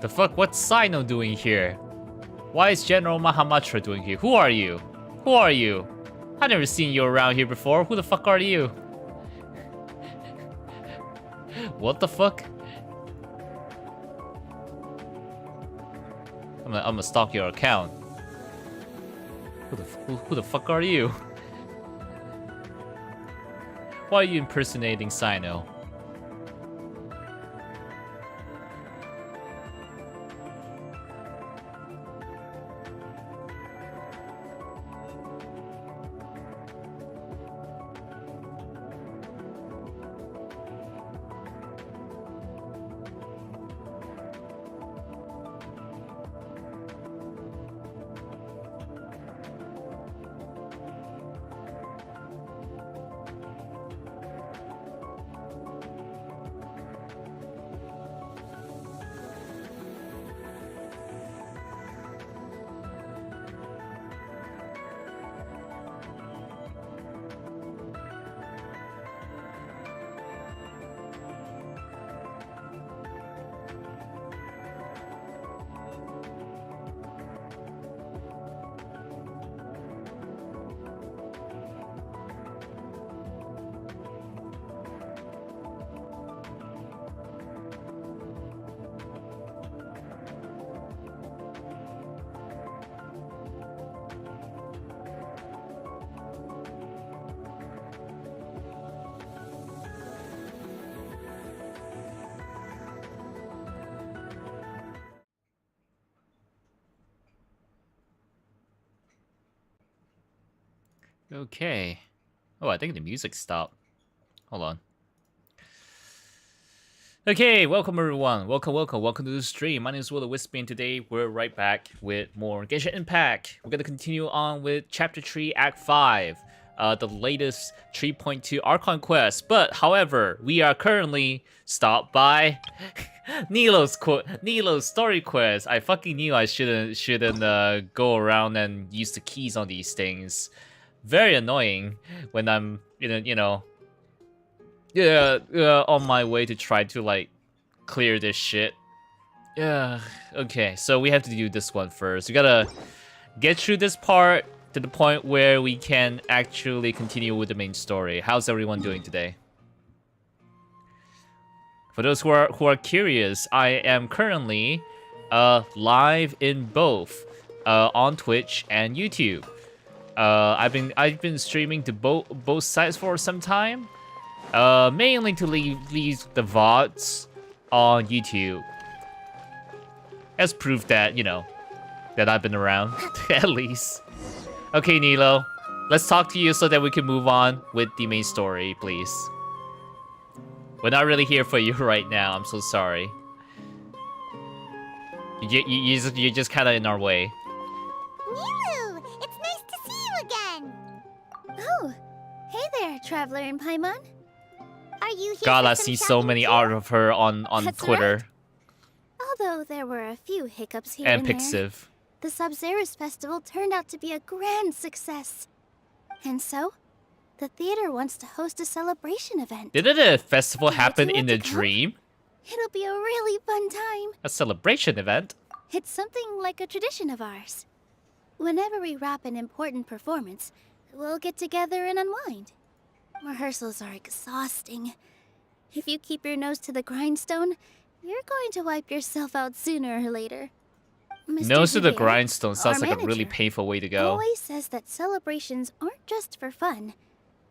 The fuck? What's Sino doing here? Why is General Mahamatra doing here? Who are you? Who are you? I've never seen you around here before. Who the fuck are you? What the fuck? I'm gonna stalk your account. Who the fuck are you? Why are you impersonating Sino? Okay. Oh, I think the music stopped. Hold on. Okay, welcome everyone. Welcome to the stream. My name is will-o-wispy, and today we're right back with more Genshin Impact. We're gonna continue on with Chapter 3, Act 5, the latest 3.2 Archon quest. But, however, we are currently stopped by Nilo's story quest. I fucking knew I shouldn't go around and use the keys on these things. Very annoying when I'm on my way to try to like clear this shit. Yeah. Okay, so we have to do this one first. We gotta get through this part to the point where we can actually continue with the main story. How's everyone doing today? For those who are curious, I am currently live in both on Twitch and YouTube. I've been streaming to both sites for some time. Mainly to leave the VODs on YouTube. As proof that, that I've been around, at least. Okay, Nilo, let's talk to you so that we can move on with the main story, please. We're not really here for you right now, I'm so sorry. You're just kind of in our way. Nilu, it's nice to see you again. Oh, hey there, Traveler in Paimon. Are you here? God, I see so many art of her on Twitter. Right. Although there were a few hiccups here and and Pixiv. There, the Sub-Zerus festival turned out to be a grand success. And so, the theater wants to host a celebration event. Didn't the festival happen in a dream? It'll be a really fun time. A celebration event? It's something like a tradition of ours. Whenever we wrap an important performance, we'll get together and unwind. Rehearsals are exhausting. If you keep your nose to the grindstone, you're going to wipe yourself out sooner or later. Mr. Nose to the Javier, grindstone sounds like manager, a really painful way to go. Always says that celebrations aren't just for fun,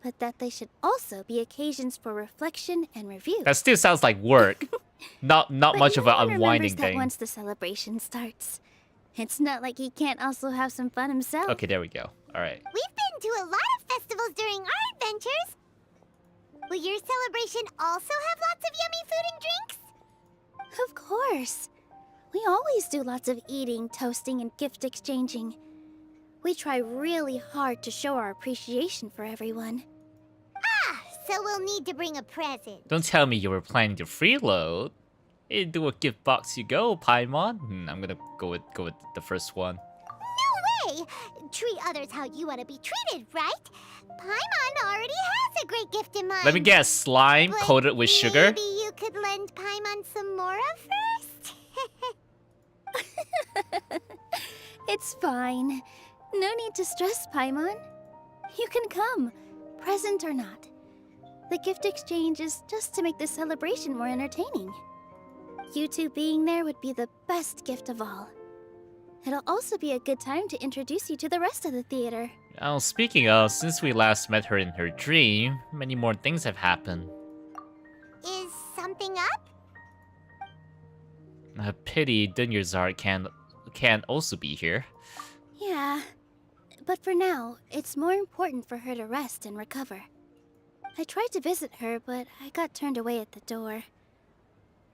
but that they should also be occasions for reflection and review. That still sounds like work. not much of an unwinding thing. That once the celebration starts, it's not like he can't also have some fun himself. Okay, there we go. All right. We've been to a lot of festivals during our adventures. Will your celebration also have lots of yummy food and drinks? Of course. We always do lots of eating, toasting, and gift exchanging. We try really hard to show our appreciation for everyone. Ah, so we'll need to bring a present. Don't tell me you were planning to freeload. Into a gift box you go, Paimon. I'm gonna go with the first one. No way! Treat others how you want to be treated, right? Paimon already has a great gift in mind. Let me guess, slime but coated with sugar? Maybe you could lend Paimon some more of hers? It's fine. No need to stress, Paimon. You can come, present or not. The gift exchange is just to make the celebration more entertaining. You two being there would be the best gift of all. It'll also be a good time to introduce you to the rest of the theater. Oh, speaking of, since we last met her in her dream, many more things have happened. Is something up? A pity Dunyazar can't also be here. Yeah, but for now, it's more important for her to rest and recover. I tried to visit her, but I got turned away at the door.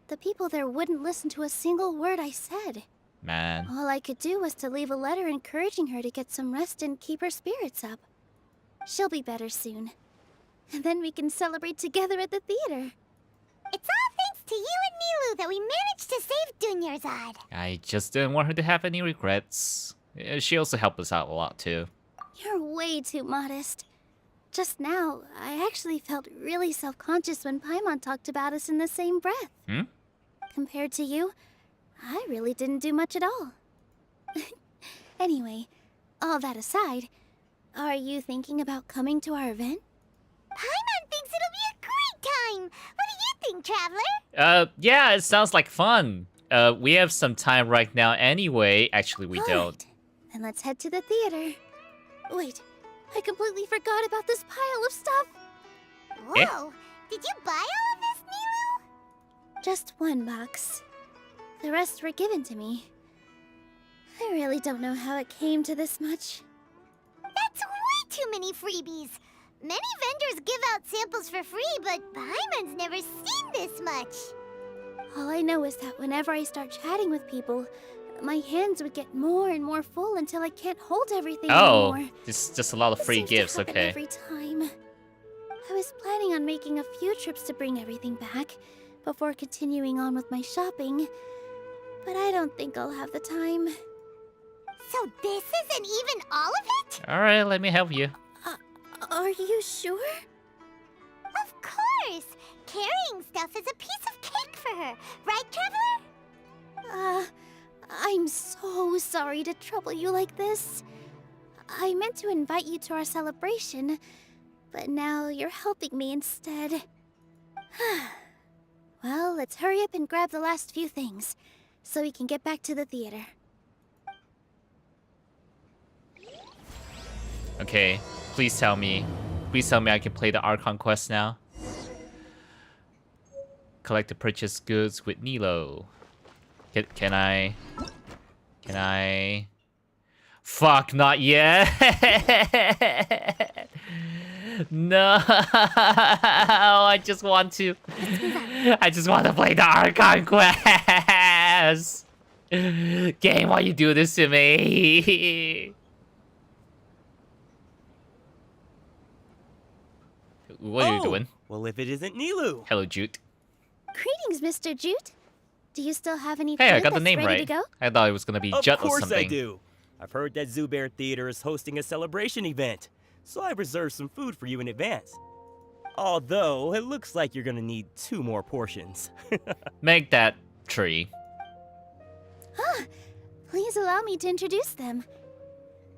The people there wouldn't listen to a single word I said. Man. All I could do was to leave a letter encouraging her to get some rest and keep her spirits up. She'll be better soon. And then we can celebrate together at the theater. It's all thanks to you and Nilou that we managed to save Dunyarzad. I just didn't want her to have any regrets. She also helped us out a lot too. You're way too modest. Just now, I actually felt really self-conscious when Paimon talked about us in the same breath. Hmm? Compared to you, I really didn't do much at all. Anyway, all that aside, are you thinking about coming to our event? Paimon thinks it'll be a great time! What do you think, Traveler? Yeah, it sounds like fun. We have some time right now anyway. Actually, we don't. Then let's head to the theater. Wait, I completely forgot about this pile of stuff. Whoa, did you buy all of this, Nilou? Just one box. The rest were given to me. I really don't know how it came to this much. That's way too many freebies. Many vendors give out samples for free, but Paimon's never seen this much. All I know is that whenever I start chatting with people, my hands would get more and more full until I can't hold everything anymore. It's just a lot of free Seems gifts, to happen okay. every time. I was planning on making a few trips to bring everything back before continuing on with my shopping, but I don't think I'll have the time. So this isn't even all of it? Alright, let me help you. Are you sure? Of course! Carrying stuff is a piece of cake for her, right, Traveler? I'm so sorry to trouble you like this. I meant to invite you to our celebration, but now you're helping me instead. Well, let's hurry up and grab the last few things, so we can get back to the theater. Okay, please tell me I can play the Archon quest now. Collect the purchased goods with Nilou. Can I? Fuck, not yet. No, I just want to play the Archon quest. Game, why you do this to me? What are you doing? Well, if it isn't Nilou. Hello, Jute. Greetings, Mr. Jute. Do you still have any Hey, I food got the that's name ready right. to go? I thought it was gonna be Of Jut or course something. I do. I've heard that Zubair Theater is hosting a celebration event, so I reserved some food for you in advance. Although, it looks like you're gonna need 2 more portions. Make that tree. Please allow me to introduce them.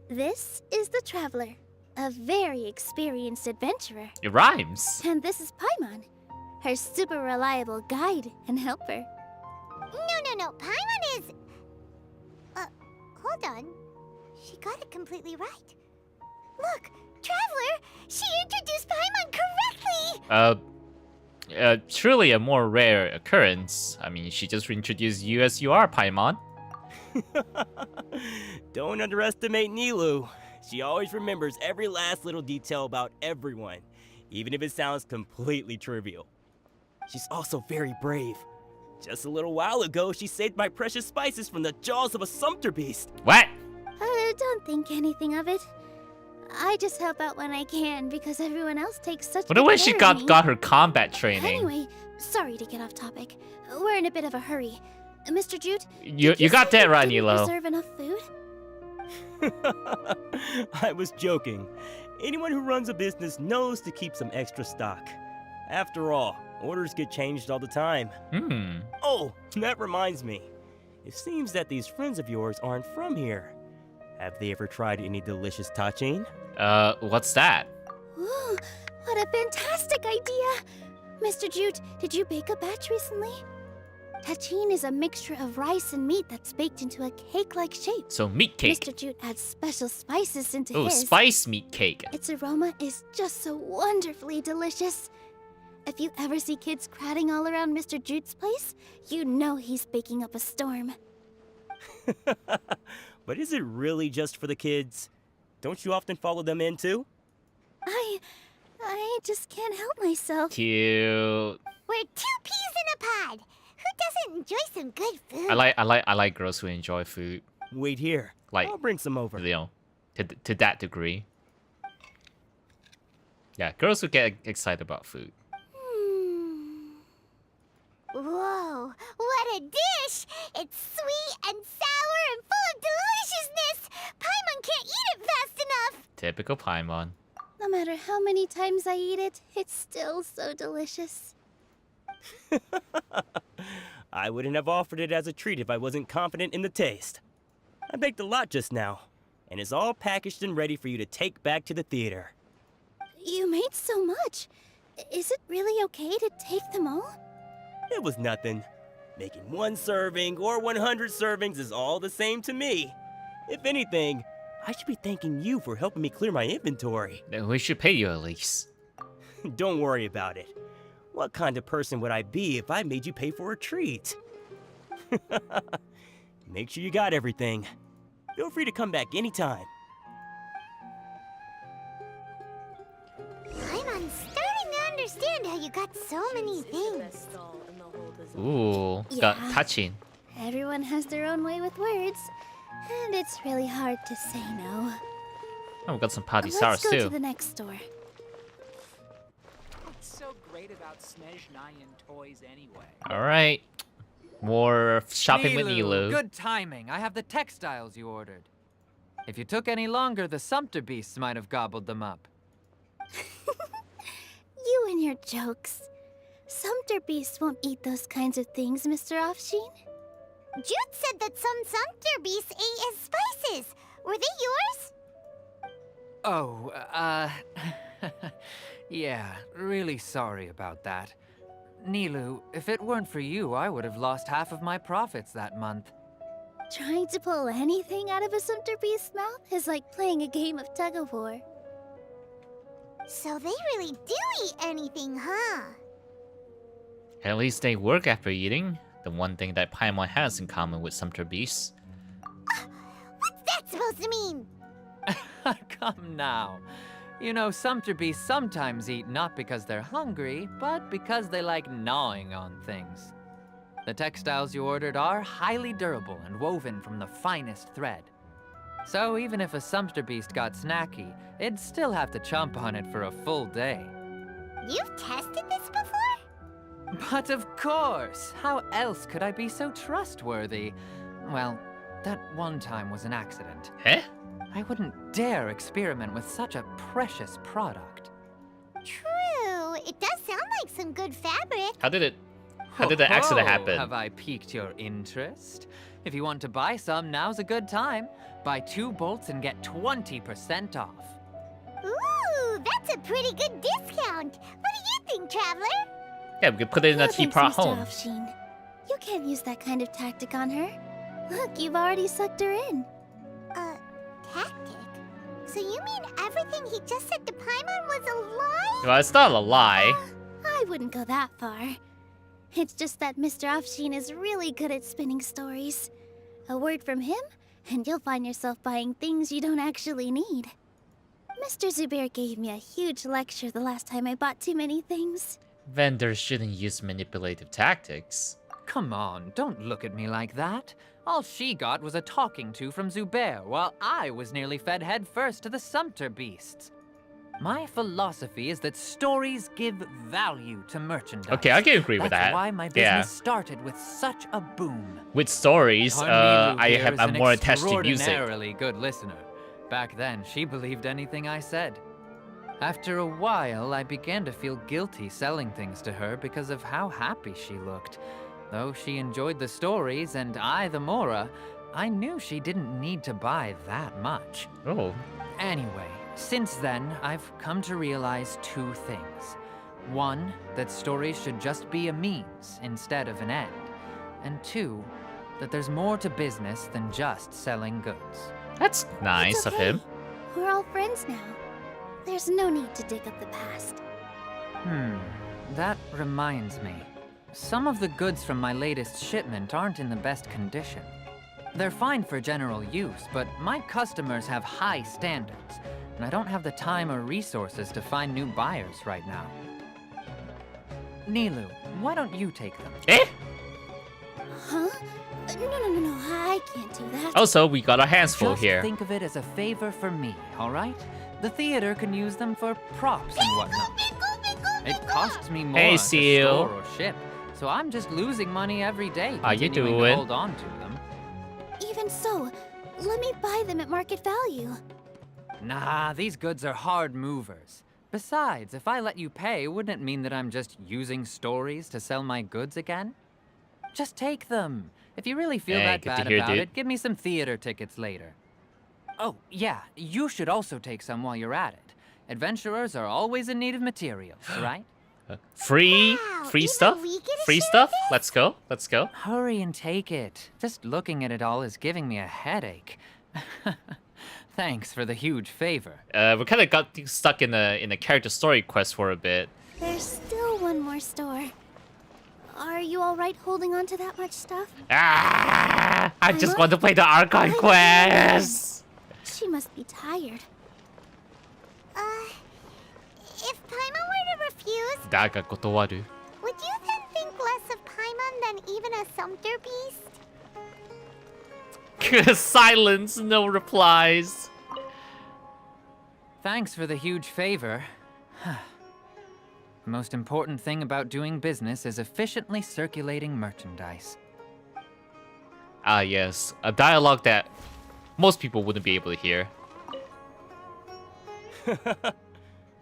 This is the Traveler, a very experienced adventurer. It rhymes. And this is Paimon, her super reliable guide and helper. No. Paimon is... hold on. She got it completely right. Look, Traveler, she introduced Paimon correctly! Truly a more rare occurrence. I mean, she just introduced you as you are, Paimon. Don't underestimate Nilou. She always remembers every last little detail about everyone, even if it sounds completely trivial. She's also very brave. Just a little while ago, she saved my precious spices from the jaws of a sumpter beast. What? Don't think anything of it. I just help out when I can because everyone else takes such Wonder good when she care of me. got her combat training. Anyway, sorry to get off topic. We're in a bit of a hurry. Mr. Jute, You got that right, Nilou. Reserve enough food? I was joking. Anyone who runs a business knows to keep some extra stock. After all, orders get changed all the time. Hmm. Oh, that reminds me. It seems that these friends of yours aren't from here. Have they ever tried any delicious tachin? What's that? Ooh, what a fantastic idea! Mr. Jute, did you bake a batch recently? Tachin is a mixture of rice and meat that's baked into a cake-like shape. So meat cake. Mr. Jute adds special spices into Oh, his. spice meat cake. Its aroma is just so wonderfully delicious. If you ever see kids crowding all around Mr. Jute's place, you know he's baking up a storm. But is it really just for the kids? Don't you often follow them in too? I just can't help myself. Cute. We're 2 peas in a pod. Who doesn't enjoy some good food? I like girls who enjoy food. Wait here. Like, I'll bring some over. You know, to that degree. Yeah, girls who get excited about food. Whoa, what a dish! It's sweet and sour and full of deliciousness! Paimon can't eat it fast enough! Typical Paimon. No matter how many times I eat it, it's still so delicious. I wouldn't have offered it as a treat if I wasn't confident in the taste. I baked a lot just now, and it's all packaged and ready for you to take back to the theater. You made so much. Is it really okay to take them all? It was nothing. Making 1 serving or 100 servings is all the same to me. If anything, I should be thanking you for helping me clear my inventory. Then we should pay you at least. Don't worry about it. What kind of person would I be if I made you pay for a treat? Make sure you got everything. Feel free to come back anytime. I'm starting to understand how you got so many things. Ooh, Yeah. got touching. Everyone has their own way with words, and it's really hard to say no. Oh, we got some party Let's sours go too. to the next store. What's so great about Snezhnayan toys anyway? All right, more shopping with Nilu. Good timing. I have the textiles you ordered. If you took any longer, the Sumpter beasts might have gobbled them up. You and your jokes. Sumpter beasts won't eat those kinds of things, Mr. Offsheen. Jude said that some Sumpter beasts ate his spices. Were they yours? Oh, yeah, really sorry about that. Nilu, if it weren't for you, I would have lost half of my profits that month. Trying to pull anything out of a Sumpter beast's mouth is like playing a game of tug-of-war. So they really do eat anything, huh? At least they work after eating. The one thing that Paimon has in common with Sumpter beasts. What's that supposed to mean? Come now. You know, Sumpter beasts sometimes eat not because they're hungry, but because they like gnawing on things. The textiles you ordered are highly durable and woven from the finest thread. So even if a Sumpter beast got snacky, it'd still have to chomp on it for a full day. You've tested this before? But of course! How else could I be so trustworthy? Well, that one time was an accident. Eh? I wouldn't dare experiment with such a precious product. True. It does sound like some good fabric. How did the accident happen? Have I piqued your interest? If you want to buy some, now's a good time. Buy 2 bolts and get 20% off. Ooh, that's a pretty good discount. What do you think, Traveler? Yeah, we could put it in a No thanks, teapot Mr. home. Offsheen. You can't use that kind of tactic on her. Look, you've already sucked her in. Tactic? So you mean everything he just said to Paimon was a lie? Well, it's not a lie. I wouldn't go that far. It's just that Mr. Offsheen is really good at spinning stories. A word from him, and you'll find yourself buying things you don't actually need. Mr. Zubair gave me a huge lecture the last time I bought too many things. Vendors shouldn't use manipulative tactics. Come on, don't look at me like that. All she got was a talking to from Zubair, while I was nearly fed headfirst to the Sumpter beasts. My philosophy is that stories give value to merchandise. Okay, I can agree with That's that. why my business started with such a boom. With stories, Our Nilu I here have is I'm an more attached to music. extraordinarily good listener. Back then, she believed anything I said. After a while, I began to feel guilty selling things to her because of how happy she looked. Though she enjoyed the stories and I the Mora, I knew she didn't need to buy that much. Oh. Anyway, since then, I've come to realize two things. One, that stories should just be a means instead of an end. And two, that there's more to business than just selling goods. That's nice It's of okay. him. We're all friends now. There's no need to dig up the past. That reminds me. Some of the goods from my latest shipment aren't in the best condition. They're fine for general use, but my customers have high standards, and I don't have the time or resources to find new buyers right now. Nilu, why don't you take them? Eh? Huh? No, I can't do that. Also, we got our hands full Just here. think of it as a favor for me, all right? The theater can use them for props and whatnot. It costs me more Hey, to Seal. store or ship, so I'm just losing money every day How you continuing doing? to hold on to them. Even so, let me buy them at market value. Nah, these goods are hard movers. Besides, if I let you pay, wouldn't it mean that I'm just using stories to sell my goods again? Just take them. If you really feel Hey, that good to bad hear, about dude. it, give me some theater tickets later. Oh, yeah, you should also take some while you're at it. Adventurers are always in need of materials, right? Free Wow, free even stuff? we get a Free share stuff? of this? Let's go. Let's go. Hurry and take it. Just looking at it all is giving me a headache. Thanks for the huge favor. We kind of got stuck in a character story quest for a bit. There's still one more store. Are you alright holding on to that much stuff? Ah! I just Paimon? want to play the Archon Paimon? quest. She must be tired. If Paimon were to refuse, だが断る。 would you then think less of Paimon than even a sumpter beast? Silence, no replies. Thanks for the huge favor. The most important thing about doing business is efficiently circulating merchandise. Ah, yes. A dialogue that most people wouldn't be able to hear.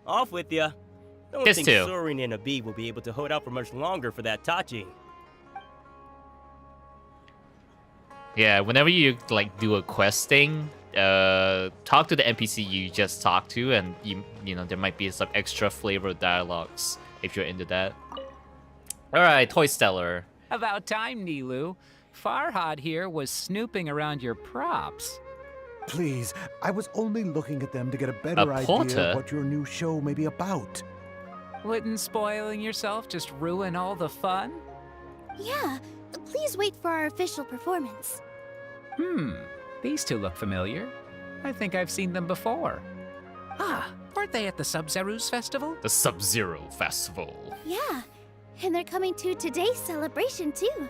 Off with ya. Don't This think too. Sorin and a bee will be able to hold out for much longer for that touching. Yeah, whenever you like do a quest thing, talk to the NPC you just talked to, and you know there might be some extra flavor dialogues if you're into that. All right, Toy Stellar. About time, Nilu. Farhad here was snooping around your props. Please, I was only looking at them to get a better idea porter? of what your new show may be about. Wouldn't spoiling yourself just ruin all the fun? Yeah, please wait for our official performance. These two look familiar. I think I've seen them before. Ah, weren't they at the Sub-Zero's festival? The Sub-Zero Festival. Yeah, and they're coming to today's celebration too.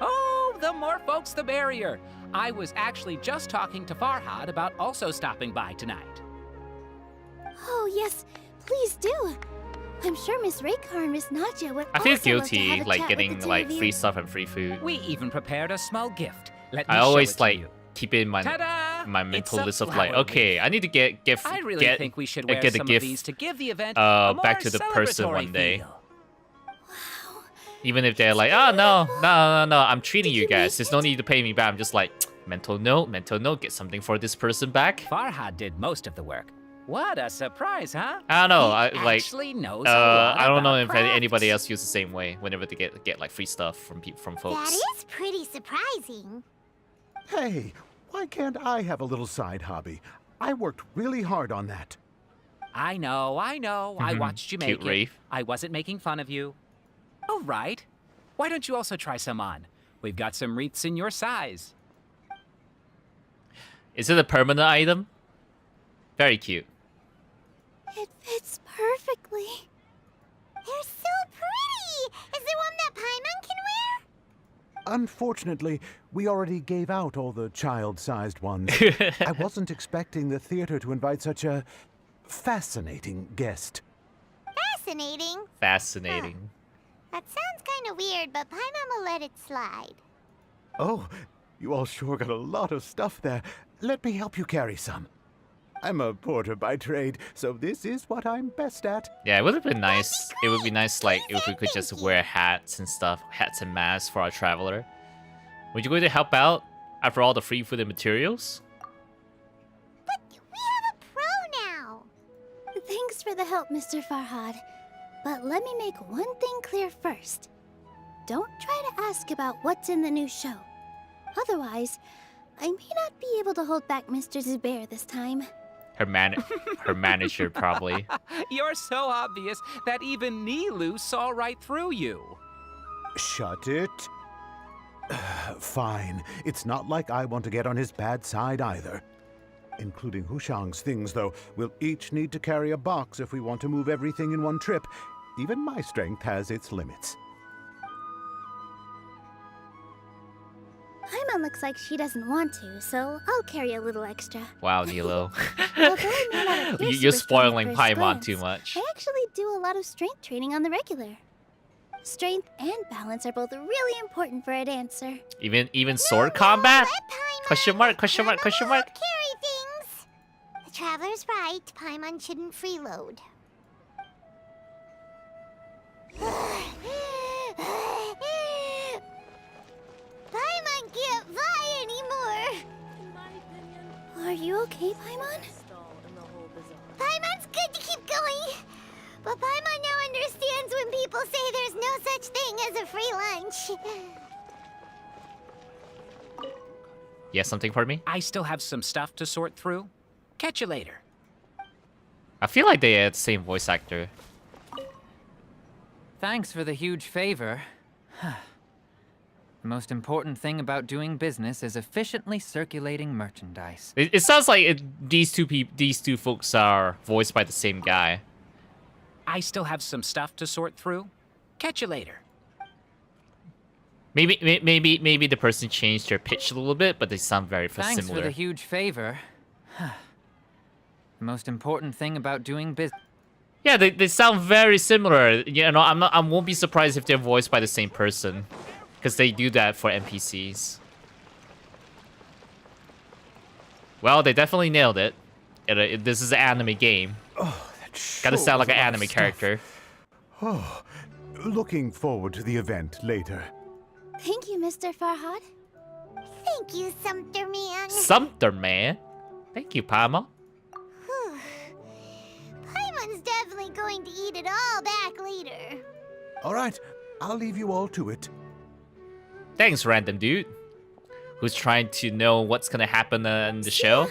Oh, the more folks, the merrier. I was actually just talking to Farhad about also stopping by tonight. Oh yes, please do. I'm sure Miss Raykar and Miss Nadia would I feel also love to guilty have a like chat with getting the two like of you. free stuff and free food. We even prepared a small gift. Let me I show always it to like you. keep it in my Ta-da! mental It's a list of like, flower okay, wreath. I need to get I really think we should wear get a some gift of these to give the event a more back to the person celebratory one day. feel. Even if they're like, oh no, I'm treating Did you you guys. make There's no need to pay me back. I'm just like, mental note, get something for this person back. Farhad did most of the work. What a surprise, huh? I don't know. He I like. actually knows a lot I don't know about if anybody crafts. else feels the same way whenever they get like free stuff from folks. That is pretty surprising. Hey, why can't I have a little side hobby? I worked really hard on that. I know. I Mhm. watched you Cute make it. Wraith. I wasn't making fun of you. All right. Why don't you also try some on? We've got some wreaths in your size. Is it a permanent item? Very cute. It fits perfectly. They're so pretty! Is there one that Paimon can wear? Unfortunately, we already gave out all the child-sized ones. I wasn't expecting the theater to invite such a fascinating guest. Fascinating. Fascinating. That sounds kind of weird, but Paimon will let it slide. Oh, you all sure got a lot of stuff there. Let me help you carry some. I'm a porter by trade, so this is what I'm best at. Yeah, it would have been nice. It would be nice, like, if we could just wear hats and stuff, hats and masks for our traveler. Would you go to help out after all the free food and materials? But we have a pro now. Thanks for the help, Mr. Farhad. But let me make one thing clear first. Don't try to ask about what's in the new show. Otherwise, I may not be able to hold back Mr. Zubair this time. Her manager, probably. You're so obvious that even Nilu saw right through you. Shut it. Fine. It's not like I want to get on his bad side either. Including Hushang's things, though. We'll each need to carry a box if we want to move everything in one trip. Even my strength has its limits. Paimon looks like she doesn't want to, so I'll carry a little extra. Wow, Nilo. Although I may not appear You're super strong at spoiling first Paimon glance, too much. I actually do a lot of strength training on the regular. Strength and balance are both really important for a dancer. Even sword combat? Let Paimon. Question mark, question mark, question mark. Carry things. The traveler's right. Paimon shouldn't freeload. Paimon can't fly anymore. Are you okay, Paimon? Paimon's good to keep going. But Paimon now understands when people say there's no such thing as a free lunch. You have something for me? I still have some stuff to sort through. Catch you later. I feel like they had the same voice actor. Thanks for the huge favor. The most important thing about doing business is efficiently circulating merchandise. It sounds like these two folks are voiced by the same guy. I still have some stuff to sort through. Catch you later. Maybe the person changed their pitch a little bit, but they sound very Thanks similar. for the huge favor. The most important thing about doing business. Yeah, they sound very similar. You know, I won't be surprised if they're voiced by the same person, because they do that for NPCs. Well, they definitely nailed it. This is an anime game. Oh, that Gotta sure sound like was an a lot of anime stuff. character. Oh, looking forward to the event later. Thank you, Mr. Farhad. Thank you, Sumter Man. Sumter Man. Thank you, Paimon. Whew. Paimon's definitely going to eat it all back later. All right, I'll leave you all to it. Thanks, random dude. Who's trying to know what's gonna happen in the show?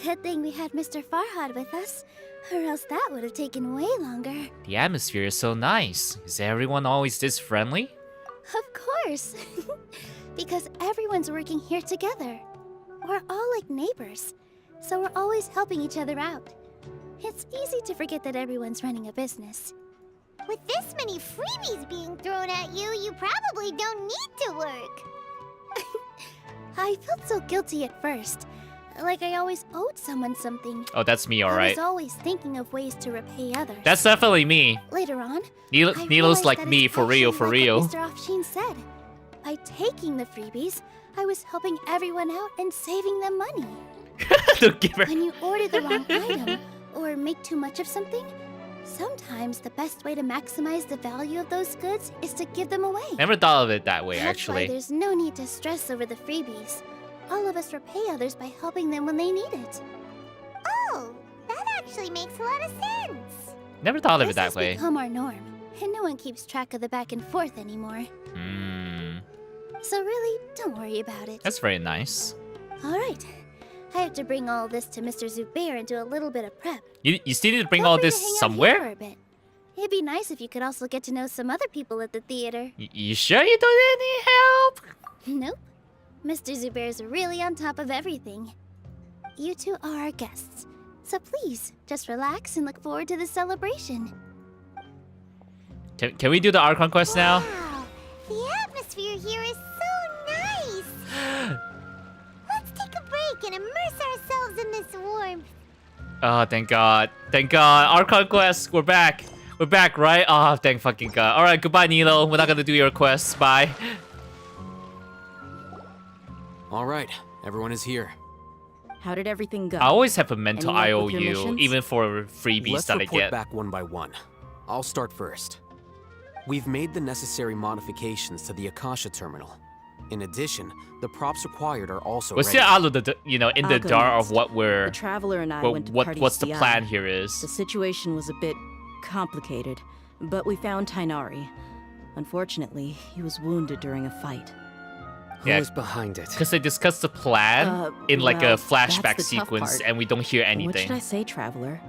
Good thing we had Mr. Farhad with us, or else that would have taken way longer. The atmosphere is so nice. Is everyone always this friendly? Of course. Because everyone's working here together. We're all like neighbors, so we're always helping each other out. It's easy to forget that everyone's running a business. With this many freebies being thrown at you, you probably don't need to work. I felt so guilty at first, like I always owed someone something. Oh, that's me, I alright. was always thinking of ways to repay others. That's definitely me. Later on, Nilo's realized like that me, it's for real, actually for like real. what Mr. Afshin said. By taking the freebies, I was helping everyone out and saving them money. Don't give her. When you order the wrong item or make too much of something, sometimes the best way to maximize the value of those goods is to give them away. Never thought of it that way, That's why actually. there's no need to stress over the freebies. All of us repay others by helping them when they need it. Oh, that actually makes a lot of sense. Never thought of it This that has way. become our norm, and no one keeps track of the back and forth anymore. So really, don't worry about it. That's very nice. All right. I have to bring all this to Mr. Zubair and do a little bit of prep. You still need to bring Feel all free to this hang out here somewhere? for a bit. It'd be nice if you could also get to know some other people at the theater. You sure you don't need any help? Nope. Mr. Zubair's really on top of everything. You two are our guests, so please, just relax and look forward to the celebration. Can we do the Archon quest now? Wow, the atmosphere here is so nice. Let's take a break and immerse ourselves in this warmth. Oh, thank God. Thank God. Archon quest, we're back. We're back, right? Oh, thank fucking God. Alright, goodbye, Nilo. We're not gonna do your quests. Bye. All right, everyone is here. How did everything go? I always have a mental Any luck with your IOU, missions? even for freebies Let's that I report get. back one by one. I'll start first. We've made the necessary modifications to the Akasha terminal. In addition, the props required are also We're ready. still out of the, you know, in the I'll go dark next. of what we're, The Traveler and I went to Party what's the CI. plan here is. The situation was a bit complicated, but we found Tainari. Unfortunately, he was wounded during a fight. Yeah. Who's behind it? Because they discussed the plan in like well, a flashback that's the tough sequence, part. and we don't hear What should anything. I say, Traveler?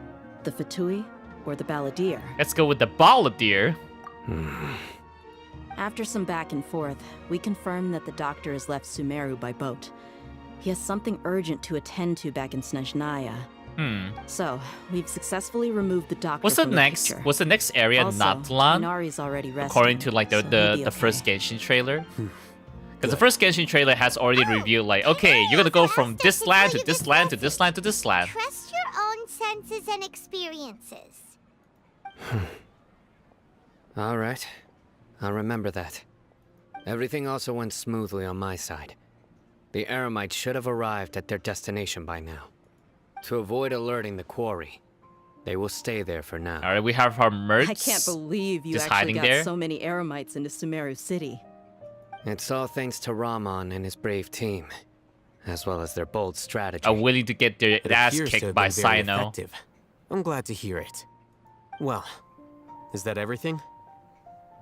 The Fatui or the Balladeer? Let's go with the Balladeer. After some back and forth, we confirmed that the doctor has left Sumeru by boat. He has something urgent to attend to back in Snezhnaya. So, we've successfully removed the doctor What's the from the next? picture. What's the next area? Also, Natlan? Tainari's already resting, According to like so the he'll be okay. first Genshin trailer. Because the first Genshin trailer has already revealed like, okay, you're gonna go from this land to this land to this land to this land. Trust your own senses and experiences. All right. I'll remember that. Everything also went smoothly on my side. The Eremites should have arrived at their destination by now. To avoid alerting the quarry, they will stay there for now. All right, we have our mercs. I can't believe you just actually hiding got there. so many Eremites into Sumeru City. It's all thanks to Rahman and his brave team, as well as their bold strategy. Are willing to get their It ass appears to kicked have by been very Sino. effective. I'm glad to hear it. Well, is that everything?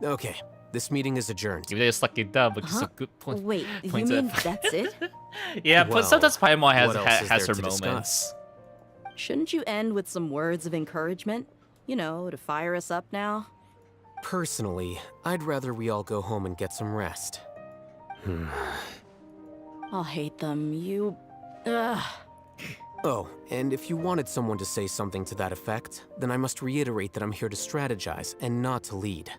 Okay, this meeting is adjourned. Even though it's like dumb, but it's Huh? a good point. Wait, you points mean of- that's it? Yeah, Well, but sometimes Paimon has what else is has there her to discuss? moments. Shouldn't you end with some words of encouragement? You know, to fire us up now? Personally, I'd rather we all go home and get some rest. I'll hate them. You... Ugh. Oh, and if you wanted someone to say something to that effect, then I must reiterate that I'm here to strategize and not to lead.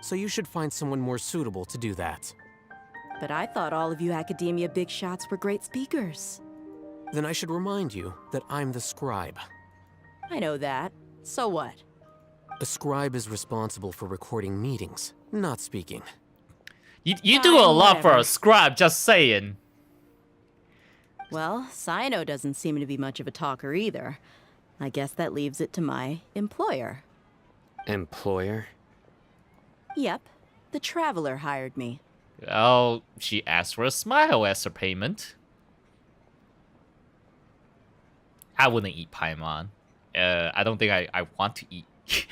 So you should find someone more suitable to do that. But I thought all of you academia big shots were great speakers. Then I should remind you that I'm the scribe. I know that. So what? A scribe is responsible for recording meetings, not speaking. You do a lot for whatever. a scribe, just saying. Well, Sino doesn't seem to be much of a talker either. I guess that leaves it to my employer. Employer? Yep, the Traveler hired me. Oh, she asked for a smile as her payment. I wouldn't eat Paimon. I don't think I want to eat.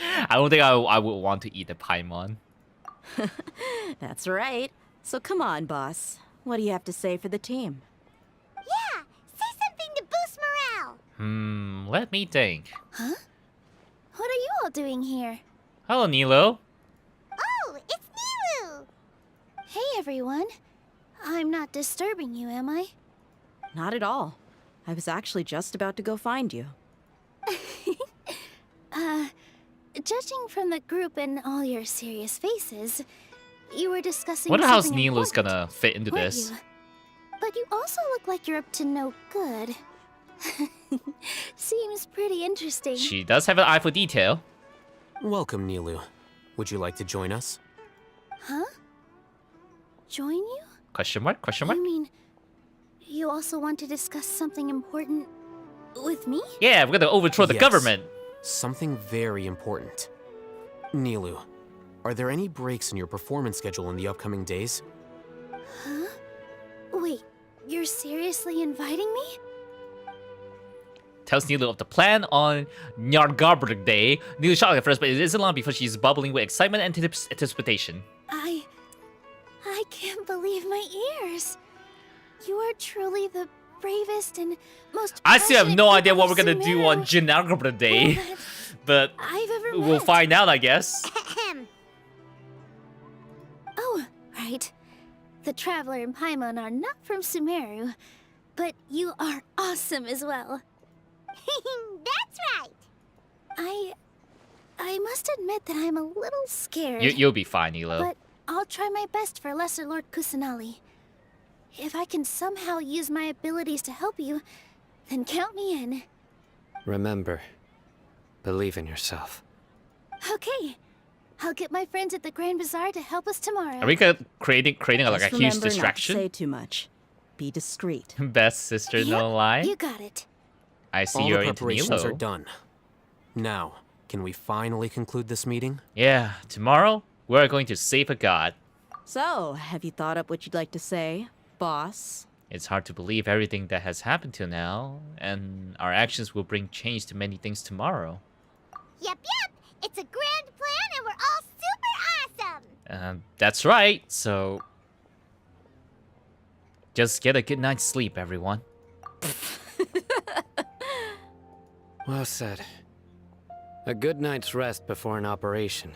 I don't think I would want to eat a Paimon. That's right. So come on, boss. What do you have to say for the team? Yeah, say something to boost morale. Let me think. Huh? What are you all doing here? Hello, Nilo. Oh, it's Nilu! Hey, everyone. I'm not disturbing you, am I? Not at all. I was actually just about to go find you. Judging from the group and all your serious faces, you were discussing Wonder how something Nilo's important, gonna fit into weren't this. you? But you also look like you're up to no good. Seems pretty interesting. She does have an eye for detail. Welcome, Nilu. Would you like to join us? Huh? Join you? Question mark? Question mark? You mean you also want to discuss something important with me? Yeah, we're gonna overthrow the Yes. government. Something very important. Nilu, are there any breaks in your performance schedule in the upcoming days? Huh? Wait, you're seriously inviting me? Tells Nilo of the plan on Nyargarbr Day. Nilo shocked at first, but it isn't long before she's bubbling with excitement and anticipation. I can't believe my ears. You are truly the bravest and most I still have passionate no idea people what of we're gonna do on Sumeru Nyargarbr Day, that but I've ever we'll met. find out, I guess. Ahem. Oh, right. The Traveler and Paimon are not from Sumeru, but you are awesome as well. That's right. I must admit that I'm a little scared. You'll be fine, Nilo. But I'll try my best for Lesser Lord Kusanali. If I can somehow use my abilities to help you, then count me in. Remember, believe in yourself. Okay. I'll get my friends at the Grand Bazaar to help us tomorrow. Are we creating like Just a huge remember distraction? Not to say too much. be discreet. Best sister, no lie. You got it. I see All you're the into preparations are Nilo. done. Now, can we finally conclude this meeting? Yeah, tomorrow we're going to save a god. So, have you thought up what you'd like to say, boss? It's hard to believe everything that has happened till now, and our actions will bring change to many things tomorrow. Yep. It's a grand plan and we're all super awesome. That's right, so... just get a good night's sleep, everyone. Well said. A good night's rest before an operation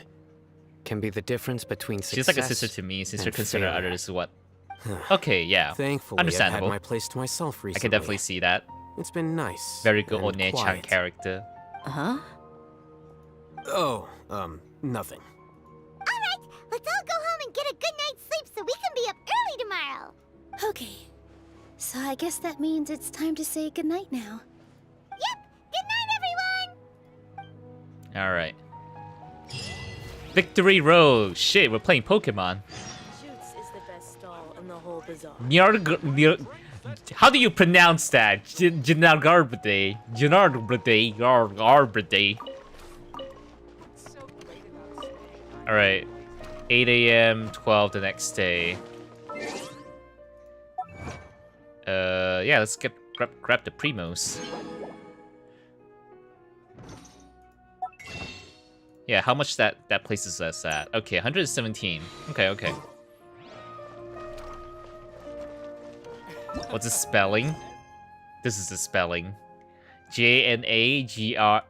can be the difference between success. She's like a sister to me, since you're and considered failure. others what? Okay, yeah. Thankfully, Understandable. I've had my place to myself recently. I can definitely see that. It's been nice. Very good and One-chan quiet. character. Uh-huh. Oh, nothing. Alright, let's all go home and get a good night's sleep so we can be up early tomorrow. Okay. So I guess that means it's time to say goodnight now. Yep, good night everyone. Alright. Victory Road! Shit, we're playing Pokemon. Shoots is the best stall in the whole bazaar. How do you pronounce that? Janagarbade. Janagarbade. Alright. 8 a.m., 12 the next day. Yeah, let's grab the Primos. Yeah, how much that places us at? Okay, 117. Okay. What's the spelling? This is the spelling. Janagarbha.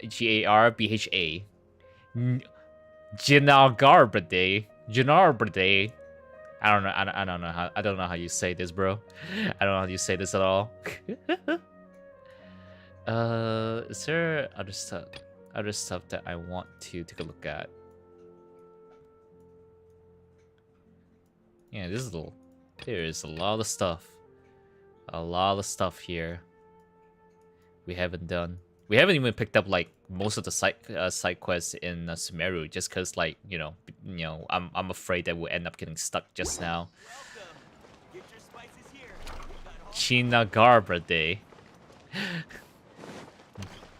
Janagarbade. I don't know how you say this, bro. I don't know how you say this at all. Is there other stuff that I want to take a look at? Yeah, there's a lot of stuff. A lot of stuff here we haven't done. We haven't even picked up like most of the side quests in Sumeru, just cause like you know I'm afraid that we'll end up getting stuck just now. Get your spices here. Chinagarbade.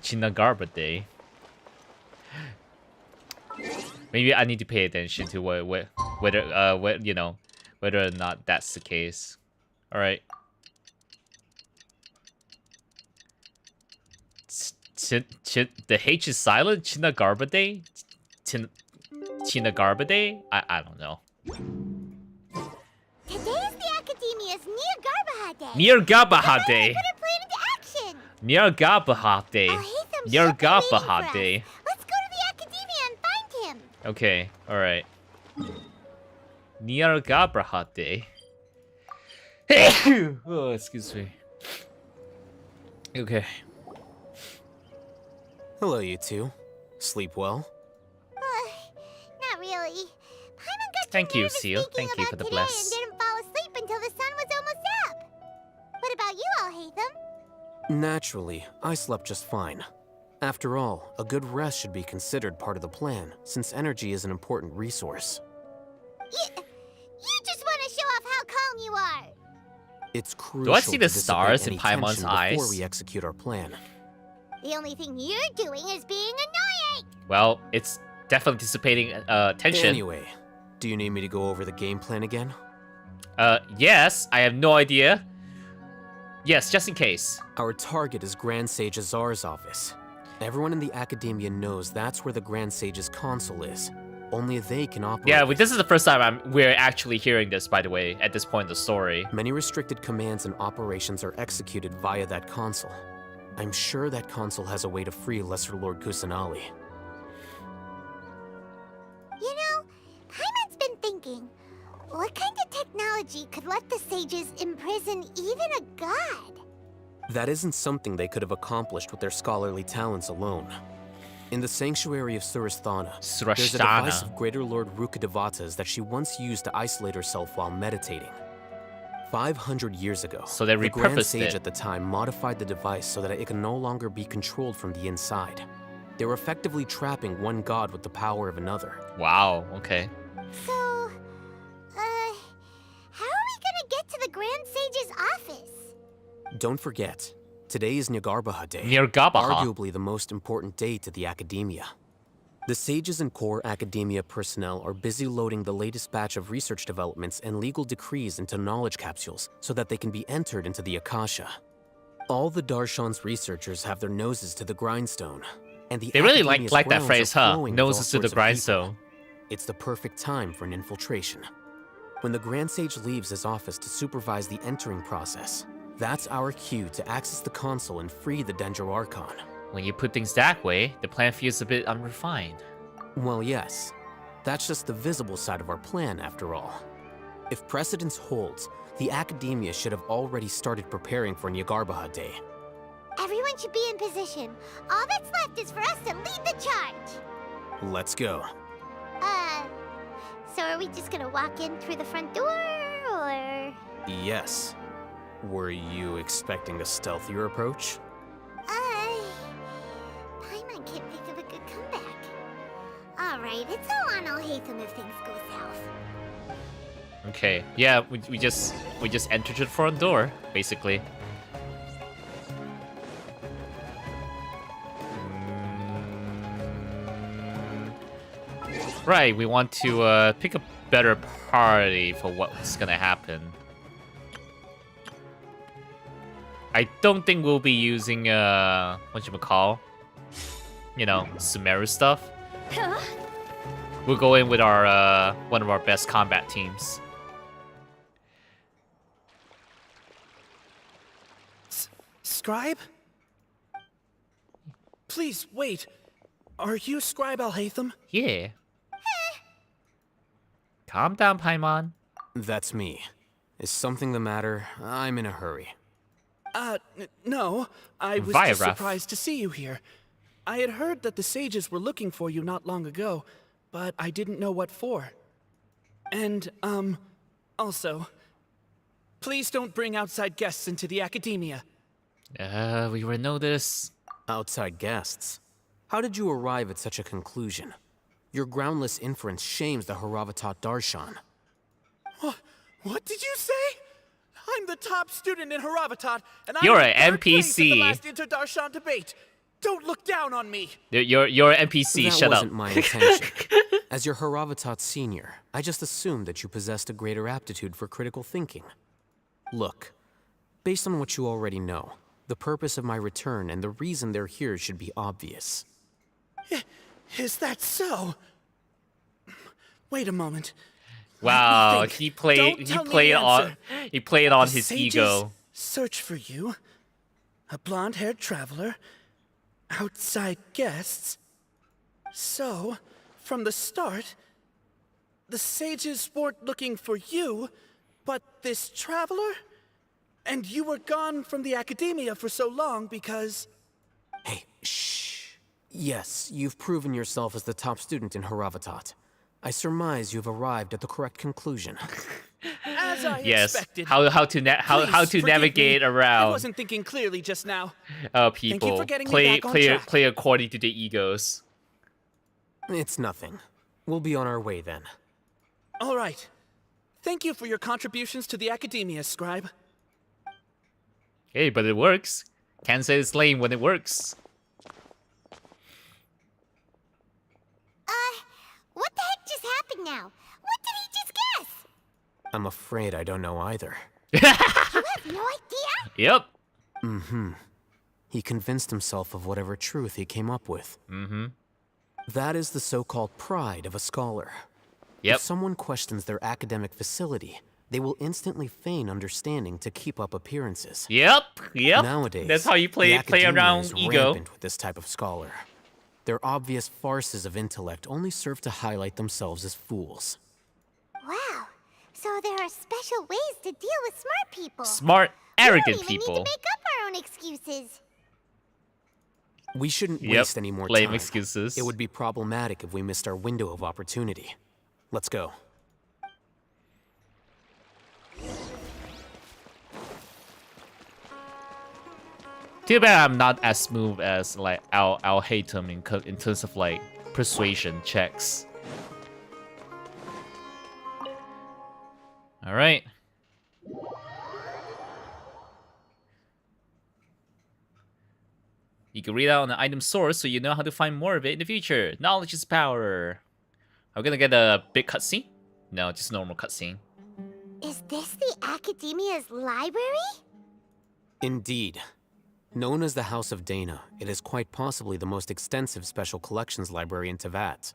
Chinagarbade. Maybe I need to pay attention to whether or not that's the case. All right. The H is silent. Chinagarbade. Chinagarbade. I don't know. Today is the Academia's Near-Garbaha Day. Near-Garbaha Let's Day. put our plan into action. Near-Garbaha Day. Oh, Haytham's Near-Garbaha waiting for Day. us. Let's go to the Academia and find him. Okay, alright. Near-Garbaha Day. Oh, excuse me. Okay. Hello, you two. Sleep well? Not really. Paimon got Thank too you, nervous Seal. thinking Thank you about for the today bless. and didn't fall asleep until the sun was almost up. What about you all, Haytham? Naturally, I slept just fine. After all, a good rest should be considered part of the plan, since energy is an important resource. You just want to show off how calm you are. It's crucial I see the to dissipate stars in any Paimon's tension eyes? before we execute our plan. The only thing you're doing is being annoying. Well, it's definitely dissipating tension. Anyway, do you need me to go over the game plan again? Yes. I have no idea. Yes, just in case. Our target is Grand Sage Azar's office. Everyone in the Academia knows that's where the Grand Sage's console is. Only they can operate. Yeah, this is the first time we're actually hearing this, by the way, at this point in the story. Many restricted commands and operations are executed via that console. I'm sure that console has a way to free Lesser Lord Kusanali. You know, Paimon's been thinking, what kind of technology could let the sages imprison even a god? That isn't something they could have accomplished with their scholarly talents alone. In the sanctuary of Surasthana, there's a device of Greater Lord Rukkhadevata's that she once used to isolate herself while meditating. 500 years ago, So they the Grand repurposed Sage it. at the time modified the device so that it can no longer be controlled from the inside. They were effectively trapping one god with the power of another. Wow, okay. So, how are we gonna get to the Grand Sage's office? don't forget, today is Nyargarbaha Day. Nyargarbaha. Arguably the most important day to the academia. The sages and core academia personnel are busy loading the latest batch of research developments and legal decrees into knowledge capsules so that they can be entered into the Akasha. All the Darshan's researchers have their noses to the grindstone, and they really like that phrase, huh? Noses to the grindstone. It's the perfect time for an infiltration. When the Grand Sage leaves his office to supervise the entering process, that's our cue to access the console and free the Dendro Archon. When you put things that way, the plan feels a bit unrefined. Well, yes. That's just the visible side of our plan, after all. If precedence holds, the academia should have already started preparing for Nyargarbaha Day. Everyone should be in position. All that's left is for us to lead the charge. Let's go. So are we just gonna walk in through the front door, or...? Yes. Were you expecting a stealthier approach? Paimon can't think of a good comeback. Alright, it's all on Alhaitham if things go south. Okay, yeah, we just entered the front door, basically. Right, we want to pick a better party for what's gonna happen. I don't think we'll be using whatchamacall, you know, Sumeru stuff. We'll go in with our one of our best combat teams. Scribe? Please wait. Are you Scribe Alhaitham? Yeah. Calm down, Paimon. That's me. Is something the matter? I'm in a hurry. No. I was just surprised to see you here. I had heard that the sages were looking for you not long ago, but I didn't know what for. And, also, please don't bring outside guests into the academia. We were noticed. Outside guests? How did you arrive at such a conclusion? Your groundless inference shames the Haravatat Darshan. What did you say? I'm the top student in Haravatat, and You're I'm an in third place in the NPC. last Inter-Darshan debate. Don't look down on me. You're an NPC. That Shut up. wasn't my intention. As your Haravatat senior, I just assumed that you possessed a greater aptitude for critical thinking. Look, based on what you already know, the purpose of my return and the reason they're here should be obvious. Is that so? Wait a moment. Wow, he played on his ego. Search for you. A blonde-haired traveler. Outside guests. So, from the start, the sages weren't looking for you, but this traveler? And you were gone from the academia for so long because... Hey, shh. Yes, you've proven yourself as the top student in Haravatat. I surmise you've arrived at the correct conclusion. As I Yes, expected. how to navigate around. I wasn't thinking clearly just now. People Thank you for getting me back on track. play according to their egos. It's nothing. We'll be on our way then. All right. Thank you for your contributions to the academia, Scribe. Hey, but it works. Can't say it's lame when it works. What the heck just happened now? What did he just guess? I'm afraid I don't know either. You have no idea? Yep. Mm-hmm. He convinced himself of whatever truth he came up with. Mm-hmm. That is the so-called pride of a scholar. Yep. If someone questions their academic facility, they will instantly feign understanding to keep up appearances. Yep. Nowadays, that's how you play the around is ego. rampant with this type of scholar. Their obvious farces of intellect only serve to highlight themselves as fools. Wow. So there are special ways to deal with smart people. Smart, arrogant we don't even people. need to make up our own excuses. We shouldn't waste any more lame time. excuses. It would be problematic if we missed our window of opportunity. Let's go. Too bad I'm not as smooth as like I'll hate him in terms of like persuasion checks. All right. You can read out on the item source so you know how to find more of it in the future. Knowledge is power. Are we gonna get a big cutscene? No, just normal cutscene. Is this the Academia's library? Indeed. Known as the House of Dana, it is quite possibly the most extensive special collections library in Teyvat.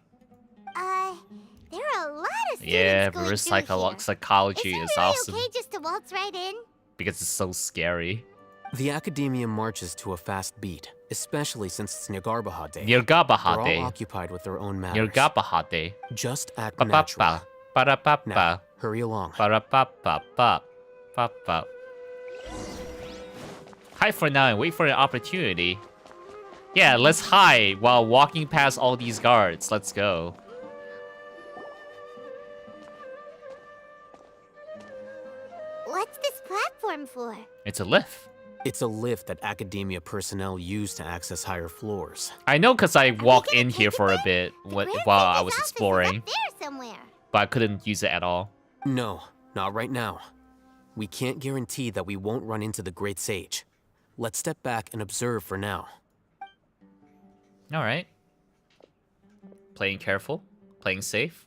There are a lot of students Yeah, going reverse through here. psychology is is really awesome. okay just to waltz right in? Because it's so scary. The Academia marches to a fast beat, especially since it's Nirgabahade. Nirgarbahade. They're all occupied with their own matters. Nirgabahade. Just act Pa-pa-pa. natural. Pa-ra-pa-pa. Now, hurry along. Pa-ra-pa-pa-pa. Pa-pa. Hide for now and wait for an opportunity. Yeah, let's hide while walking past all these guards. Let's go. What's this platform for? It's a lift. It's a lift that Academia personnel use to access higher floors. I know because I walked in here for a bit while I was exploring, There somewhere. but I couldn't use it at all. No, not right now. We can't guarantee that we won't run into the Great Sage. Let's step back and observe for now. Alright. Playing careful. Playing safe.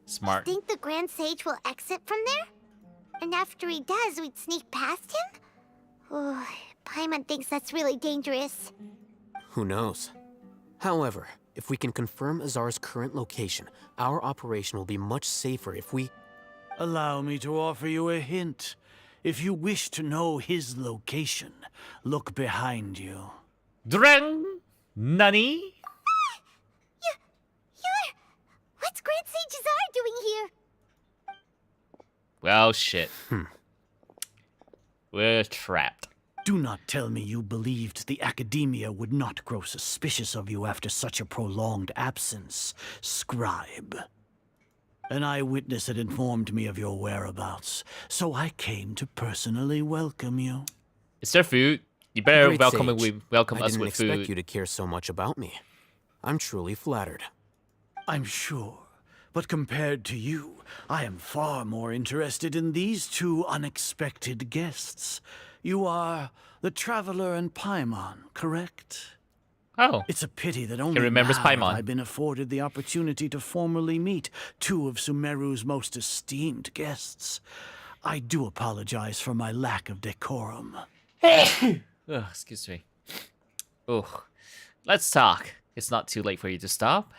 Smart. Think the Grand Sage will exit from there? And after he does, we'd sneak past him? Oh, Paimon thinks that's really dangerous. Who knows? However, if we can confirm Azar's current location, our operation will be much safer if we... Allow me to offer you a hint. If you wish to know his location, look behind you. Drang! Nani? You're... What's Grand Sage Azar doing here? Well, shit. We're trapped. Do not tell me you believed the Academia would not grow suspicious of you after such a prolonged absence, scribe. An eyewitness had informed me of your whereabouts, so I came to personally welcome you. Is there food? You better Great welcome Sage, us with I didn't expect food. you to care so much about me. I'm truly flattered. I'm sure, but compared to you, I am far more interested in these two unexpected guests. You are the Traveler and Paimon, correct? Oh. It's a pity that only remembers now Paimon. have I been afforded the opportunity to formally meet two of Sumeru's most esteemed guests. I do apologize for my lack of decorum. Ugh, excuse me. Oh, let's talk. It's not too late for you to stop.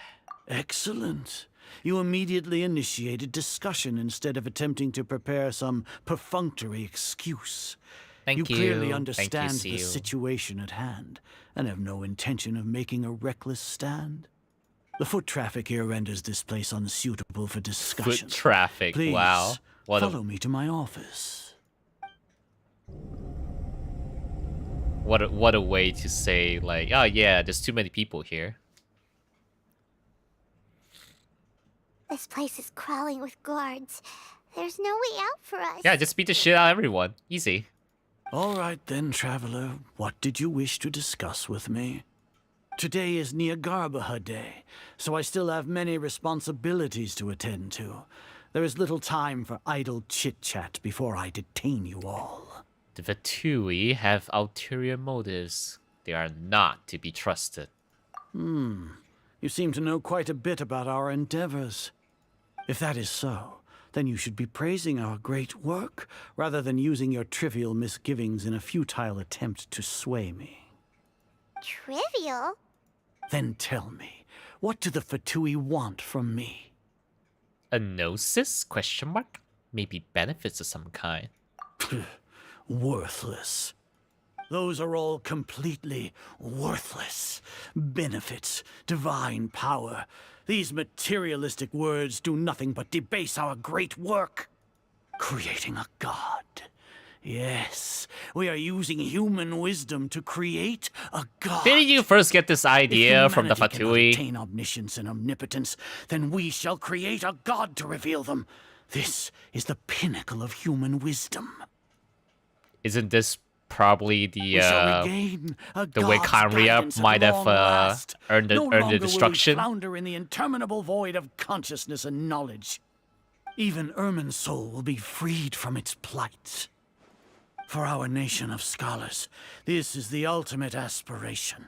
Excellent. You immediately initiated discussion instead of attempting to prepare some perfunctory excuse. Thank you. You clearly Thank you, understand the Seal. situation at hand and have no intention of making a reckless stand. The foot traffic here renders this place unsuitable for discussion. Foot traffic. Please, Wow. follow me to my office. What a way to say, like, oh yeah, there's too many people here. This place is crawling with guards. There's no way out for us. Yeah, just beat the shit out of everyone. Easy. All right then, Traveler. What did you wish to discuss with me? Today is Nirgarbahade Day, so I still have many responsibilities to attend to. There is little time for idle chit-chat before I detain you all. The Vatui have ulterior motives. They are not to be trusted. You seem to know quite a bit about our endeavors. If that is so, then you should be praising our great work, rather than using your trivial misgivings in a futile attempt to sway me. Trivial? Then tell me, what do the Fatui want from me? A gnosis? Question mark? Maybe benefits of some kind. Worthless. Those are all completely worthless. Benefits, divine power. These materialistic words do nothing but debase our great work. Creating a god. Yes, we are using human wisdom to create a god. Didn't you first get this idea If from the humanity cannot Fatui? attain omniscience and omnipotence, then we shall create a god to reveal them. This is the pinnacle of human wisdom. Isn't this probably the We shall regain a way god's Kanria guidance at might have long last. earned No the longer will destruction? we flounder in the interminable void of consciousness and knowledge. Even Irmin's soul will be freed from its plight. For our nation of scholars, this is the ultimate aspiration.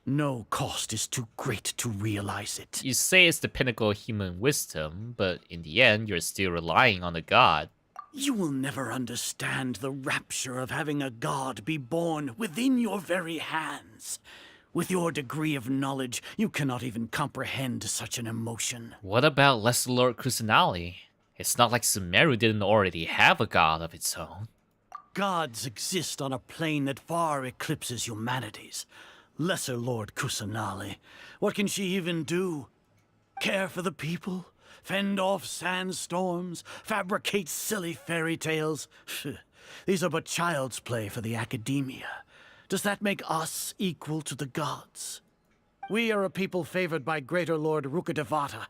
No cost is too great to realize it. You say it's the pinnacle of human wisdom, but in the end, you're still relying on a god. You will never understand the rapture of having a god be born within your very hands. With your degree of knowledge, you cannot even comprehend such an emotion. What about Lesser Lord Kusanali? It's not like Sumeru didn't already have a god of its own. Gods exist on a plane that far eclipses humanity's. Lesser Lord Kusanali, what can she even do? Care for the people? Fend off sandstorms? Fabricate silly fairy tales? These are but child's play for the academia. Does that make us equal to the gods? We are a people favored by Greater Lord Rukkhadevata.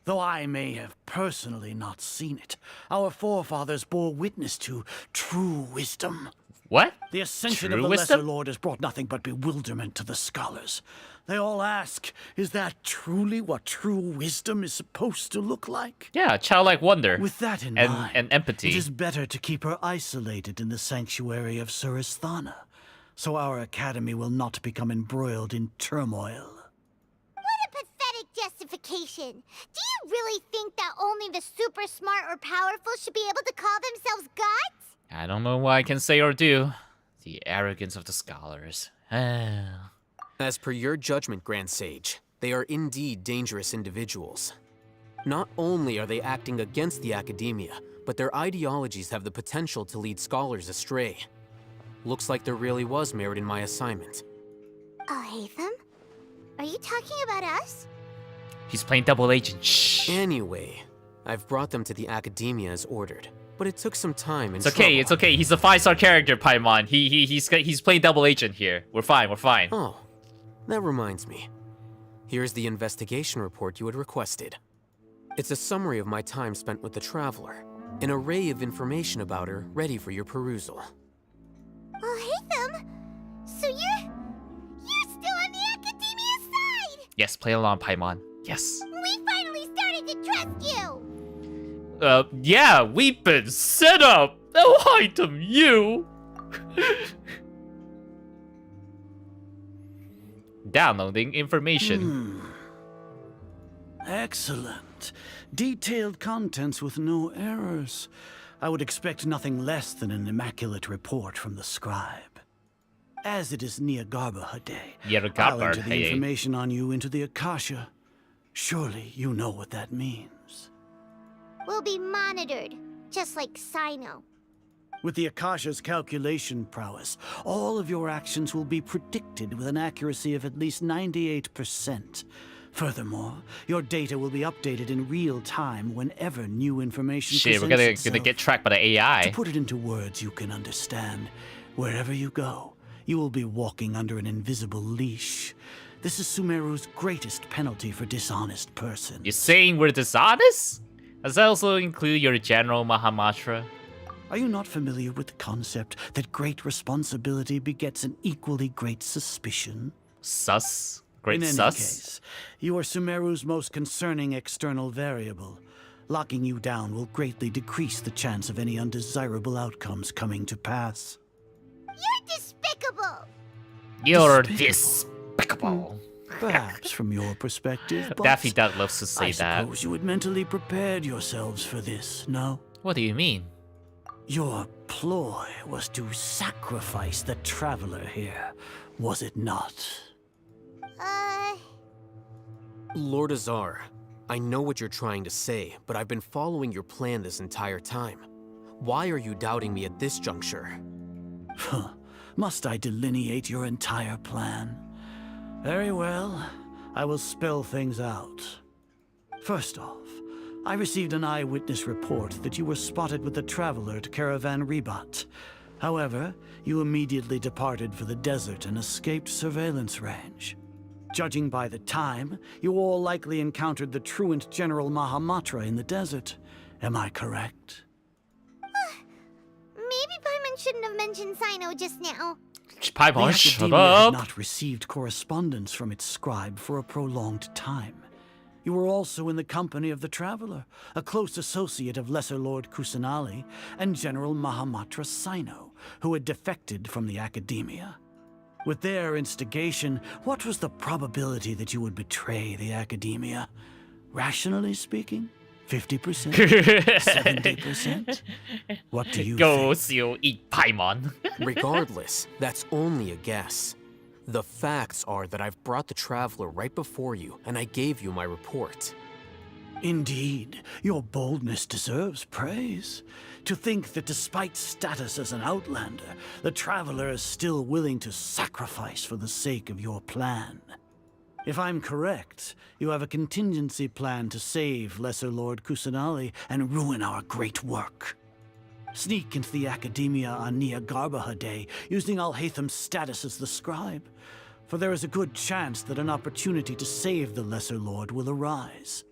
Though I may have personally not seen it, our forefathers bore witness to true wisdom. What? The ascension True of the wisdom? Lesser Lord has brought nothing but bewilderment to the scholars. They all ask, is that truly what true wisdom is supposed to look like? Yeah, childlike wonder. With that in and, mind, and empathy. it is better to keep her isolated in the sanctuary of Surasthana, so our academy will not become embroiled in turmoil. What a pathetic justification. Do you really think that only the super smart or powerful should be able to call themselves gods? I don't know what I can say or do. The arrogance of the scholars. As per your judgment, Grand Sage, they are indeed dangerous individuals. Not only are they acting against the academia, but their ideologies have the potential to lead scholars astray. Looks like there really was merit in my assignment. Oh, Hatham? Are you talking about us? He's playing double agent. Shh. Anyway, I've brought them to the academia as ordered, but it took some time and It's okay, trouble. it's okay. He's a 5-star character, Paimon. He's playing double agent here. We're fine, we're fine. Oh, that reminds me. Here's the investigation report you had requested. It's a summary of my time spent with the Traveler, an array of information about her ready for your perusal. Oh, Hatham? So you're still on the academia side? Yes, play along, Paimon. Yes. We finally started to trust you! Yeah, we've been set up. Oh, item you. Downloading information. Excellent. Detailed contents with no errors. I would expect nothing less than an immaculate report from the scribe. As it is Niagarbha Day, I'll enter the information on you into the Akasha. Surely you know what that means. We'll be monitored, just like Sino. With the Akasha's calculation prowess, all of your actions will be predicted with an accuracy of at least 98%. Furthermore, your data will be updated in real time whenever new information Shit, we're presents gonna itself. get tracked by the AI. To put it into words you can understand, wherever you go, you will be walking under an invisible leash. This is Sumeru's greatest penalty for dishonest person. You're saying we're dishonest? Does that also include your general Mahamatra? Are you not familiar with the concept that great responsibility begets an equally great suspicion? Sus? Great In any sus? case, you are Sumeru's most concerning external variable. Locking you down will greatly decrease the chance of any undesirable outcomes coming to pass. You're despicable! You're despicable. Perhaps from your perspective, but Daffy Duck loves to say I that. suppose you had mentally prepared yourselves for this, no? What do you mean? Your ploy was to sacrifice the Traveler here, was it not? Lord Azar, I know what you're trying to say, but I've been following your plan this entire time. Why are you doubting me at this juncture? Must I delineate your entire plan? Very well, I will spell things out. First off, I received an eyewitness report that you were spotted with the Traveler at Caravan Ribat. However, you immediately departed for the desert and escaped surveillance range. Judging by the time, you all likely encountered the truant General Mahamatra in the desert. Am I correct? Maybe Paimon shouldn't have mentioned Sino just now. Paimon, the shut academia had up. not received correspondence from its scribe for a prolonged time. You were also in the company of the Traveler, a close associate of Lesser Lord Kusanali and General Mahamatra Sino, who had defected from the academia. With their instigation, what was the probability that you would betray the academia? Rationally speaking, 50%? 70%? What do you Go think? you eat Paimon. Regardless, that's only a guess. The facts are that I've brought the Traveler right before you, and I gave you my report. Indeed, your boldness deserves praise. To think that despite status as an outlander, the Traveler is still willing to sacrifice for the sake of your plan. If I'm correct, you have a contingency plan to save Lesser Lord Kusanali and ruin our great work. Sneak into the Academia on Nia Garbaha Day, using Alhaitham's status as the scribe, for there is a good chance that an opportunity to save the Lesser Lord will arise.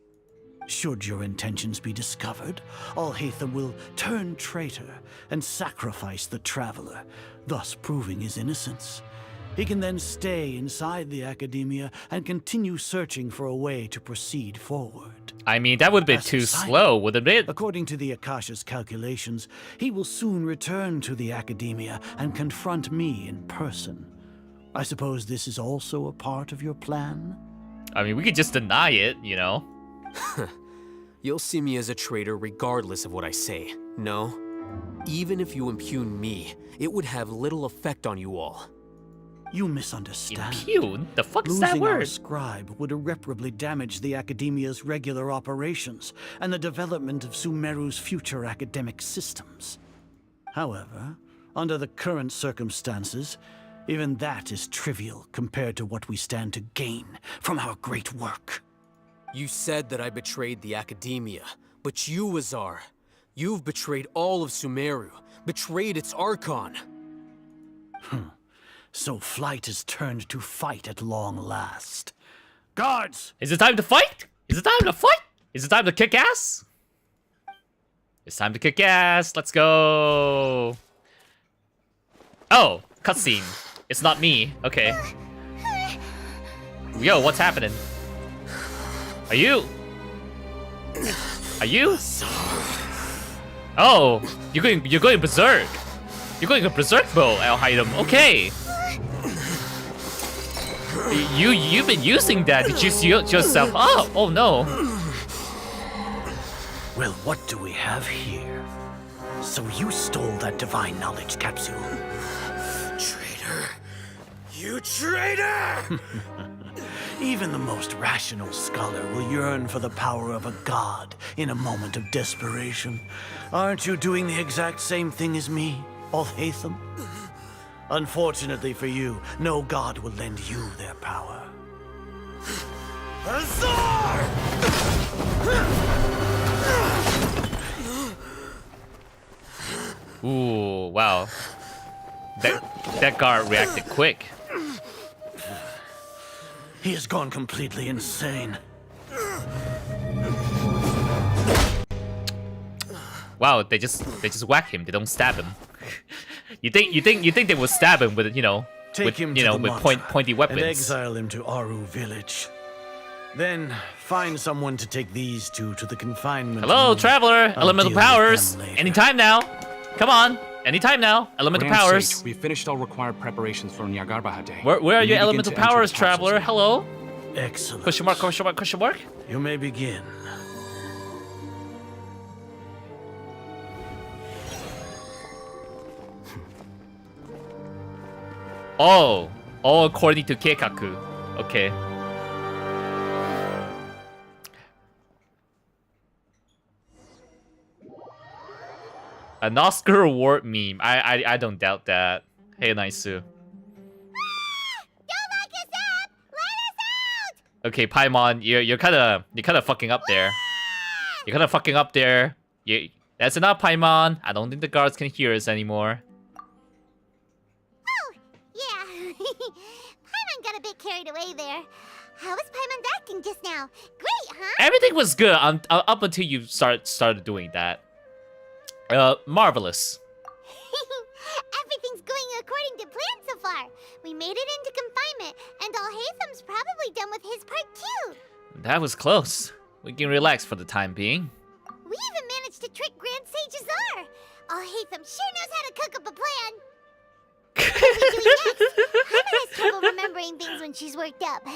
Should your intentions be discovered, Alhaitham will turn traitor and sacrifice the Traveler, thus proving his innocence. He can then stay inside the Academia and continue searching for a way to proceed forward. I mean, that would be too slow, wouldn't it? According to the Akasha's calculations, he will soon return to the Academia and confront me in person. I suppose this is also a part of your plan? I mean, we could just deny it, you know? You'll see me as a traitor regardless of what I say, no? Even if you impugn me, it would have little effect on you all. You misunderstand. Impugn? The fuck is that Losing our word? scribe would irreparably damage the Academia's regular operations and the development of Sumeru's future academic systems. However, under the current circumstances, even that is trivial compared to what we stand to gain from our great work. You said that I betrayed the Academia, but you, Azar, you've betrayed all of Sumeru, betrayed its Archon. So flight is turned to fight at long last. Guards! Is it time to fight? Is it time to fight? Is it time to kick ass? It's time to kick ass. Let's go. Oh, cutscene. It's not me. Okay. Yo, what's happening? Are you? Oh, you're going berserk. You're going berserk mode, Alhaitham. Okay. You've been using that to juice yourself up. Oh no. Well, what do we have here? So you stole that divine knowledge capsule. Traitor! You traitor! Even the most rational scholar will yearn for the power of a god in a moment of desperation. Aren't you doing the exact same thing as me, Alhaitham? Unfortunately for you, no god will lend you their power. Azar! Ooh, wow. That guard reacted quick. He has gone completely insane. Wow, they just whack him. They don't stab him. you think they would stab him with, you know, Take him to the with mantra pointy weapons. and exile him to Aru village. Then find someone to take these two to the confinement Hello, room. traveler. I'll Elemental deal with powers. them later. Anytime now. Come on. Anytime now. Elemental Grand powers. Sage, we finished all required preparations for Nyagarbaha Day. Where are We your begin elemental to enter powers, the capsules traveler? now. Hello? Excellent. Question mark, question mark, question mark? You may begin. Oh. All according to Keikaku. Okay. An Oscar award meme. I don't doubt that. Hey, Naisu. Okay, Paimon, you're kind of fucking up there. You're kind of fucking up there. That's enough, Paimon. I don't think the guards can hear us anymore. Oh, yeah. Paimon got a bit carried away there. How was Paimon acting just now? Great, huh? Everything was good up until you started doing that. Marvelous. Everything's going according to plan so far. We made it into confinement, and Alhaitham's probably done with his part too. That was close. We can relax for the time being. We even managed to trick Grand Sage Azar. Hatham sure knows how to cook up a plan. What are we doing next? Paimon has trouble remembering things when she's worked up.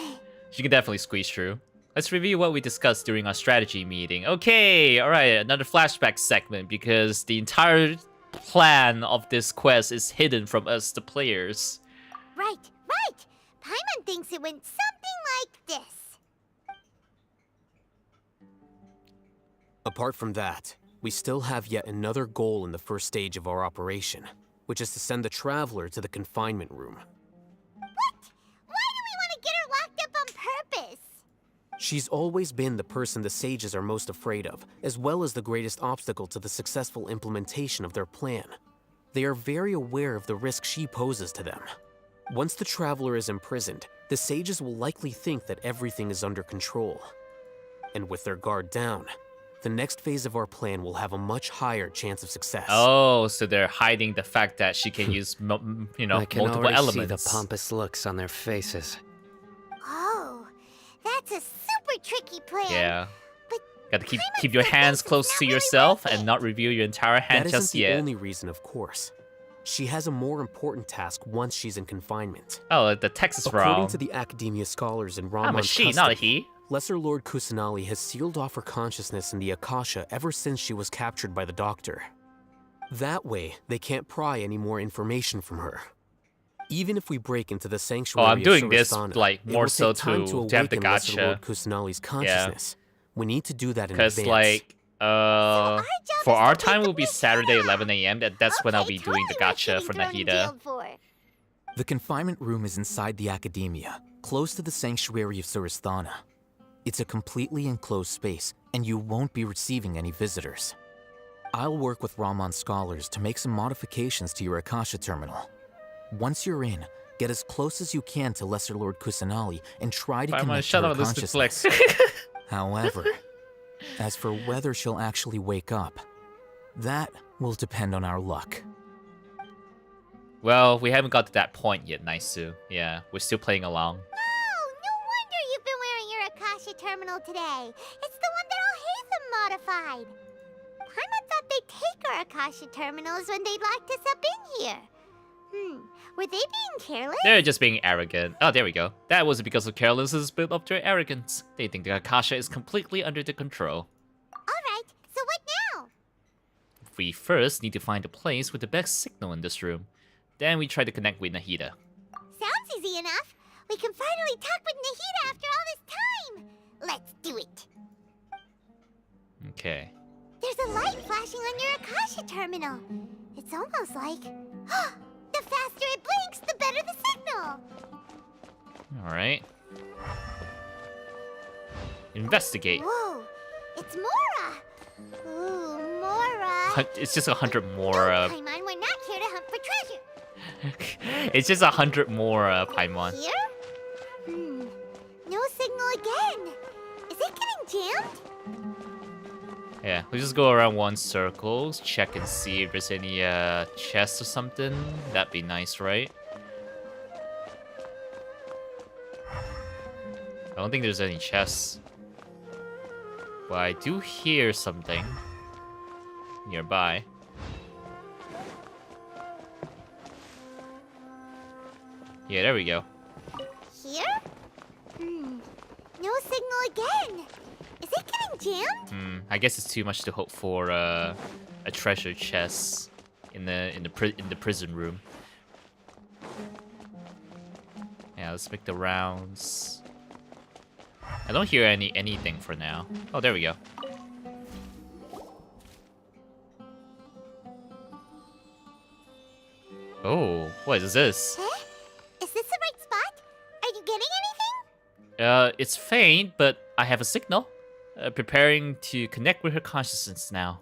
She can definitely squeeze through. Let's review what we discussed during our strategy meeting. Okay, alright, another flashback segment because the entire plan of this quest is hidden from us, the players. Right. Paimon thinks it went something like this. Apart from that, we still have yet another goal in the first stage of our operation, which is to send the Traveler to the confinement room. What? Why do we want to get her locked up on purpose? She's always been the person the sages are most afraid of, as well as the greatest obstacle to the successful implementation of their plan. They are very aware of the risk she poses to them. Once the Traveler is imprisoned, the sages will likely think that everything is under control. And with their guard down, the next phase of our plan will have a much higher chance of success. Oh, so they're hiding the fact that she can use, I can multiple already elements. see the pompous looks on their faces. Oh, that's a super tricky plan. Yeah. But Gotta keep Paimon's your defense hands is close not to really yourself worth and it. not reveal your entire hand That isn't just the yet. only reason, of course. She has a more important task once she's in confinement. Oh, the text is According wrong. to the academia scholars in I'm a Ramon's she, not a custody, he. Lesser Lord Kusanali has sealed off her consciousness in the Akasha ever since she was captured by the Doctor. That way, they can't pry any more information from her. Even if we break into the sanctuary I'm doing of this, Surasthana, like, it more will so take time to have the awaken Lesser gacha. Lord Kusanali's consciousness. We need to do that in Because, advance. like, for our time, it will be Saturday, 11 a.m. That's when I'll be doing the gacha for Nahida. The confinement room is inside the academia, close to the sanctuary of Surasthana. It's a completely enclosed space, and you won't be receiving any visitors. I'll work with Ramon's scholars to make some modifications to your Akasha terminal. Once you're in, get as close as you can to Lesser Lord Kusanali and try to connect to her consciousness. However, as for whether she'll actually wake up, that will depend on our luck. Well, we haven't got to that point yet, Naisu. Yeah, we're still playing along. No wonder you've been wearing your Akasha terminal today. It's the one that Al-Hatham modified. Paimon thought they'd take our Akasha terminals when they locked us up in here. Were they being careless? They're just being arrogant. Oh, there we go. That wasn't because of carelessness built up to arrogance. They think the Akasha is completely under the control. Alright, so what now? We first need to find a place with the best signal in this room. Then we try to connect with Nahida. Sounds easy enough. We can finally talk with Nahida after all this time. Let's do it. Okay. There's a light flashing on your Akasha terminal. It's almost like... the faster it blinks, the better the signal. Alright. Investigate. Whoa, it's Mora. Ooh, Mora. It's just 100 more. Paimon, we're not here to hunt for treasure. It's just 100 more Paimon. Here? No signal again. Is it getting jammed? Yeah, we just go around one circle, check and see if there's any chests or something. That'd be nice, right? I don't think there's any chests. But I do hear something nearby. Yeah, there we go. Here? No signal again. Is it getting jammed? I guess it's too much to hope for a treasure chest in the prison room. Yeah, let's make the rounds. I don't hear anything for now. Oh, there we go. Oh, what is this? Huh? Is this the right spot? Are you getting anything? It's faint, but I have a signal. Preparing to connect with her consciousness now.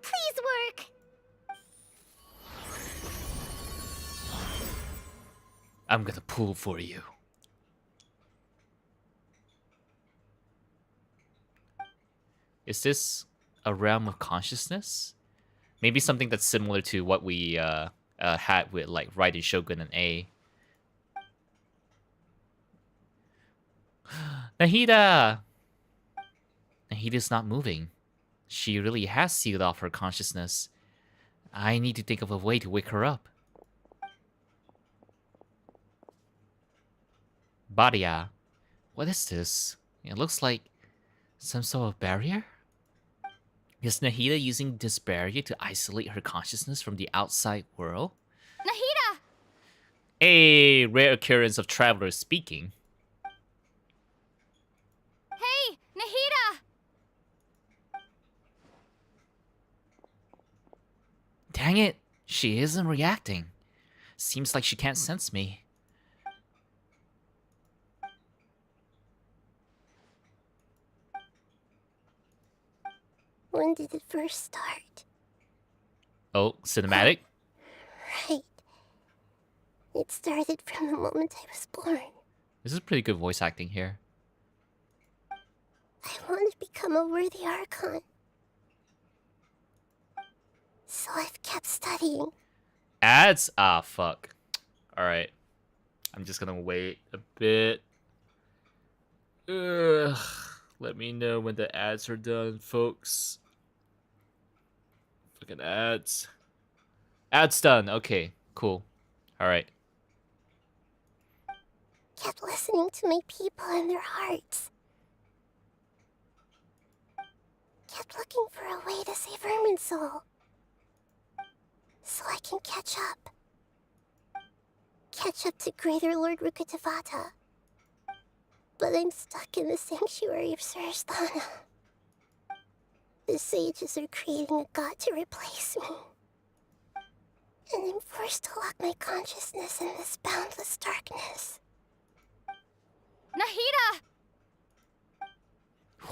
Please work. I'm gonna pull for you. Is this a realm of consciousness? Maybe something that's similar to what we had with like Raiden Shogun and A. Nahida! Nahida's not moving. She really has sealed off her consciousness. I need to think of a way to wake her up. Badia. What is this? It looks like some sort of barrier? Is Nahida using this barrier to isolate her consciousness from the outside world? Nahida! A rare occurrence of travelers speaking. Hey, Nahida! Dang it, she isn't reacting. Seems like she can't sense me. When did it first start? Oh, cinematic? Right. It started from the moment I was born. This is pretty good voice acting here. I want to become a worthy Archon. So I've kept studying. Ads? Ah, fuck. Alright. I'm just gonna wait a bit. Ugh. Let me know when the ads are done, folks. Fucking ads. Ads done. Okay, cool. Alright. Kept listening to my people and their hearts. Kept looking for a way to save Irminsul. So I can catch up. Catch up to Greater Lord Rukkhadevata. But I'm stuck in the sanctuary of Surasthana. The sages are creating a god to replace me. And I'm forced to lock my consciousness in this boundless darkness. Nahida!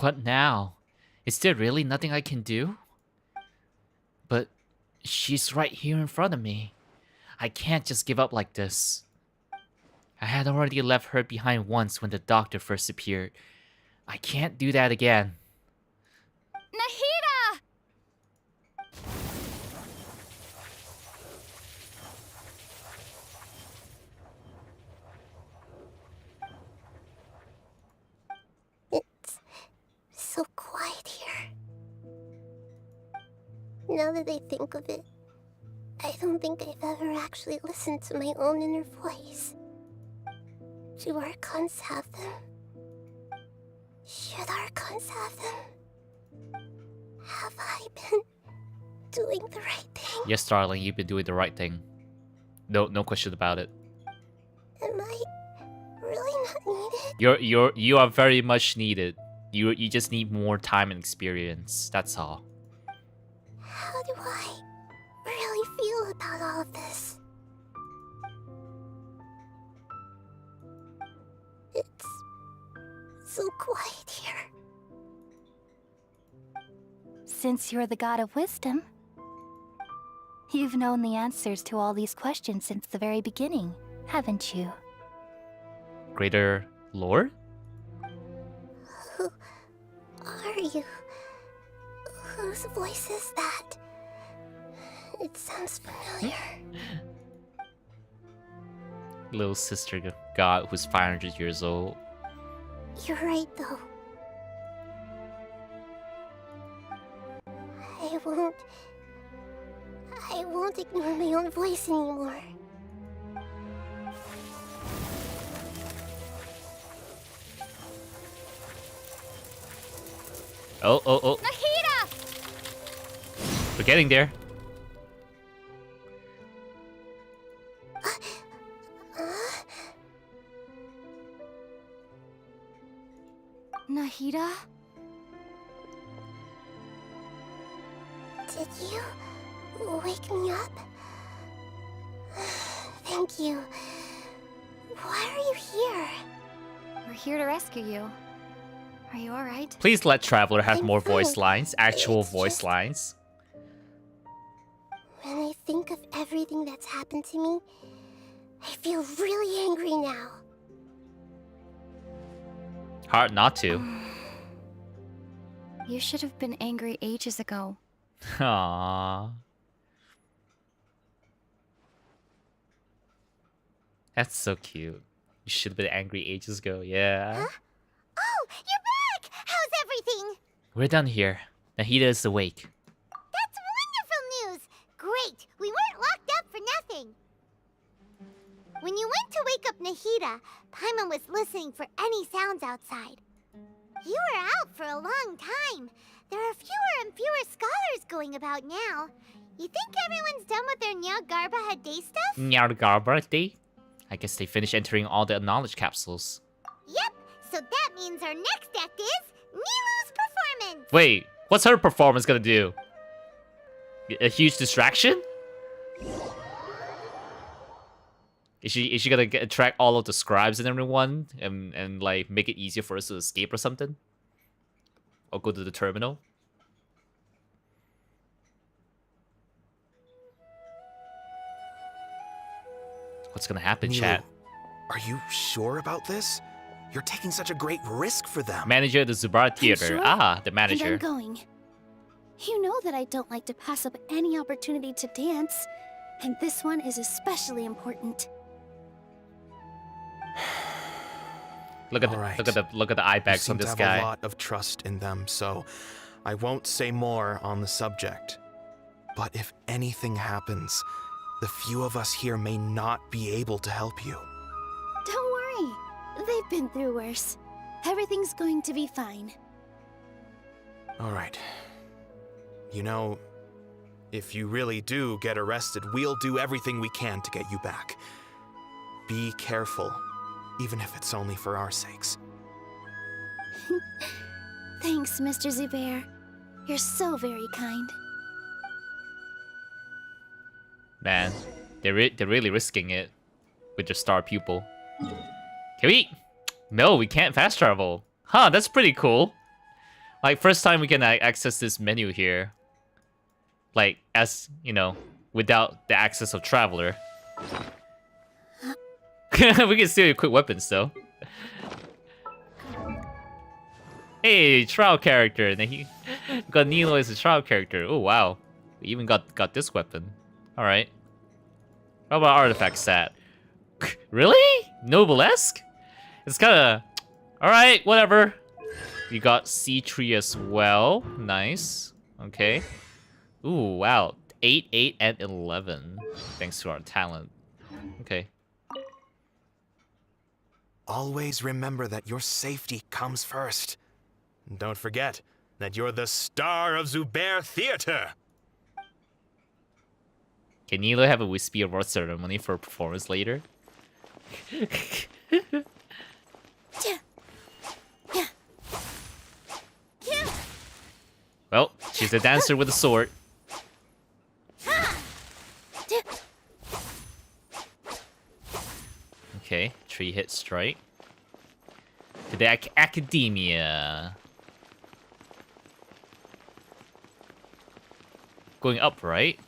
What now? Is there really nothing I can do? But she's right here in front of me. I can't just give up like this. I had already left her behind once when the doctor first appeared. I can't do that again. Nahida! It's so quiet here. Now that I think of it, I don't think I've ever actually listened to my own inner voice. Do Archons have them? Should Archons have them? Have I been doing the right thing? Yes, darling, you've been doing the right thing. No question about it. Am I really not needed? You are very much needed. You just need more time and experience. That's all. How do I really feel about all of this? It's so quiet here. Since you're the god of wisdom, you've known the answers to all these questions since the very beginning, haven't you? Greater Lord? Who are you? Whose voice is that? It sounds familiar. Little sister god who's 500 years old. You're right, though. I won't ignore my own voice anymore. Oh. Nahida! We're getting there. Nahida? Did you wake me up? Thank you. Why are you here? We're here to rescue you. Are you alright? Please let Traveler have I'm more fine. voice lines, actual It's voice just- lines. When I think of everything that's happened to me, I feel really angry now. Hard not to. You should have been angry ages ago. Aww. That's so cute. You should have been angry ages ago, yeah. Huh? Oh, you're back! How's everything? We're done here. Nahida is awake. That's wonderful news! Great! Nahida, Paimon was listening for any sounds outside. You were out for a long time. There are fewer and fewer scholars going about now. You think everyone's done with their Nyargarba day stuff? Nyargarba day? I guess they finished entering all the knowledge capsules. Yep, so that means our next act is Nilu's performance! Wait, what's her performance gonna do? A huge distraction? Is she gonna attract all of the scribes and everyone and like make it easier for us to escape or something? Or go to the terminal? What's gonna happen, Nilu, chat? Are you sure about this? You're taking such a great risk for them. Manager of the Zubar Theater. Sure? Ah, the manager. And I'm going. You know that I don't like to pass up any opportunity to dance, and this one is especially important. Look at All look at the eye bags you on seem this to have guy. a lot of trust in them, so I won't say more on the subject. But if anything happens, the few of us here may not be able to help you. Don't worry. They've been through worse. Everything's going to be fine. All right. You know, if you really do get arrested, we'll do everything we can to get you back. Be careful, even if it's only for our sakes. Thanks, Mr. Zubair. You're so very kind. Man, they're really risking it with their star pupil. Can we? No, we can't fast travel. Huh, that's pretty cool. Like, first time we can access this menu here. Like, as, you know, without the access of Traveler. We can still equip weapons, though. Hey, trial character. And then he got Nilo as a trial character. Oh, wow. We even got this weapon. Alright. How about artifact stat? Really? Noblesque? It's kinda... Alright, whatever. You got C3 as well. Nice. Okay. Ooh, wow. 8, 8, and 11. Thanks to our talent. Okay. Always remember that your safety comes first. And don't forget that you're the star of Zubair Theater. Can Nilo have a wispy award ceremony for a performance later? Well, she's a dancer with a sword. Okay, 3-hit strike. To the academia. Going up, right?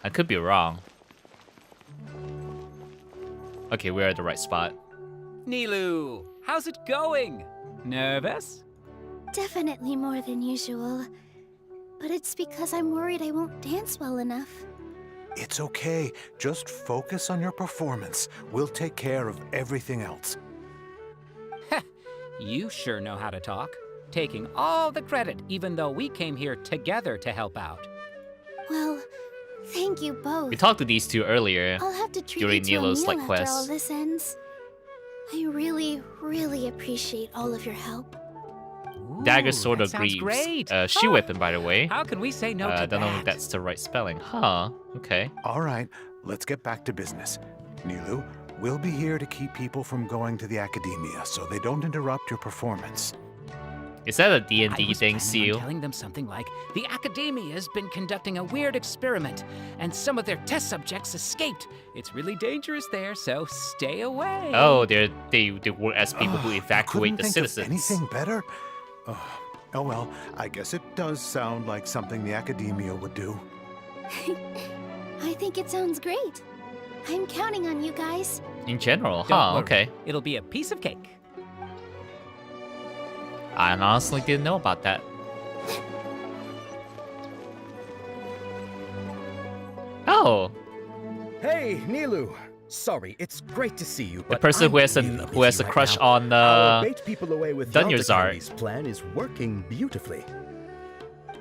I could be wrong. Okay, we're at the right spot. Nilu, how's it going? Nervous? Definitely more than usual. But it's because I'm worried I won't dance well enough. It's okay. Just focus on your performance. We'll take care of everything else. You sure know how to talk. Taking all the credit, even though we came here together to help out. Well, thank you both. We talked to these two earlier I'll have to treat during you to Nilo's a meal like after all quest. this ends. I really, really appreciate all of your help. Dagger, sword, or that sounds greaves. great. Shoe weapon, by the way. How can we say no to I don't know if that? that's the right spelling. Huh. Okay. All right, let's get back to business. Nilu, we'll be here to keep people from going to the academia so they don't interrupt your performance. Is that a I D&D was thing, planning on Seal? telling them something like, the Academia has been conducting a weird experiment, and some of their test subjects escaped. It's really dangerous there, so stay away. Oh, they work as people who evacuate Couldn't the think citizens. of anything better? Oh well, I guess it does sound like something the academia would do. I think it sounds great. I'm counting on you guys. In general, Don't huh? worry. Okay. It'll be a piece of cake. I honestly didn't know about that. Oh, Hey, Nilu. Sorry, it's great to see you. the but person I'm who has really a busy crush now. on Our bait people away with Dunyazar. Yaldacarri's plan is working beautifully.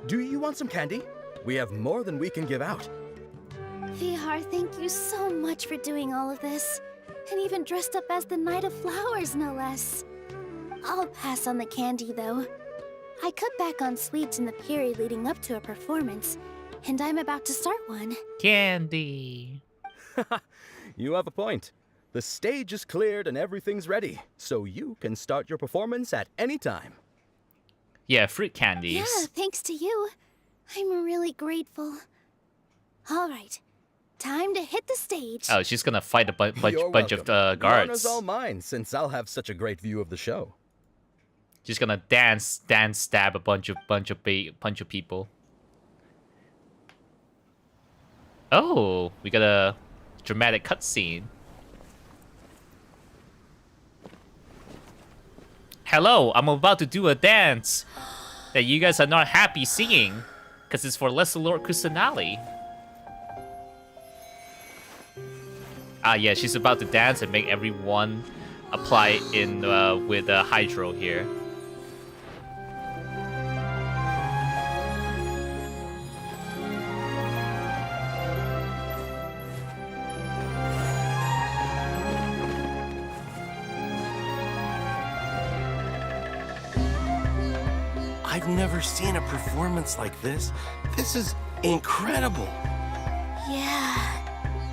Do you want some candy? We have more than we can give out. Vihar, thank you so much for doing all of this. And even dressed up as the Knight of Flowers, no less. I'll pass on the candy, though. I cut back on sweets in the period leading up to a performance, and I'm about to start one. Candy. You have a point. The stage is cleared and everything's ready, so you can start your performance at any time. Yeah, fruit candies. Yeah, thanks to you. I'm really grateful. All right, time to hit the stage. Oh, she's gonna fight a bunch of The guards. honor's all mine, since I'll have such a great view of the show. She's gonna dance, stab a bunch of people. Oh, we got a dramatic cutscene. Hello, I'm about to do a dance that you guys are not happy seeing, because it's for Lesser Lord Kusanali. Ah, yeah, she's about to dance and make everyone apply in with Hydro here. I've never seen a performance like this. This is incredible. Yeah,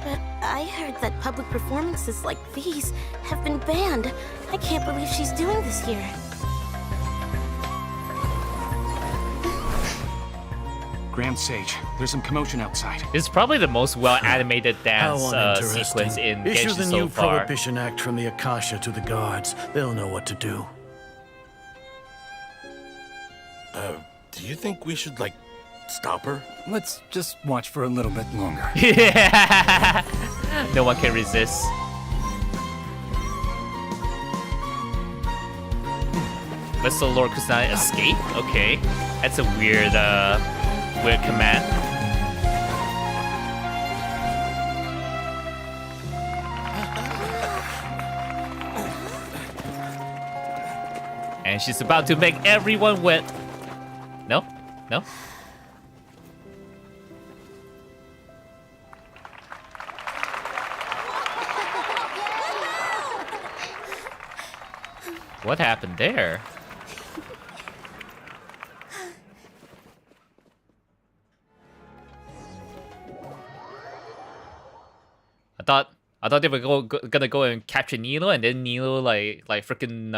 but I heard that public performances like these have been banned. I can't believe she's doing this here. Grand Sage, there's some commotion outside. It's probably the most well-animated dance sequence in Issue Genshin the so new far. Prohibition Act from the Akasha to the guards. They'll know what to do. Do you think we should, like, stop her? Let's just watch for a little bit longer. No one can resist. Let's the Lord Kusanali escape? Okay. That's a weird command. And she's about to make everyone wet. No? No? What happened there? I thought they were gonna go and capture Nilo, and then Nilo like freaking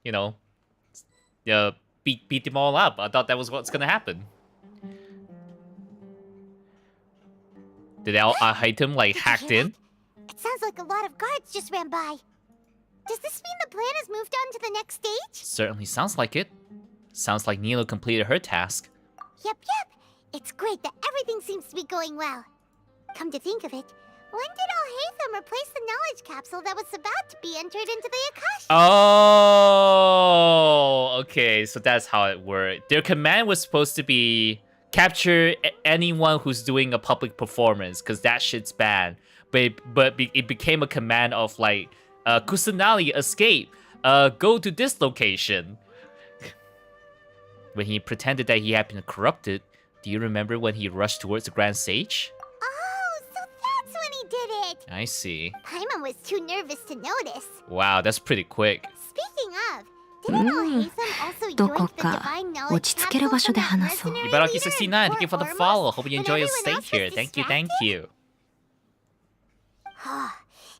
you know, beat them all up. I thought that was what's gonna happen. Did our item like hacked in? It sounds like a lot of guards just ran by. Does this mean the plan has moved on to the next stage? Certainly sounds like it. Sounds like Nilo completed her task. Yep. It's great that everything seems to be going well. Come to think of it, when did Alhaitham replace the knowledge capsule that was about to be entered into the Akasha? Oh, okay, so that's how it worked. Their command was supposed to be capture anyone who's doing a public performance, because that shit's bad. But it became a command of like, Kusanali, escape. Go to this location. When he pretended that he had been corrupted, do you remember when he rushed towards the Grand Sage? Oh, so that's when he did it. I see. Paimon was too nervous to notice. Wow, that's pretty quick. Speaking of, didn't Alhaitham also yoink the divine knowledge capsule from that mercenary Ibaraki leader 69, thank you for the follow. Hope you enjoy your everyone stay else here. was Thank you.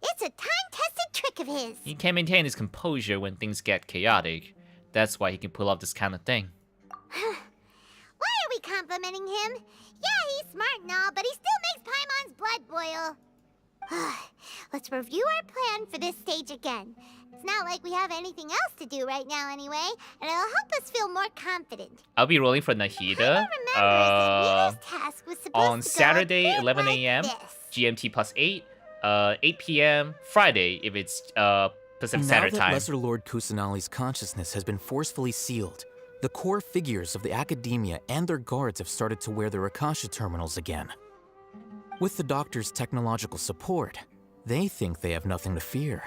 It's a time-tested trick of his. He can maintain his composure when things get chaotic. That's why he can pull off this kind of thing. Why are we complimenting him? Yeah, he's smart and all, but he still makes Paimon's blood boil. Let's review our plan for this stage again. It's not like we have anything else to do right now anyway, and it'll help us feel more confident. I'll be rolling for Nahida on Saturday, 11 a.m. GMT +8, 8 p.m. Friday if it's Pacific Standard Now that Time. Lesser Lord Kusanali's consciousness has been forcefully sealed, the core figures of the Academia and their guards have started to wear their Akasha terminals again. With the Doctor's technological support, they think they have nothing to fear.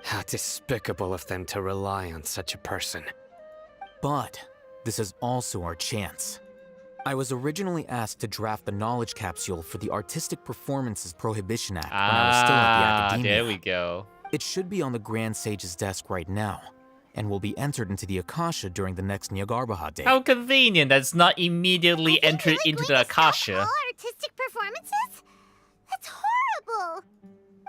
How despicable of them to rely on such a person. But this is also our chance. I was originally asked to draft the knowledge capsule for the Artistic Performances Prohibition Act when I was still at the Academia. There we go. It should be on the Grand Sage's desk right now, and will be entered into the Akasha during the next Nyagarbha Day. How convenient that's not immediately entered into the Akasha. All artistic performances? That's horrible!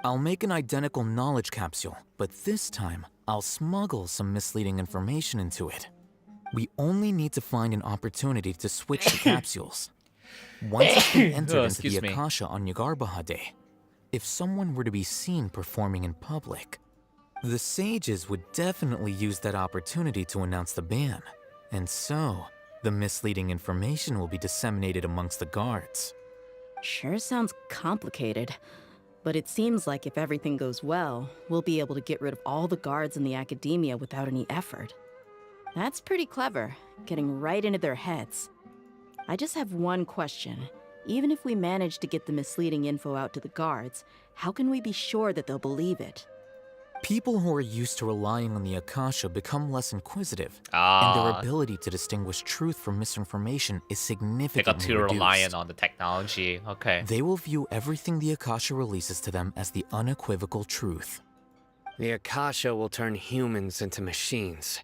I'll make an identical knowledge capsule, but this time, I'll smuggle some misleading information into it. We only need to find an opportunity to switch the capsules. Once it's been entered into the Akasha on Nyagarbha Day, if someone were to be seen performing in public, the sages would definitely use that opportunity to announce the ban. And so, the misleading information will be disseminated amongst the guards. Sure sounds complicated. But it seems like if everything goes well, we'll be able to get rid of all the guards in the Academia without any effort. That's pretty clever, getting right into their heads. I just have one question. Even if we manage to get the misleading info out to the guards, how can we be sure that they'll believe it? People who are used to relying on the Akasha become less inquisitive, and their ability to distinguish truth from misinformation is significantly They got too reduced. reliant on the technology. Okay. They will view everything the Akasha releases to them as the unequivocal truth. The Akasha will turn humans into machines.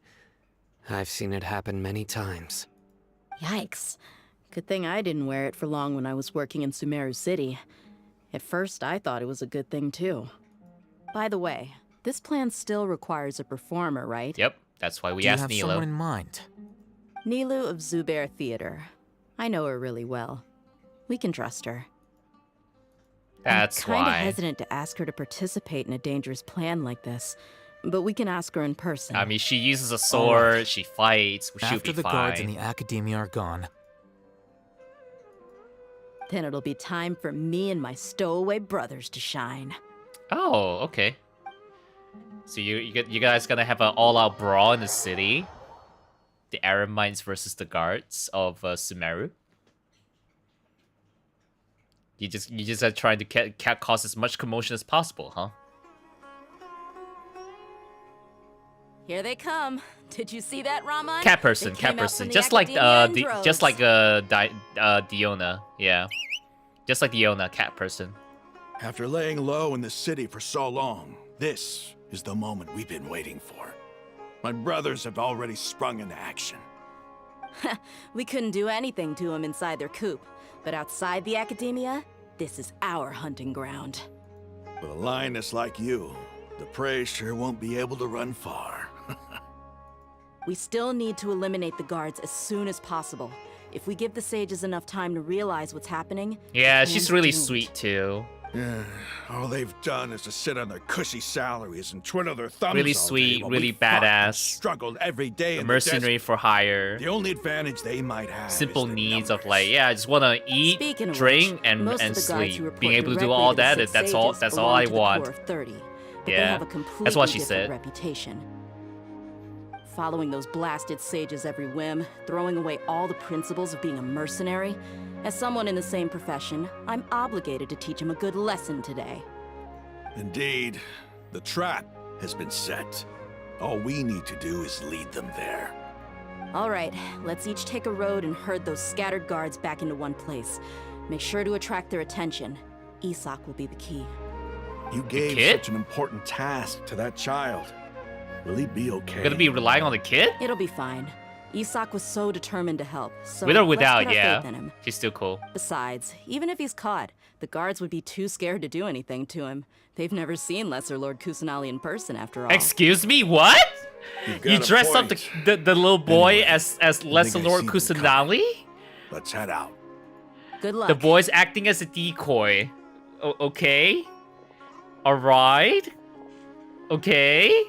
I've seen it happen many times. Yikes. Good thing I didn't wear it for long when I was working in Sumeru City. At first, I thought it was a good thing too. By the way, this plan still requires a performer, right? Yep, that's why we Do you asked have Nilo. someone in mind? Nilu of Zubair Theater. I know her really well. We can trust her. That's I'm kinda why. hesitant to ask her to participate in a dangerous plan like this, but we can ask her in person. I mean, she uses a sword, she fights, she'll After be the fine. guards in the Academia are gone, Then it'll be time for me and my stowaway brothers to shine. Oh, okay. So you guys gonna have an all-out brawl in the city? The Eremites versus the guards of Sumeru? You just are trying to cause as much commotion as possible, huh? Here they come. Did you see that, Raman? Cat person, just like Diona, yeah, just like Diona, cat person. After laying low in the city for so long, this is the moment we've been waiting for. My brothers have already sprung into action. We couldn't do anything to them inside their coop, but outside the Academia, this is our hunting ground. With a lioness like you, the prey sure won't be able to run far. We still need to eliminate the guards as soon as possible. If we give the sages enough time to realize what's happening... Yeah, she's really doomed. sweet too. Yeah, all they've done is to sit on their cushy salaries and twiddle their thumbs Really all day sweet, while really we fought and badass. struggled every day A in mercenary the for hire. The only advantage they might have Simple is the needs numbers. of like, yeah, I just want to eat, Speaking of drink, which, and most of the guards who sleep. report Being able to do directly all to the that, six that's all. sages That's all belong I to the want. core of 30, but they Yeah, have a completely that's what she different said. reputation. Following those blasted sages every whim, throwing away all the principles of being a mercenary. As someone in the same profession, I'm obligated to teach them a good lesson today. Indeed, the trap has been set. All we need to do is lead them there. All right, let's each take a road and herd those scattered guards back into one place. Make sure to attract their attention. Isak will be the key. You gave kid? such an important task to that child. Will he be okay? You're gonna be relying on the kid? It'll be fine. Isak was so determined to help, so With or let's without, put our yeah. faith in him. She's still cool. Besides, even if he's caught, the guards would be too scared to do anything to him. They've never seen Lesser Lord Kusanali in person, after all. Excuse me, what? got You a dressed up point. the little boy Anyway, as Lesser I Lord see them Kusanali? Let's head out. Good luck. The boy's acting as a decoy. Okay. Alright. Okay.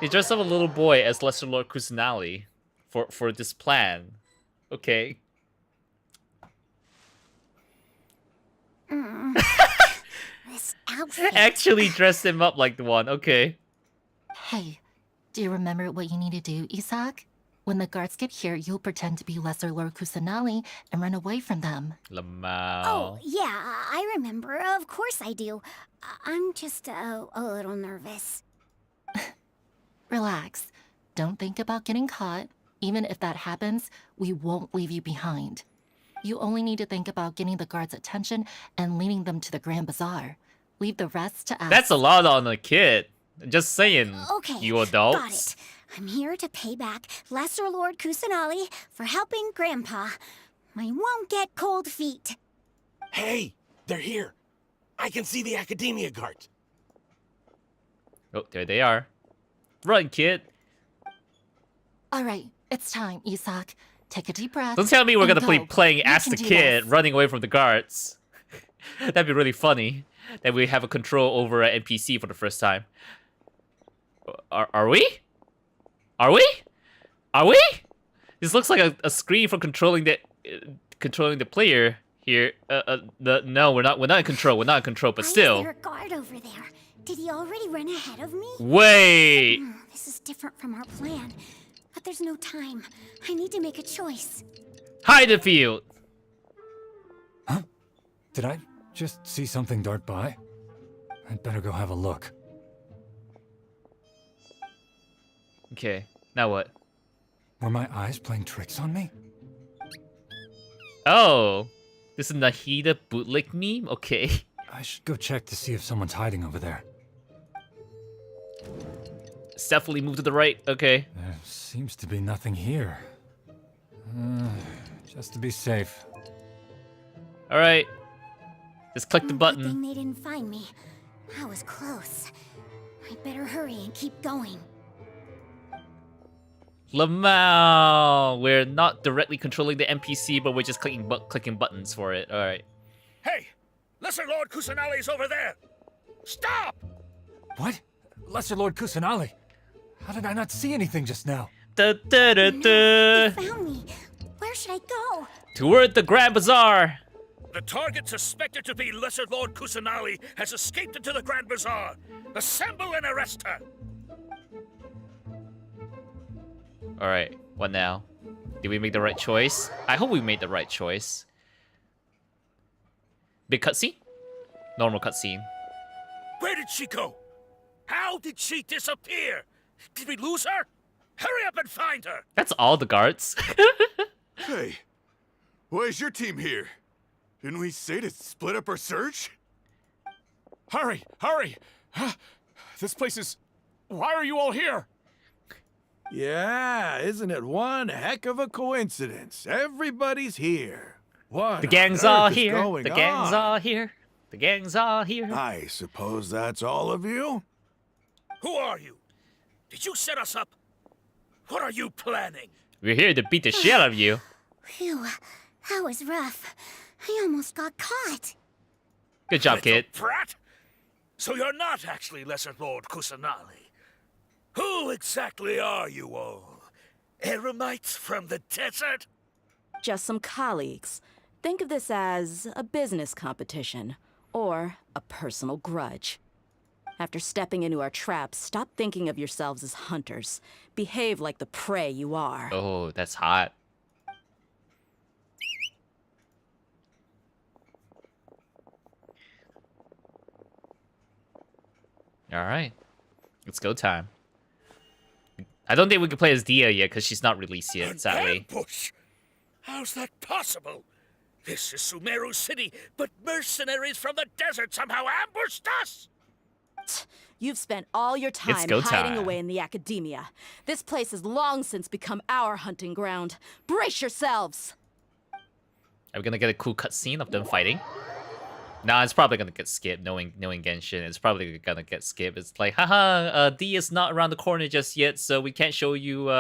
They dressed up a little boy as Lesser Lord Kusanali for this plan. Okay. This outfit. Actually dressed him up like the one. Okay. Hey, do you remember what you need to do, Isak? When the guards get here, you'll pretend to be Lesser Lord Kusanali and run away from them. Lamau. Oh, yeah, I remember. Of course I do. I'm just a little nervous. Relax. Don't think about getting caught. Even if that happens, we won't leave you behind. You only need to think about getting the guards' attention and leading them to the Grand Bazaar. Leave the rest to us. That's a lot on a kid. Just saying, Okay, you adults. got it. I'm here to pay back Lesser Lord Kusanali for helping Grandpa. I won't get cold feet. Hey, they're here. I can see the Academia guards. Oh, there they are. Run, kid. All right, it's time, Isak. Take a deep breath. Don't tell me we're and gonna be go. playing You as can the do kid, this. running away from the guards. That'd be really funny. That we have a control over an NPC for the first time. Are we? Are we? Are we? This looks like a screen for controlling the player here. No, we're not in control. We're not in control, but Why still. is there a guard over there? Did he already run ahead of me? Wait. This is different from our plan. But there's no time. I need to make a choice. Hide the field. Did I just see something dart by? I'd better go have a look. Okay, now what? Were my eyes playing tricks on me? Oh, this is Nahida bootleg meme? Okay. I should go check to see if someone's hiding over there. It's definitely moved to the right. Okay. There seems to be nothing here. Just to be safe. All right. Just click the Good button. thing they didn't find me. I was close. I'd better hurry and keep going. Lamau! We're not directly controlling the NPC, but we're just clicking buttons for it. All right. Hey! Lesser Lord Kusanali's over there! Stop! What? Lesser Lord Kusanali? How did I not see anything just now? They found me. Where should I go? Toward the Grand Bazaar! The target suspected to be Lesser Lord Kusanali has escaped into the Grand Bazaar. Assemble and arrest her! Alright, what now? Did we make the right choice? I hope we made the right choice. Big cutscene? Normal cutscene. Where did she go? How did she disappear? Did we lose her? Hurry up and find her! That's all the guards. Hey, why is your team here? Didn't we say to split up our search? Hurry! Hurry! This place is... Why are you all here? Yeah, isn't it one heck of a coincidence? Everybody's here. What The gang's on all earth is here. going The gang's on? all here. The gang's all here. I suppose that's all of you? Who are you? Did you set us up? What are you planning? We're here to beat the shit out of you. Phew, that was rough. I almost got caught. Good job, kid. Brat? So you're not actually Lesser Lord Kusanali. Who exactly are you all? Eremites from the desert? Just some colleagues. Think of this as a business competition, or a personal grudge. After stepping into our traps, stop thinking of yourselves as hunters. Behave like the prey you are. Oh, that's hot. Alright. It's go time. I don't think we can play as Dia yet, because she's not released yet, sadly. Ambush? How's that possible? This is Sumeru City, but mercenaries from the desert somehow ambushed us! You've spent all your time go hiding time. away in the academia. This place has long since become our hunting ground. Brace yourselves! Are we gonna get a cool cutscene of them fighting? Nah, it's probably gonna get skipped, knowing Genshin. It's probably gonna get skipped. It's like, haha, D is not around the corner just yet, so we can't show you,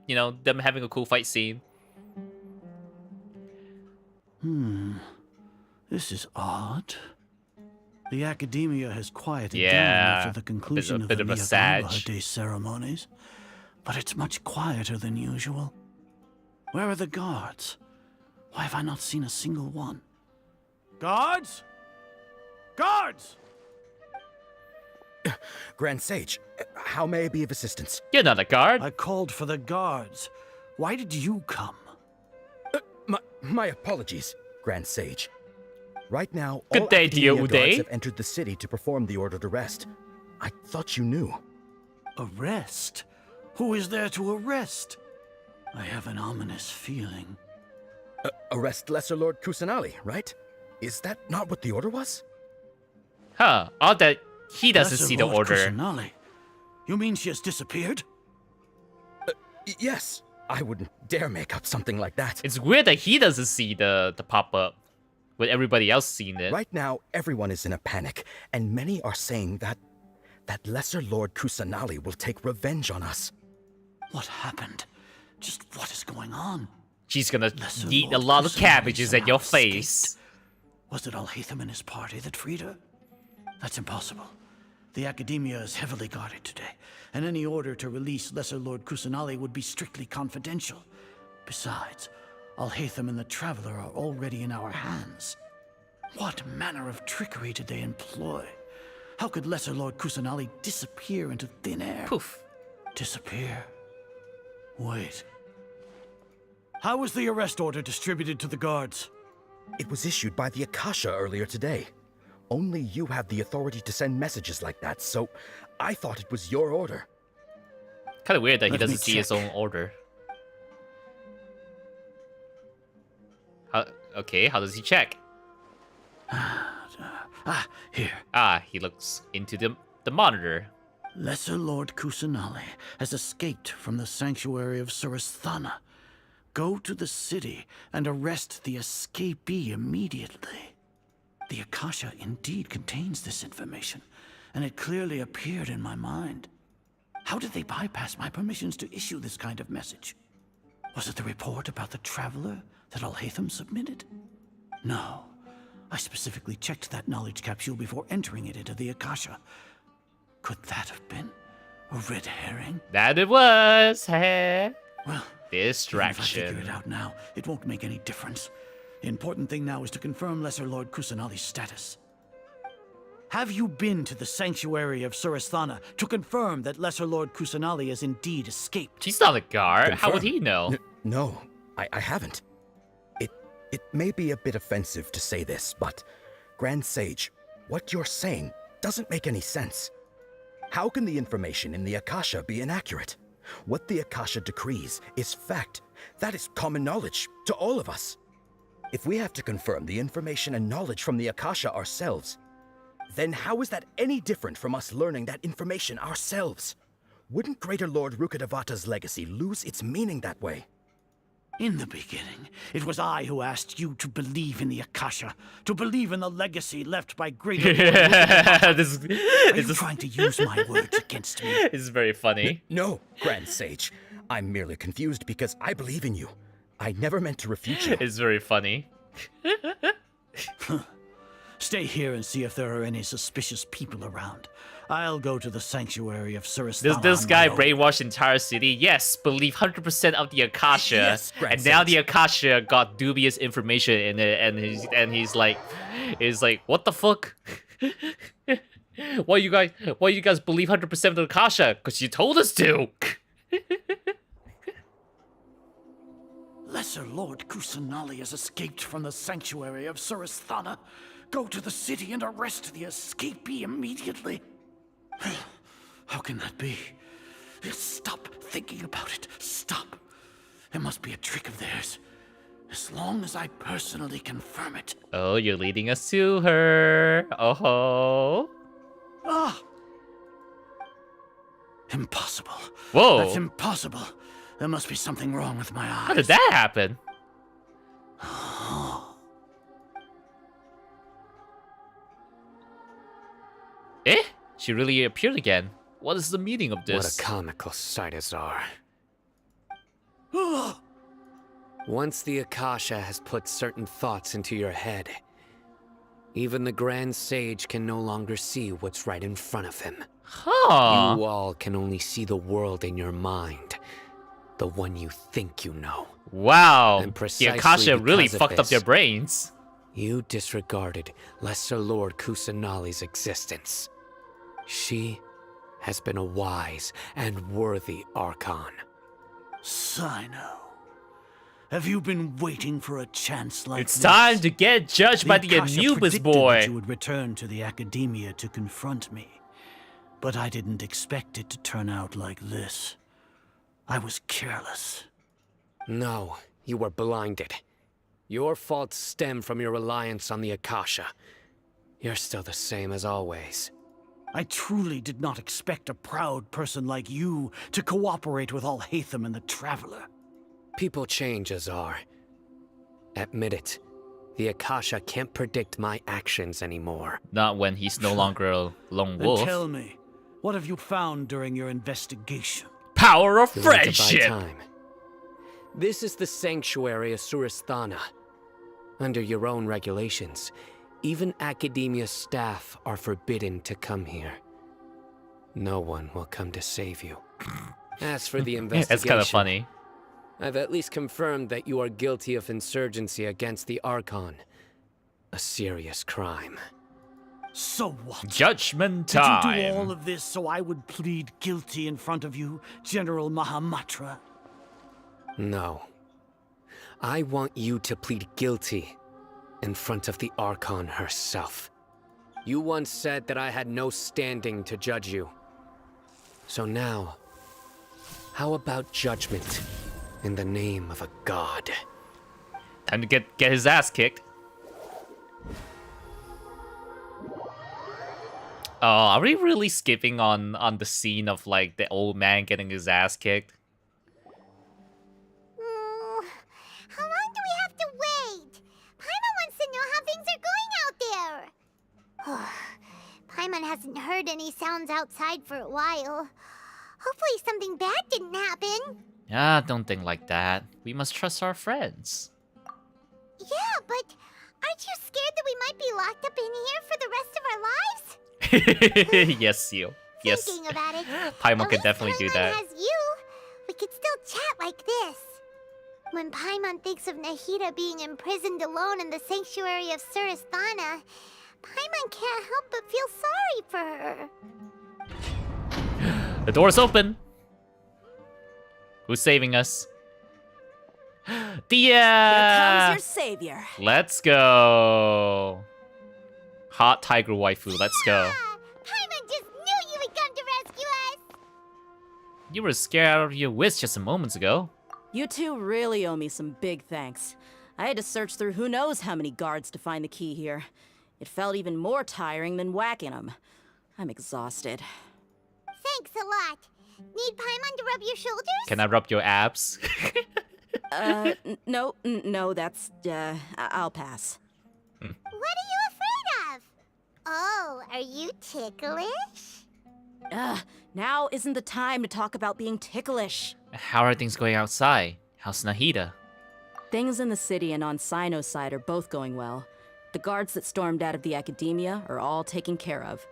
you know, them having a cool fight scene. This is odd. The Academia has quieted Yeah, down after the conclusion bit of of the a sag. Miyagawa Day ceremonies, but it's much quieter than usual. Where are the guards? Why have I not seen a single one? Guards? Guards! Grand Sage, how may I be of assistance? You're not a guard. I called for the guards. Why did you come? My apologies, Grand Sage. Right now, Good all day to you, Academia guards Uday. have entered the city to perform the ordered arrest. I thought you knew. Arrest? Who is there to arrest? I have an ominous feeling. Arrest Lesser Lord Kusanali, right? Is that not what the order was? Huh, odd that he doesn't Lesser see the Lord order. Kusanali? You mean she has disappeared? Yes. I wouldn't dare make up something like that. It's weird that he doesn't see the pop-up, with everybody else seeing it. Right now, everyone is in a panic, and many are saying that Lesser Lord Kusanali will take revenge on us. What happened? Just what is going on? She's gonna Lesser eat a Lord lot of Kusanali cabbages at your somehow face. escaped. Was it Alhaitham and his party that freed her? That's impossible. The Academia is heavily guarded today, and any order to release Lesser Lord Kusanali would be strictly confidential. Besides, Alhaitham and the Traveler are already in our hands. What manner of trickery did they employ? How could Lesser Lord Kusanali disappear into thin air? Poof. Disappear? Wait. How was the arrest order distributed to the guards? It was issued by the Akasha earlier today. Only you have the authority to send messages like that, so I thought it was your order. Kind of weird that he Let me doesn't see his check. own order. Okay, how does he check? Here. He looks into the monitor. Lesser Lord Kusanali has escaped from the sanctuary of Suristhana. Go to the city and arrest the escapee immediately. The Akasha indeed contains this information, and it clearly appeared in my mind. How did they bypass my permissions to issue this kind of message? Was it the report about the Traveler that Alhaitham submitted? No. I specifically checked that knowledge capsule before entering it into the Akasha. Could that have been a red herring? That it was, hey. Well, distraction. even if I figure it out now, it won't make any difference. The important thing now is to confirm Lesser Lord Kusanali's status. Have you been to the sanctuary of Suristhana to confirm that Lesser Lord Kusanali has indeed escaped? He's not a guard. How would he know? No, I haven't. It may be a bit offensive to say this, but Grand Sage, what you're saying doesn't make any sense. How can the information in the Akasha be inaccurate? What the Akasha decrees is fact. That is common knowledge to all of us. If we have to confirm the information and knowledge from the Akasha ourselves, then how is that any different from us learning that information ourselves? Wouldn't Greater Lord Rukkhadevata's legacy lose its meaning that way? In the beginning, it was I who asked you to believe in the Akasha, to believe in the legacy left by Greater Lord Rukkhadevata. Are you trying to use my words against me? It's very funny. No, Grand Sage. I'm merely confused because I believe in you. I never meant to refute you. It's very funny. Stay here and see if there are any suspicious people around. I'll go to the sanctuary of Suristhana. This guy brainwashed the entire city. Yes, believe 100% of the Akasha. Yes, and now the Akasha got dubious information in it, and he's like, what the fuck? Why you guys believe 100% of the Akasha? Because you told us to. Lesser Lord Kusanali has escaped from the sanctuary of Suristhana. Go to the city and arrest the escapee immediately. How can that be? Stop thinking about it. Stop. It must be a trick of theirs. As long as I personally confirm it. Oh, you're leading us to her. Oh. Ah! Impossible. Whoa. That's impossible. There must be something wrong with my eyes. How did that happen? Eh? She really appeared again. What is the meaning of this? What a comical sight, Azar. Once the Akasha has put certain thoughts into your head, even the Grand Sage can no longer see what's right in front of him. Huh. You all can only see the world in your mind. The one you think you know. Wow. And The Akasha really because of fucked up this, their brains. You disregarded Lesser Lord Kusanali's existence. She has been a wise and worthy Archon. Sino, have you been waiting for a chance like It's this? time to get judged by the Akasha Anubis predicted boy. that you would return to the Academia to confront me, but I didn't expect it to turn out like this. I was careless. No, you were blinded. Your faults stem from your reliance on the Akasha. You're still the same as always. I truly did not expect a proud person like you to cooperate with Alhaitham and the Traveler. People change, Azar. Admit it. The Akasha can't predict my actions anymore. Not when he's no longer a lone wolf. Then tell me, what have you found during your investigation? Power of You want to buy friendship! time. This is the sanctuary of Surasthana. Under your own regulations, even Academia staff are forbidden to come here. No one will come to save you. As for the investigation... That's kind of funny. I've at least confirmed that you are guilty of insurgency against the Archon. A serious crime. So what? Judgment time! Did you do all of this so I would plead guilty in front of you, General Mahamatra? No. I want you to plead guilty in front of the Archon herself. You once said that I had no standing to judge you. So now, how about judgment in the name of a god? Time to get his ass kicked. Oh, are we really skipping on the scene of like the old man getting his ass kicked? How long do we have to wait? Paimon wants to know how things are going out there. Paimon hasn't heard any sounds outside for a while. Hopefully something bad didn't happen. Ah, don't think like that. We must trust our friends. Yeah, but aren't you scared that we might be locked up in here for the rest of our lives? Yes, Seal. Yes. Thinking about it, Paimon can definitely do that. has you. We could still chat like this. When Paimon thinks of Nahida being imprisoned alone in the sanctuary of Surasthana, Paimon can't help but feel sorry for her. The door's open. Who's saving us? Here comes your Dia! savior. Let's go. Hot tiger waifu, let's go. Paimon just knew you would come to rescue us. You were scared out of your wits just a moment ago. You two really owe me some big thanks. I had to search through who knows how many guards to find the key here. It felt even more tiring than whacking them. I'm exhausted. Thanks a lot. Need Paimon to rub your shoulders? Can I rub your abs? No, that's, I'll pass. What are you afraid of? Oh, are you ticklish? Now isn't the time to talk about being ticklish. How are things going outside? How's Nahida? Things in the city and on Sino's side are both going well. The guards that stormed out of the Academia are all taken care of.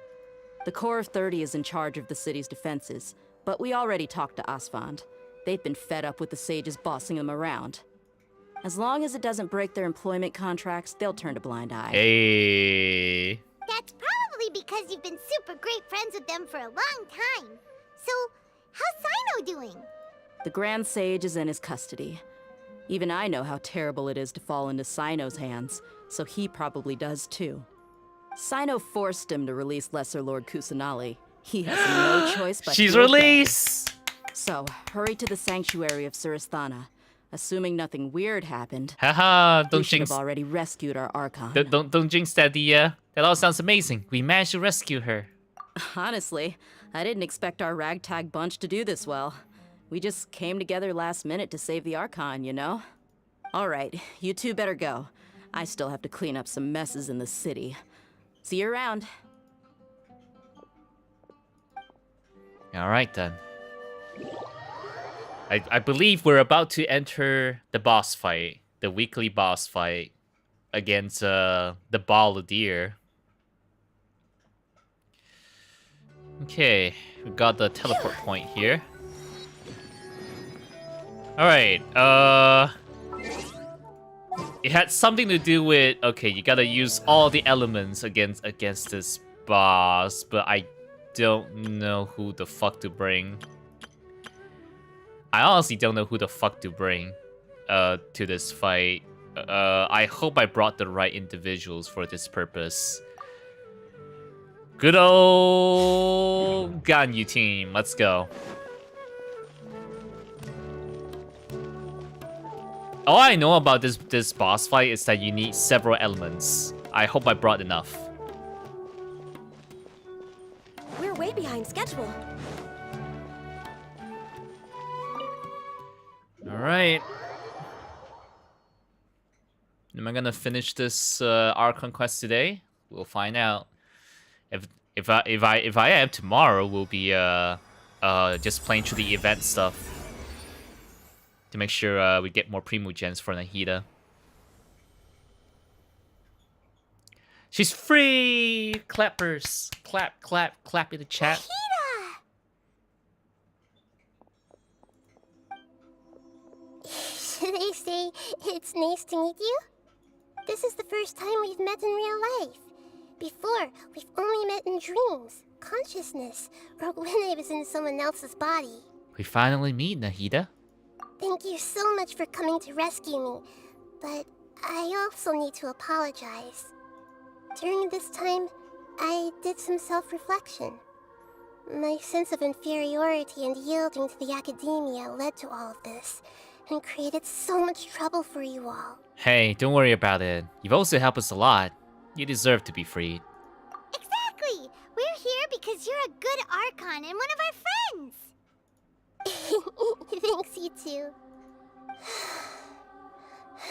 The Corps of 30 is in charge of the city's defenses, but we already talked to Asfand. They've been fed up with the sages bossing them around. As long as it doesn't break their employment contracts, they'll turn a blind eye. Hey. That's probably because you've been super great friends with them for a long time. So, how's Sino doing? The Grand Sage is in his custody. Even I know how terrible it is to fall into Sino's hands, so he probably does too. Sino forced him to release Lesser Lord Kusanali. He has no choice but She's to obey. released! So, hurry to the sanctuary of Surasthana. Assuming nothing weird happened, Haha, we don't should jinx. have already rescued our Archon. Don't jinx that, Dia. That all sounds amazing. We managed to rescue her. Honestly, I didn't expect our ragtag bunch to do this well. We just came together last minute to save the Archon, you know? Alright, you two better go. I still have to clean up some messes in the city. See you around. Alright then. I believe we're about to enter the boss fight. The weekly boss fight. Against the Balladeer. Okay, we got the teleport point here. Alright, it had something to do with, okay, you gotta use all the elements against this boss, but I don't know who the fuck to bring. I honestly don't know who the fuck to bring to this fight. I hope I brought the right individuals for this purpose. Good old Ganyu team, let's go. All I know about this boss fight is that you need several elements. I hope I brought enough. We're way behind schedule. All right. Am I gonna finish this Archon quest today? We'll find out. If I am, tomorrow we'll be just playing through the event stuff to make sure we get more Primogens for Nahida. She's free! Clappers! Clap, clap, clap in the chat. Should I say it's nice to meet you? This is the first time we've met in real life. Before, we've only met in dreams, consciousness, or when I was in someone else's body. We finally meet, Nahida. Thank you so much for coming to rescue me, but I also need to apologize. During this time, I did some self-reflection. My sense of inferiority and yielding to the academia led to all of this, and created so much trouble for you all. Hey, don't worry about it. You've also helped us a lot. You deserve to be freed. Exactly! We're here because you're a good Archon and one of our friends! Thanks, you two.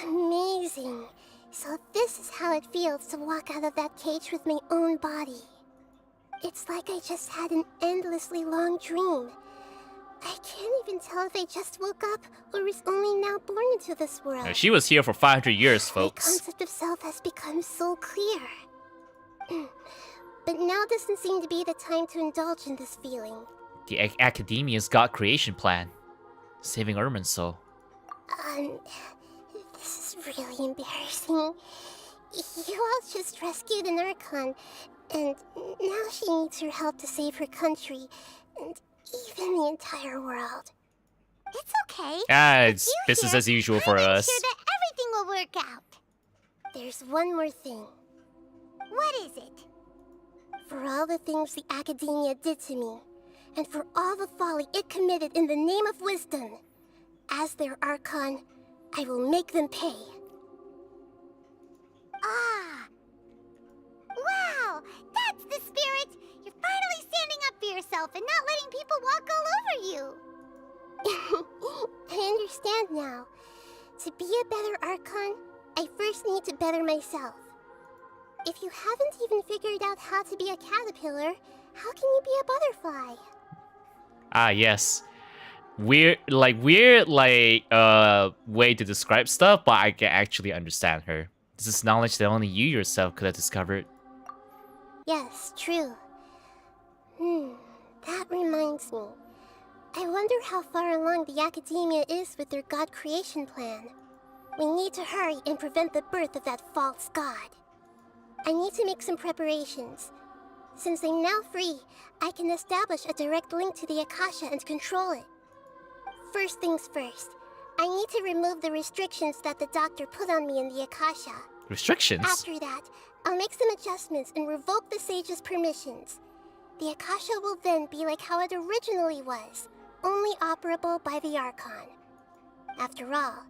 Amazing. So this is how it feels to walk out of that cage with my own body. It's like I just had an endlessly long dream. I can't even tell if I just woke up or was only now born into this world. She was here for 500 years, folks. My concept of self has become so clear. But now doesn't seem to be the time to indulge in this feeling. The Academia's God creation plan. Saving Irminsul. This is really embarrassing. You all just rescued an Archon, and now she needs your help to save her country, and even the entire world. It's okay. It's business as usual for us. Sure that everything will work out. There's one more thing. What is it? For all the things the Academia did to me, and for all the folly it committed in the name of wisdom, as their Archon, I will make them pay. Ah! Wow! That's the spirit! You're finally standing up for yourself and not letting people walk all over you! I understand now. To be a better Archon, I first need to better myself. If you haven't even figured out how to be a caterpillar, how can you be a butterfly? Ah, yes. Weird way to describe stuff, but I can actually understand her. This is knowledge that only you yourself could have discovered. Yes, true. That reminds me. I wonder how far along the Academia is with their God creation plan. We need to hurry and prevent the birth of that false god. I need to make some preparations. Since I'm now free, I can establish a direct link to the Akasha and control it. First things first, I need to remove the restrictions that the doctor put on me in the Akasha. Restrictions? After that, I'll make some adjustments and revoke the sage's permissions. The Akasha will then be like how it originally was, only operable by the Archon. After all,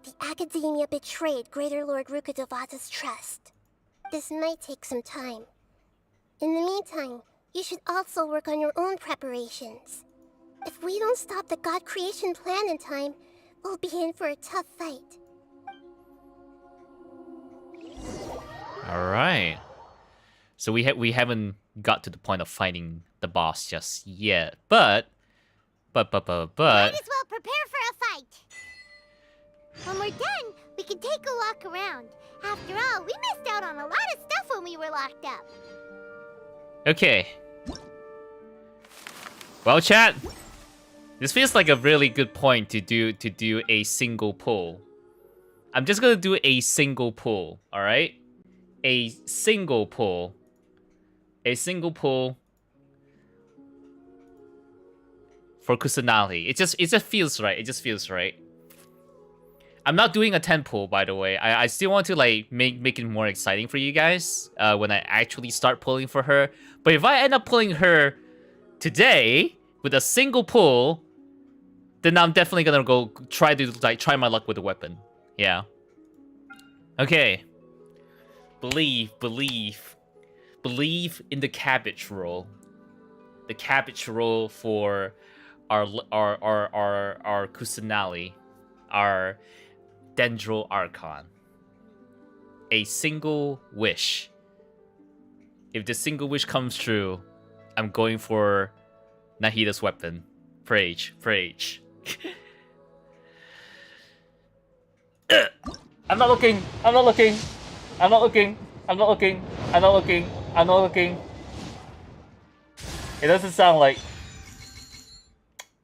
the Academia betrayed Greater Lord Rukkhadevata's trust. This might take some time. In the meantime, you should also work on your own preparations. If we don't stop the God creation plan in time, we'll be in for a tough fight. Alright. So we haven't got to the point of fighting the boss just yet, but Might as well prepare for a fight. When we're done, we can take a walk around. After all, we missed out on a lot of stuff when we were locked up. Okay. Well, chat, this feels like a really good point to do a single pull. I'm just gonna do a single pull, all right? A single pull. A single pull for Kusanali. It just feels right. It just feels right. I'm not doing a 10 pull, by the way. I still want to like make it more exciting for you guys when I actually start pulling for her. But if I end up pulling her today with a single pull, then I'm definitely gonna go try my luck with the weapon. Yeah. Okay. Believe in the cabbage roll. The cabbage roll for our Kusanali, our Dendro Archon. A single wish. If the single wish comes true, I'm going for Nahida's weapon. Prage. I'm not looking. It doesn't sound like...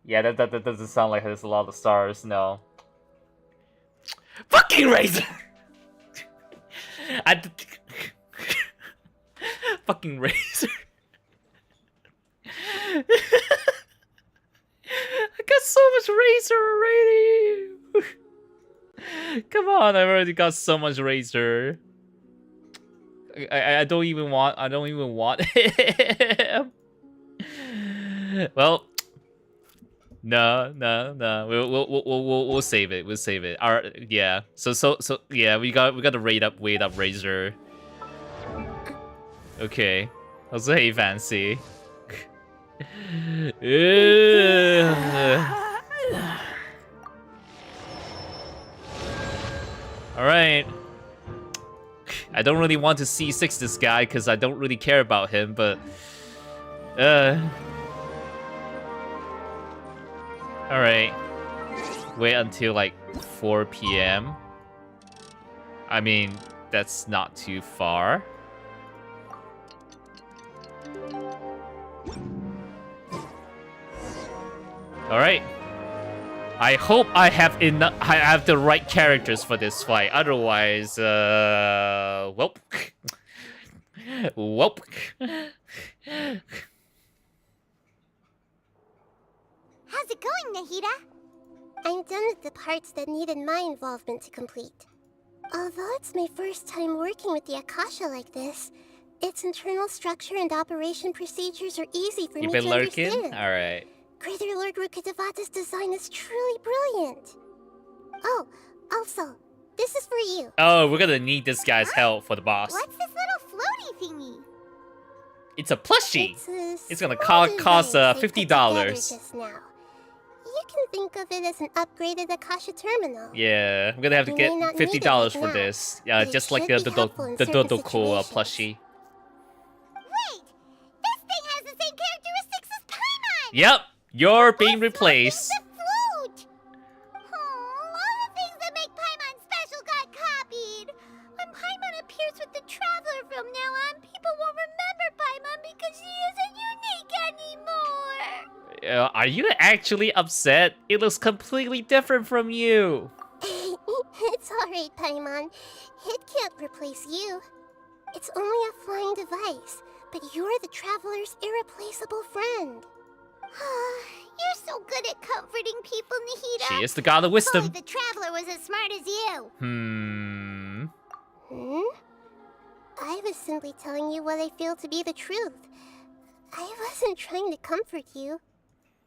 Yeah, that doesn't sound like there's a lot of stars, no. Fucking Razor! Fucking Razor. I got so much Razor already! Come on, I've already got so much Razor. I don't even want him. Well, no. We'll save it. We'll save it. Yeah. So yeah, we got to wait up Razor. Okay. Also, hey, Fancy. All right. I don't really want to C6 this guy because I don't really care about him, but all right. Wait until like 4 p.m. I mean, that's not too far. All right. I hope I have enough. I have the right characters for this fight. Otherwise, welp. How's it going, Nahida? I'm done with the parts that needed my involvement to complete. Although it's my first time working with the Akasha like this, its internal structure and operation procedures are easy for me to understand. All right. Greater Lord Rukkhadevata's design is truly brilliant. Oh, also, this is for you. Oh, we're gonna need this guy's help for the boss. What's this little floaty thingy? It's a plushie. It's gonna cost $50. Just now. You can think of it as an upgraded Akasha terminal. Yeah, I'm gonna have to get $50 for this. Yeah, just like the Dodoko plushie. Wait, this thing has the same characteristics as Paimon. Yep, you're being replaced. The float. Oh, all the things that make Paimon special got copied. When Paimon appears with the Traveler from now on, people won't remember Paimon because she isn't unique anymore. Are you actually upset? It looks completely different from you. It's alright, Paimon. It can't replace you. It's only a flying device, but you're the Traveler's irreplaceable friend. You're so good at comforting people, Nahida. She is the god of wisdom. If only the Traveler was as smart as you. I was simply telling you what I feel to be the truth. I wasn't trying to comfort you.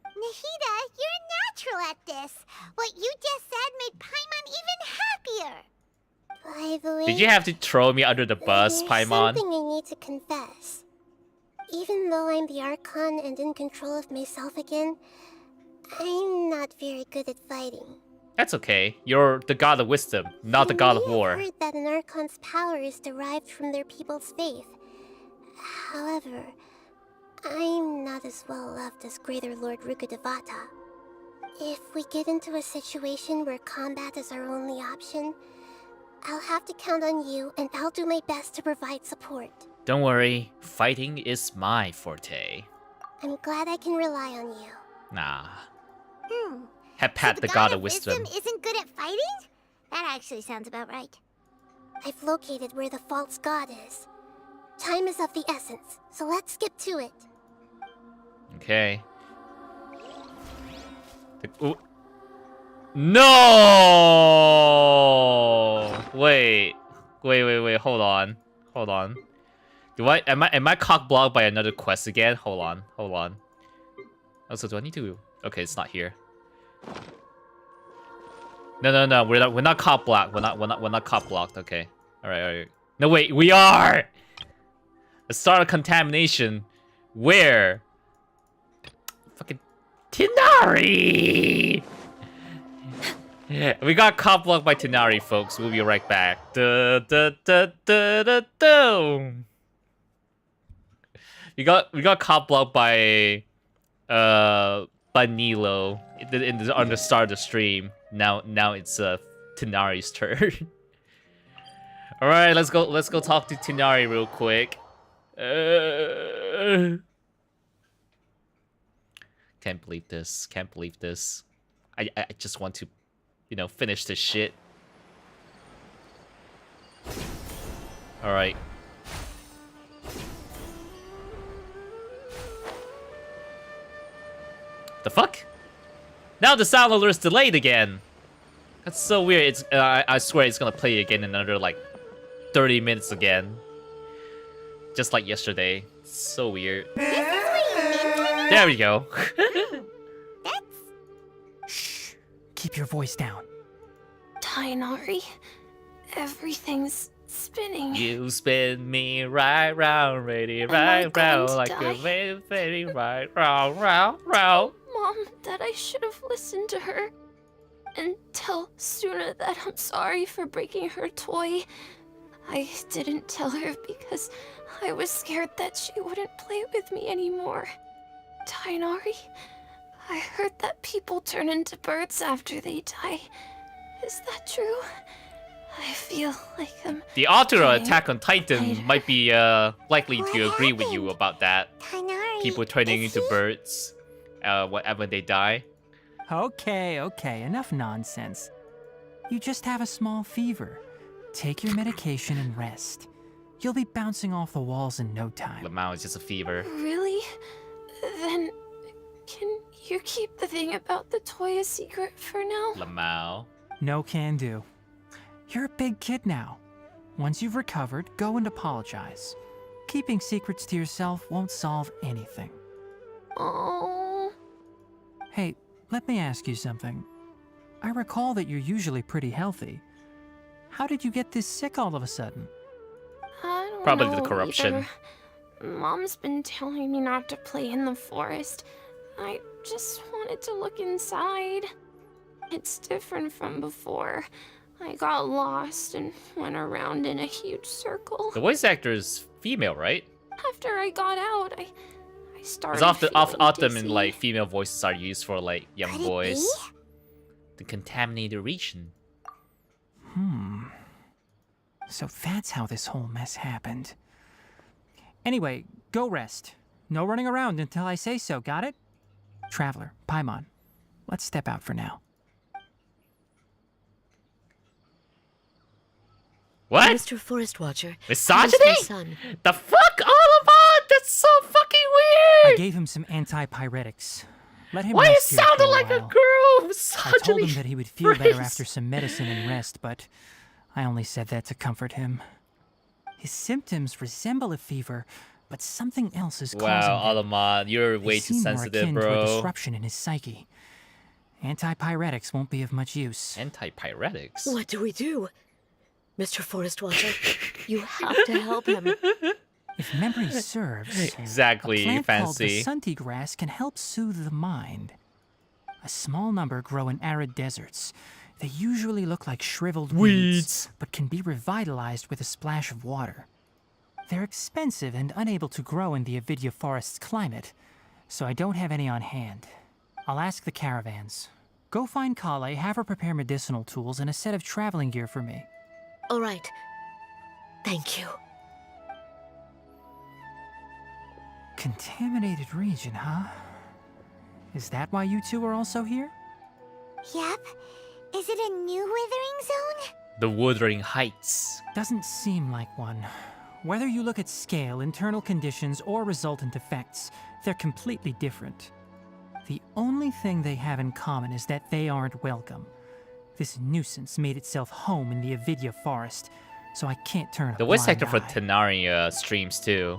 Nahida, you're natural at this. What you just said made Paimon even happier. By the way, did you have to throw me under the bus, Paimon? Something I need to confess. Even though I'm the Archon and in control of myself again, I'm not very good at fighting. That's okay. You're the god of wisdom, not the god of war. I've heard that an Archon's power is derived from their people's faith. However, I'm not as well loved as Greater Lord Rukkhadevata. If we get into a situation where combat is our only option, I'll have to count on you, and I'll do my best to provide support. Don't worry, fighting is my forte. I'm glad I can rely on you. Nah. Hepat, the god of wisdom. Isn't good at fighting? That actually sounds about right. I've located where the false god is. Time is of the essence, so let's skip to it. Okay. No! Wait, hold on. Am I cock blocked by another quest again? Hold on. Also, do I need to... Okay, it's not here. No. We're not cop blocked. We're not cop blocked. Okay. All right. No, wait. We are. A start of contamination. Where? Fucking Tinari. We got cop blocked by Tinari, folks. We'll be right back. We got cop blocked by Nilo on the start of the stream. Now it's Tinari's turn. All right, let's go talk to Tinari real quick. Can't believe this. I just want to, finish this shit. All right. The fuck? Now the sound alert is delayed again. That's so weird. It's I swear it's gonna play again in another like 30 minutes again. Just like yesterday. It's so weird. There we go. Shh. Keep your voice down. Tighnari, everything's spinning. You spin me right round, ready, right round, like a wave, ready, right round. Mom, that I should have listened to her. And tell Suna that I'm sorry for breaking her toy. I didn't tell her because I was scared that she wouldn't play with me anymore. Tighnari, I heard that people turn into birds after they die. Is that true? I feel like I'm... The author of Attack on Titan might be likely to agree with you about that. People turning into birds whenever they die. Okay, enough nonsense. You just have a small fever. Take your medication and rest. You'll be bouncing off the walls in no time. Lamau is just a fever. Really? Then can you keep the thing about the toy a secret for now? Lamau. No can do. You're a big kid now. Once you've recovered, go and apologize. Keeping secrets to yourself won't solve anything. Oh. Hey, let me ask you something. I recall that you're usually pretty healthy. How did you get this sick all of a sudden? I don't Probably know the corruption. either. Mom's been telling me not to play in the forest. I just wanted to look inside. It's different from before. I got lost and went around in a huge circle. The voice actor is female, right? After I got out, I started Because often dizzy. in like female voices are used for like young boys. The contaminated region. So that's how this whole mess happened. Anyway, go rest. No running around until I say so, got it? Traveler, Paimon, let's step out for now. What? Mr. Forest Watcher. Misogyny? how's my son? The fuck, Oliver? That's so fucking weird! I gave him some antipyretics. Let him Why you rest here for sounded a like a while. girl? I Misogyny. told him that he would feel better Christ. after some medicine and rest, but I only said that to comfort him. His symptoms resemble a fever, but something else is causing Wow, them. Alamad, you're They way too seem more sensitive, akin to a bro. disruption in his psyche. Antipyretics won't be of much use. Antipyretics? What do we do? Mr. Forest Watcher, you have to help him. If memory serves, Exactly, a plant called the Fancy. sunti grass can help soothe the mind. A small number grow in arid deserts. They usually look like shriveled weeds, but can be revitalized with a splash of water. They're expensive and unable to grow in the Avidya forest's climate, so I don't have any on hand. I'll ask the caravans. Go find Kale, have her prepare medicinal tools and a set of traveling gear for me. All right. Thank you. Contaminated region, huh? Is that why you two are also here? Yep. Is it a new withering zone? The Wuthering Heights. Doesn't seem like one. Whether you look at scale, internal conditions, or resultant effects, they're completely different. The only thing they have in common is that they aren't welcome. This nuisance made itself home in the Avidya forest, so I can't turn a The voice blind actor for eye. Tinari streams too.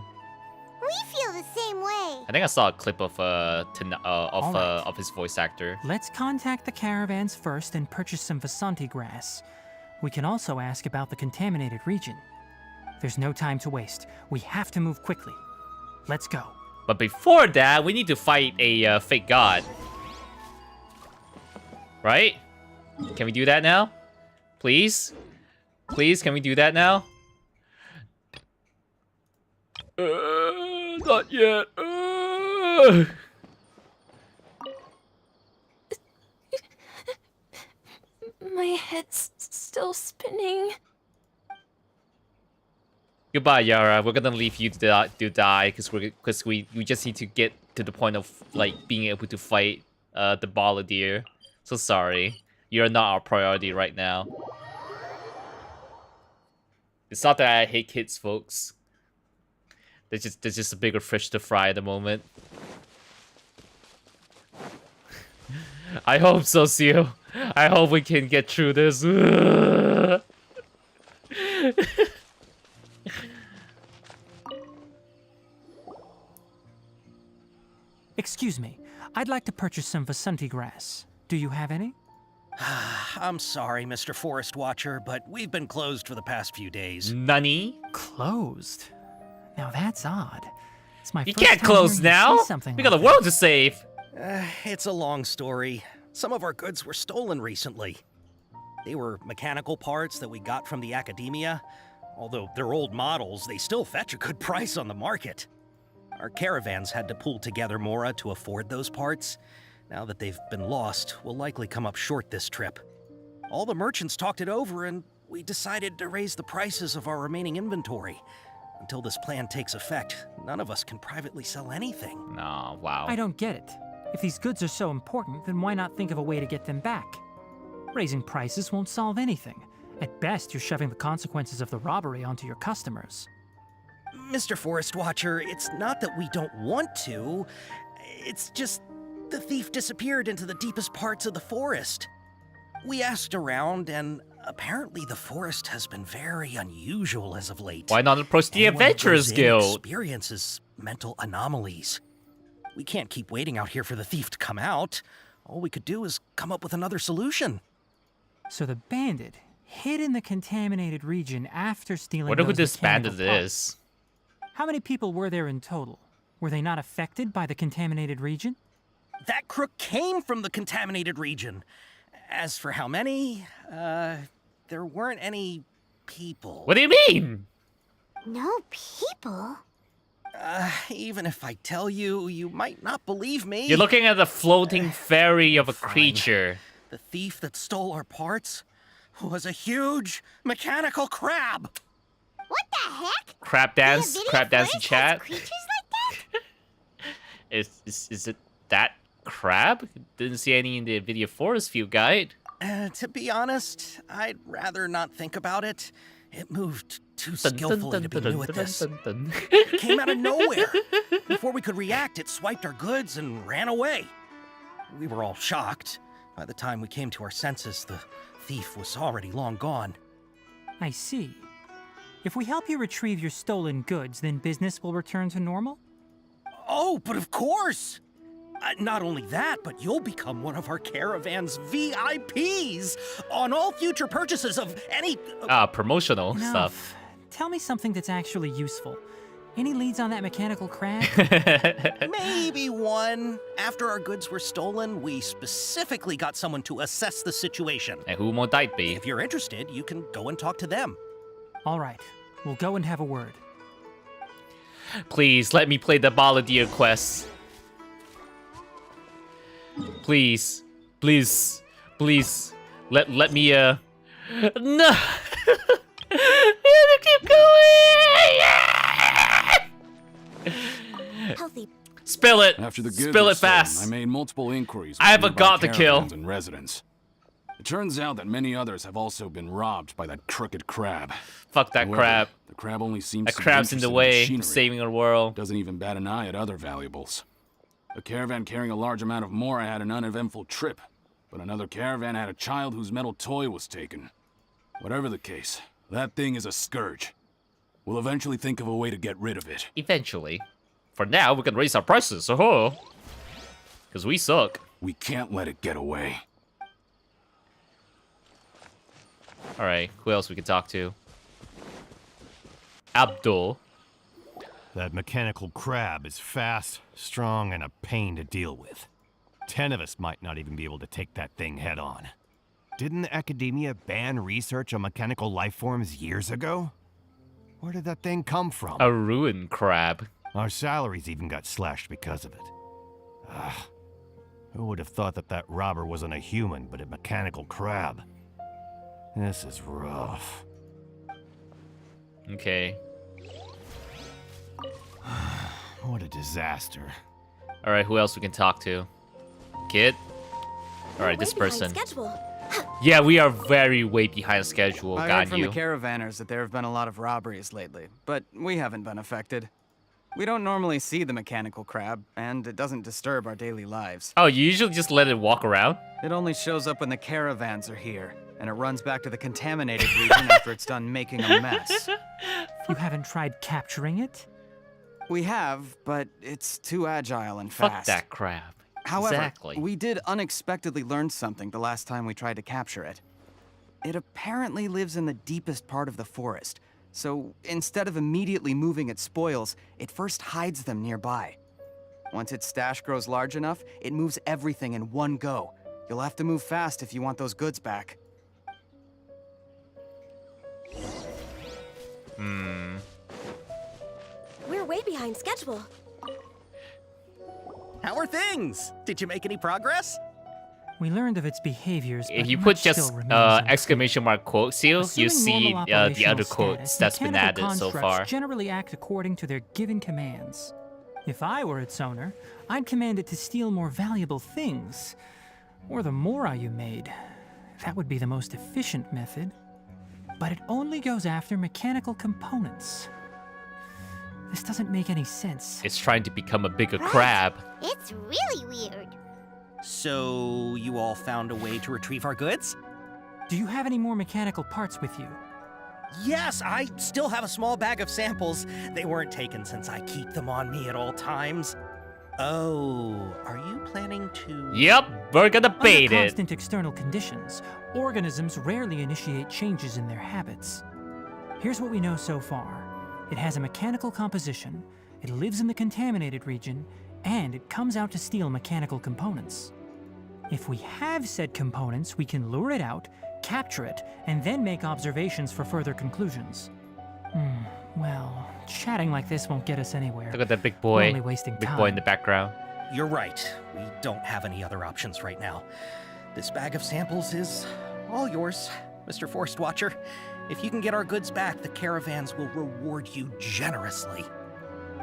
We feel the same same way. I think I saw a clip of Alright. of his voice actor. Let's contact the caravans first and purchase some Vasanti grass. We can also ask about the contaminated region. There's no time to waste. We have to move quickly. Let's go. But before that, we need to fight a fake god. Right? Can we do that now? Please? Please, can we do that now? Not yet. My head's still spinning. Goodbye, Yara. We're gonna leave you to die because we just need to get to the point of like being able to fight the Balladeer. So sorry, you're not our priority right now. It's not that I hate kids, folks. There's just a bigger fish to fry at the moment. I hope so, Seal. I hope we can get through this. Excuse me. I'd like to purchase some Vasanti grass. Do you have any? I'm sorry, Mr. Forest Watcher, but we've been closed for the past few days. Nani? Closed? Now that's odd. It's my You first can't time close hearing you now. say something We got like the world to save. It's a long story. Some of our goods were stolen recently. They were mechanical parts that we got from the academia. Although they're old models, they still fetch a good price on the market. Our caravans had to pool together more to afford those parts. Now that they've been lost, we'll likely come up short this trip. All the merchants talked it over, and we decided to raise the prices of our remaining inventory. Until this plan takes effect, none of us can privately sell anything. No, wow. I don't get it. If these goods are so important, then why not think of a way to get them back? Raising prices won't solve anything. At best, you're shoving the consequences of the robbery onto your customers. Mr. Forest Watcher, it's not that we don't want to. It's just the thief disappeared into the deepest parts of the forest. We asked around, and apparently the forest has been very unusual as of late. Why not approach the Anyone who Adventurers goes in Guild? Experiences mental anomalies. We can't keep waiting out here for the thief to come out. All we could do is come up with another solution. So the bandit hid in the contaminated region after stealing Wonder who those this mechanical bandit parts. is. How many people were there in total? Were they not affected by the contaminated region? That crook came from the contaminated region. As for how many, there weren't any people. What do you mean? No people? Even if I tell you, you might not believe me. You're looking at the floating fairy of a creature. The thief that stole our parts was a huge mechanical crab. What the heck? Crab dance in chat. Creatures like that? Is it that crab? Didn't see any in the video forest view guide. To be honest, I'd rather not think about it. It moved too skillfully to be new at this. It came out of nowhere. Before we could react, it swiped our goods and ran away. We were all shocked. By the time we came to our senses, the thief was already long gone. I see. If we help you retrieve your stolen goods, then business will return to normal? Oh, but of course! Not only that, but you'll become one of our caravan's VIPs on all future purchases of any... promotional Enough. stuff. Tell me something that's actually useful. Any leads on that mechanical crab? Maybe one. After our goods were stolen, we specifically got someone to assess the situation. And who might that be? If you're interested, you can go and talk to them. All right, we'll go and have a word. Please, let me play the Balladeer quest. Please. Please. Please. Let me, No! Keep going! Healthy. Spill it! After the goods Spill were it fast! stolen, I made multiple inquiries. I have with a god to nearby kill. caravans and residents. It turns out that many others have also been robbed by that crooked crab. Fuck that However, crab. The crab only seems That to be crab's in the interested way machinery. of saving our world. Doesn't even bat an eye at other valuables. A caravan carrying a large amount of mora had an uneventful trip, but another caravan had a child whose metal toy was taken. Whatever the case, that thing is a scourge. We'll eventually think of a way to get rid of it. Eventually. For now, we can raise our prices, oh, because we suck. We can't let it get away. All right, who else we can talk to? Abdul. That mechanical crab is fast, strong, and a pain to deal with. 10 of us might not even be able to take that thing head on. Didn't the academia ban research on mechanical life forms years ago? Where did that thing come from? A ruined crab. Our salaries even got slashed because of it. Ugh. Who would have thought that that robber wasn't a human, but a mechanical crab? This is rough. Okay. What a disaster. All right, who else we can talk to? Kid? All right, this person. Yeah, we are very way behind schedule. I Got heard from you. the caravanners that there have been a lot of robberies lately, but we haven't been affected. We don't normally see the mechanical crab, and it doesn't disturb our daily lives. Oh, you usually just let it walk around? It only shows up when the caravans are here, and it runs back to the contaminated region after it's done making a mess. You haven't tried capturing it? We have, but it's too agile and Fuck fast. that crab. However, Exactly. we did unexpectedly learn something the last time we tried to capture it. It apparently lives in the deepest part of the forest, so instead of immediately moving its spoils, it first hides them nearby. Once its stash grows large enough, it moves everything in one go. You'll have to move fast if you want those goods back. We're way behind schedule. How are things? Did you make any progress? We learned of its behaviors. If but you much put still just remains unclear. exclamation mark quote seal, you Assuming see normal the operational other quotes status, that's been mechanical added so constructs far. generally act according to their given commands. If I were its owner, I'd command it to steal more valuable things. Or the mora you made. That would be the most efficient method. But it only goes after mechanical components. This doesn't make any sense. It's trying to become a bigger crab. It's really weird. So, you all found a way to retrieve our goods? Do you have any more mechanical parts with you? Yes, I still have a small bag of samples. They weren't taken since I keep them on me at all times. Oh, are you planning to... Yep, we're gonna bait Under it. constant external conditions, organisms rarely initiate changes in their habits. Here's what we know so far. It has a mechanical composition, it lives in the contaminated region, and it comes out to steal mechanical components. If we have said components, we can lure it out, capture it, and then make observations for further conclusions. Well, chatting like this won't get us anywhere. Look at that big We're boy. only wasting Big time. boy in the background. You're right. We don't have any other options right now. This bag of samples is all yours, Mr. Forest Watcher. If you can get our goods back, the caravans will reward you generously.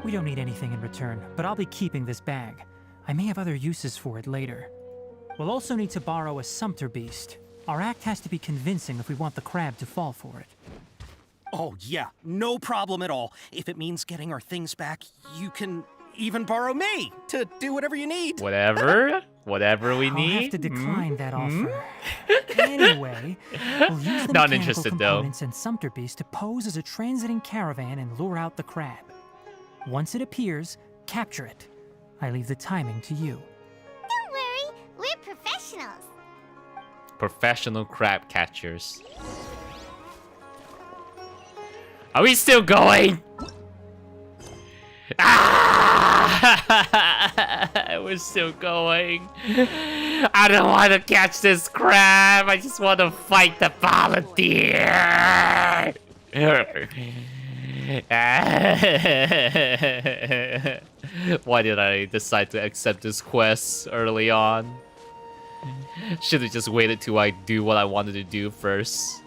We don't need anything in return, but I'll be keeping this bag. I may have other uses for it later. We'll also need to borrow a sumpter beast. Our act has to be convincing if we want the crab to fall for it. Oh, yeah, no problem at all. If it means getting our things back, you can even borrow me to do whatever you need. Whatever. Whatever we I'll need. have to decline that offer. Anyway, we'll use the Not mechanical interested, though. components and sumpter beast to pose as a transiting caravan and lure out the crab. Once it appears, capture it. I leave the timing to you. Don't worry, we're professionals. Professional crab catchers. Are we still going? We're still going. I don't want to catch this crab. I just want to fight the volunteer. Why did I decide to accept this quest early on? Should have just waited till I do what I wanted to do first.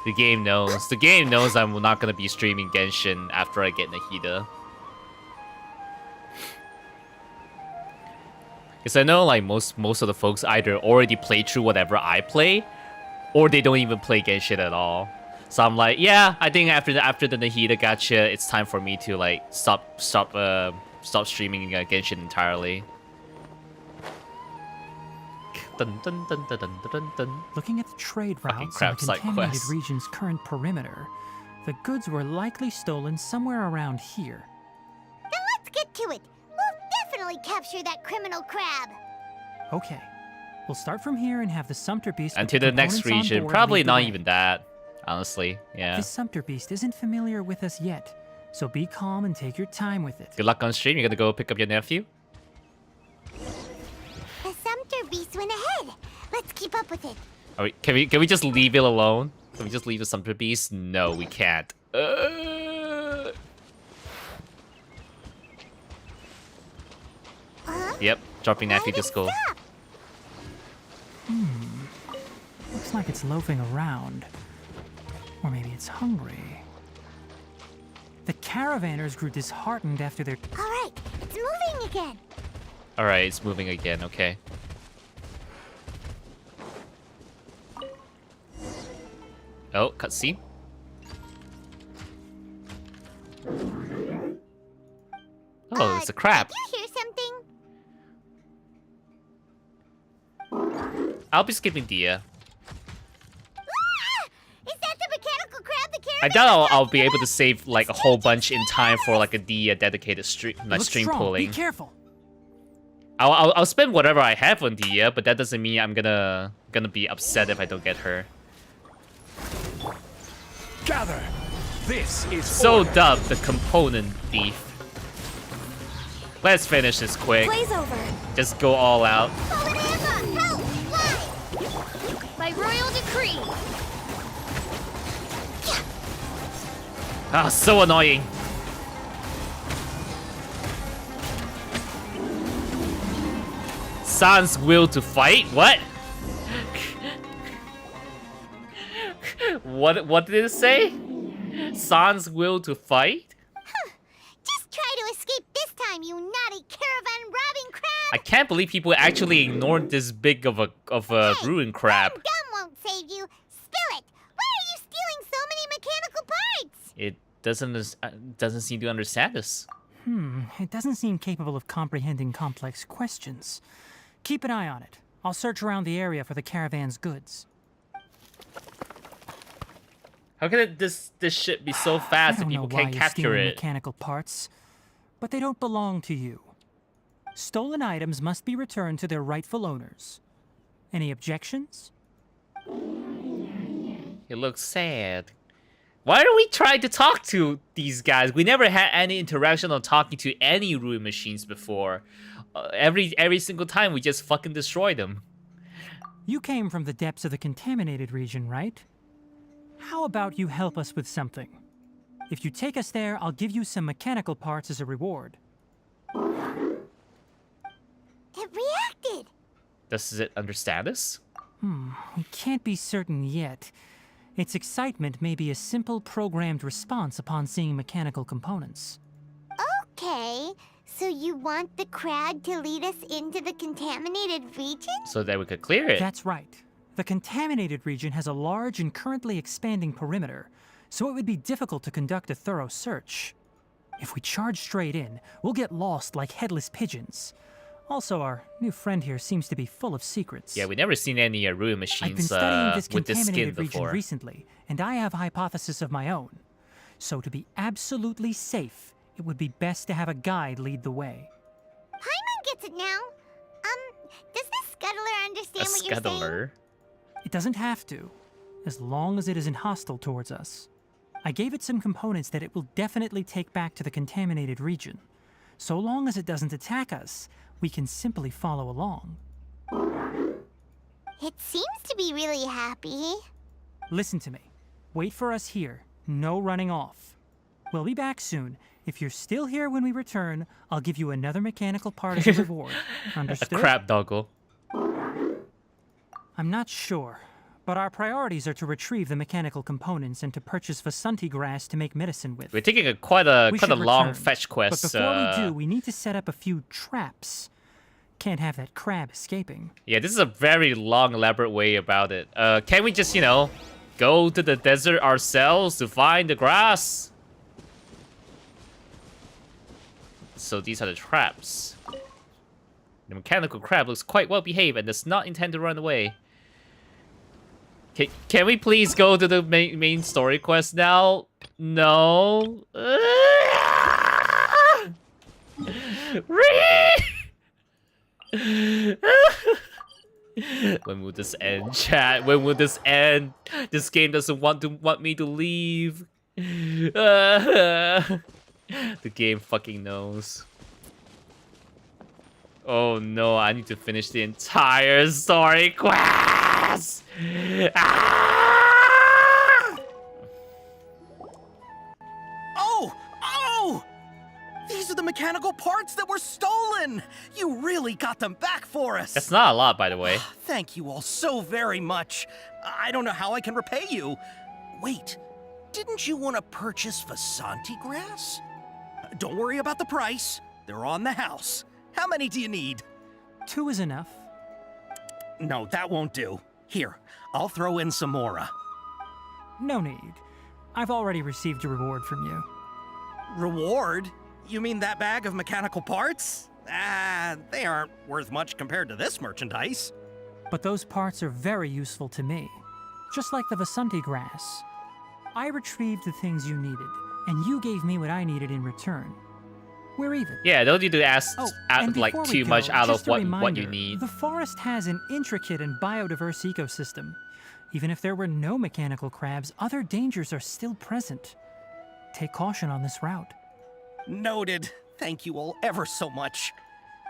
The game knows. The game knows I'm not gonna be streaming Genshin after I get Nahida. Because I know like most of the folks either already play through whatever I play, or they don't even play Genshin at all. So I'm like, yeah, I think after the Nahida gacha, it's time for me to like stop streaming Genshin entirely. Dun, dun, dun, dun, dun, dun, dun. Looking at the trade Fucking routes crab and the side contaminated quest. region's current perimeter, the goods were likely stolen somewhere around here. to it. We'll definitely capture that criminal crab. Okay. We'll start from here and have the Sumpter Beast... And with to the next components on region. board Probably lead the not way. even that. Honestly, yeah. This Sumpter Beast isn't familiar with us yet, so be calm and take your time with it. Good luck on stream. You're gonna go pick up your nephew? The Sumpter Beast went ahead. Let's keep up with it. Can we just leave it alone? Can we just leave the Sumpter Beast? No, we can't. Yep, dropping nephew to school. Looks like it's loafing around. Or maybe it's hungry. The caravanners grew disheartened after their... Alright, it's moving again. Alright, it's moving again, okay. Oh, cutscene. Oh, it's a crab. Did you hear something? I'll be skipping Dia. Is that the mechanical crab the I doubt I'll be able to save like a whole bunch in time for like a Dia dedicated stream, like Look stream strong. pulling. Be careful. I'll spend whatever I have on Dia, but that doesn't mean I'm gonna be upset if I don't get her. Gather. This is So order. dubbed the component thief. Let's finish this quick. Blaze over. Just go all out. By royal decree. Ah, so annoying. Sans will to fight? What? What did it say? Sans will to fight? Just try to escape this time, you naughty caravan robbing crab. I can't believe people actually ignored this big of a ruin crab. Gum won't save you. Spill it. Why are you stealing so many mechanical parts? It doesn't seem to understand us. It doesn't seem capable of comprehending complex questions. Keep an eye on it. I'll search around the area for the caravan's goods. How can this ship be so fast that people can't capture it? Mechanical parts, but they don't belong to you. Stolen items must be returned to their rightful owners. Any objections? It looks sad. Why are we trying to talk to these guys? We never had any interaction on talking to any ruin machines before. Every single time we just fucking destroy them. You came from the depths of the contaminated region, right? How about you help us with something? If you take us there, I'll give you some mechanical parts as a reward. It reacted. Does it understand us? We can't be certain yet. Its excitement may be a simple programmed response upon seeing mechanical components. Okay, so you want the crab to lead us into the contaminated region? So that we could clear it. That's right. The contaminated region has a large and currently expanding perimeter, so it would be difficult to conduct a thorough search. If we charge straight in, we'll get lost like headless pigeons. Also, our new friend here seems to be full of secrets. Yeah, we never seen any ruin I've been machines studying this with this skin contaminated region before. recently, and I have a hypothesis of my own. So to be absolutely safe, it would be best to have a guide lead the way. Paimon gets it now. Does the scuttler understand what you're saying? Scuttler? It doesn't have to, as long as it isn't hostile towards us. I gave it some components that it will definitely take back to the contaminated region. So long as it doesn't attack us, we can simply follow along. It seems to be really happy. Listen to me. Wait for us here. No running off. We'll be back soon. If you're still here when we return, I'll give you another mechanical part as a reward. Understood? A crab doggle. I'm not sure, but our priorities are to retrieve the mechanical components and to purchase Vasanti grass to make medicine with. We're taking quite a We should long return, fetch quest. But before we do, we need to set up a few traps. Can't have that crab escaping. Yeah, this is a very long, elaborate way about it. Can we just, go to the desert ourselves to find the grass? So these are the traps. The mechanical crab looks quite well behaved and does not intend to run away. Can we please go to the main story quest now? No. When will this end, chat? When will this end? This game doesn't want me to leave. The game fucking knows. Oh no, I need to finish the entire story quest! Oh! These are the mechanical parts that were stolen! You really got them back for us! That's not a lot, by the way. Thank you all so very much. I don't know how I can repay you. Wait, didn't you want to purchase Vasanti grass? Don't worry about the price. They're on the house. How many do you need? 2 is enough. No, that won't do. Here, I'll throw in some more. No need. I've already received a reward from you. Reward? You mean that bag of mechanical parts? They aren't worth much compared to this merchandise. But those parts are very useful to me. Just like the Vasanti grass. I retrieved the things you needed, and you gave me what I needed in return. We're even. Yeah, don't need to ask and like before too we go, much out of just a what reminder, you need. The forest has an intricate and biodiverse ecosystem. Even if there were no mechanical crabs, other dangers are still present. Take caution on this route. Noted. Thank you all ever so much.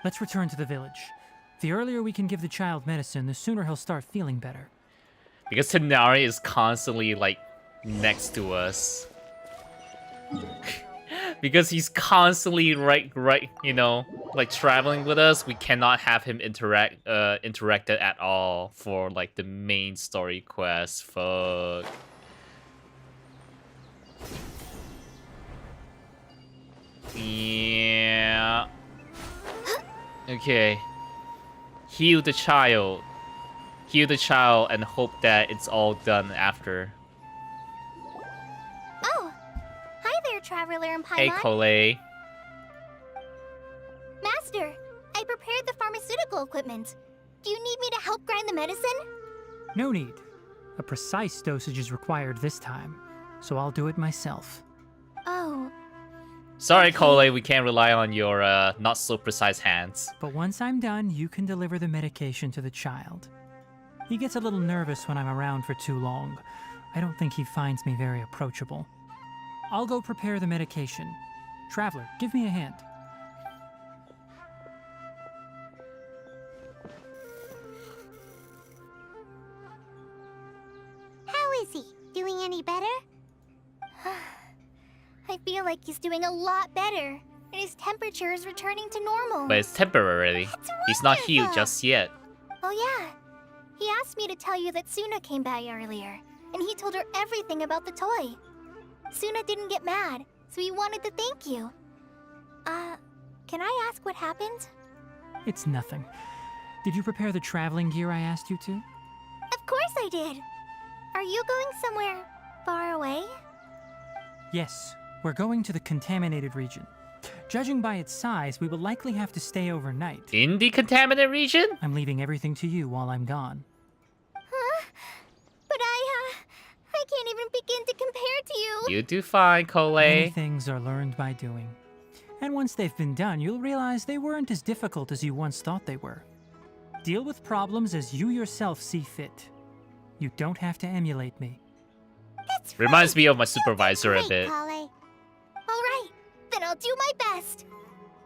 Let's return to the village. The earlier we can give the child medicine, the sooner he'll start feeling better. Because Tighnari is constantly like next to us. Because he's constantly right, you know, like traveling with us, we cannot have him interacted at all for like the main story quest. Fuck. Yeah. Okay. Heal the child. Heal the child and hope that it's all done after. Oh! Hi there, Traveler and Paimon. Hey, Cole. Master, I prepared the pharmaceutical equipment. Do you need me to help grind the medicine? No need. A precise dosage is required this time, so I'll do it myself. Oh. Sorry, Cole, we can't rely on your not so precise hands. But once I'm done, you can deliver the medication to the child. He gets a little nervous when I'm around for too long. I don't think he finds me very approachable. I'll go prepare the medication. Traveler, give me a hand. How is he? Doing any better? I feel like he's doing a lot better, and his temperature is returning to normal. But it's temporary. He's not healed just yet. Oh yeah. He asked me to tell you that Suna came by earlier, and he told her everything about the toy. Suna didn't get mad, so he wanted to thank you. Can I ask what happened? It's nothing. Did you prepare the traveling gear I asked you to? Of course I did. Are you going somewhere far away? Yes, we're going to the contaminated region. Judging by its size, we will likely have to stay overnight. In the contaminated region? I'm leaving everything to you while I'm gone. Huh? But I can't even begin to compare to you. You do fine, Cole. Many things are learned by doing. And once they've been done, you'll realize they weren't as difficult as you once thought they were. Deal with problems as you yourself see fit. You don't have to emulate me. That's Reminds me of my supervisor a bit. All right, then I'll do my best.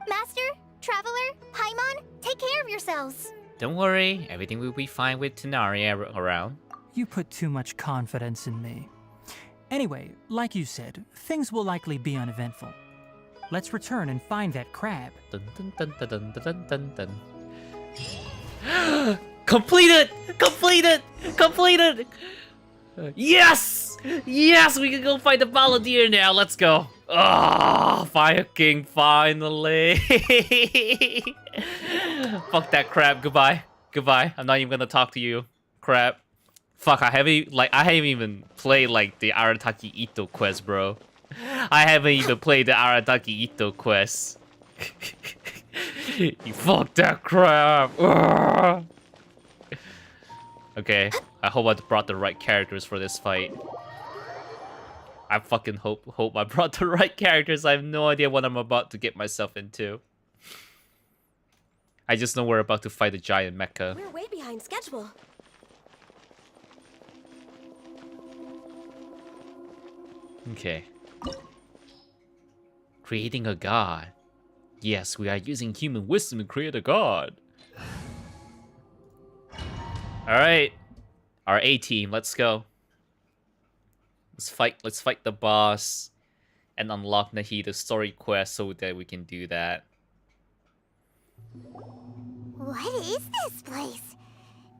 Master, Traveler, Paimon, take care of yourselves. Don't worry, everything will be fine with Tighnari around. You put too much confidence in me. Anyway, like you said, things will likely be uneventful. Let's return and find that crab. Dun, dun, dun, dun, dun, dun, dun, dun. Completed! Completed! Completed! Yes! Yes, we can go fight the Balladeer now. Let's go. Oh, fucking finally. Fuck that crap. Goodbye. Goodbye. I'm not even gonna talk to you. Crap. Fuck, I haven't even played like the Arataki Ito quest, bro. I haven't even played the Arataki Ito quest. You fuck that crap. Ugh. Okay, I hope I brought the right characters for this fight. I fucking hope I brought the right characters. I have no idea what I'm about to get myself into. I just know we're about to fight a giant mecha. We're way behind schedule. Okay. Creating a god. Yes, we are using human wisdom to create a god. Alright. Our A team, let's go. Let's fight the boss and unlock Nahida's story quest so that we can do that. What is this place?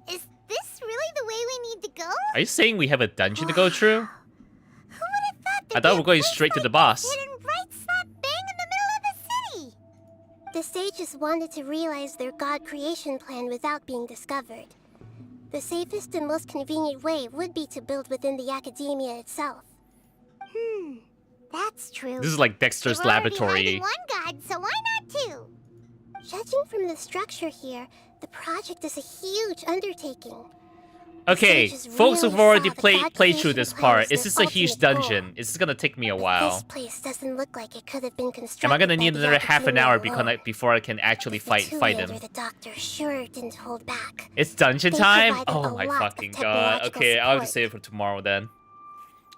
Is this really the way we need to go? Are you saying we have a dungeon to go through? Who would have thought I thought we were going straight to the boss. hidden right slap bang in the middle of the city? The sages wanted to realize their god creation plan without being discovered. The safest and most convenient way would be to build within the academia itself. That's true. This is like Dexter's They were already laboratory. hiding one god, so why not two? Judging from the structure here, the project is a huge undertaking. Okay, sages folks really who've already saw the played god through creation this plan part, as is their this a huge ultimate goal. dungeon? This is gonna take me a This while. place doesn't look like it could have been constructed. Am I gonna by need the another half an academia hour alone. before I can actually fight Vtuber him? or the doctor sure didn't hold back. It's dungeon They time? provided Oh a my lot of fucking god. technological Okay, I'll have to support. save it for tomorrow then.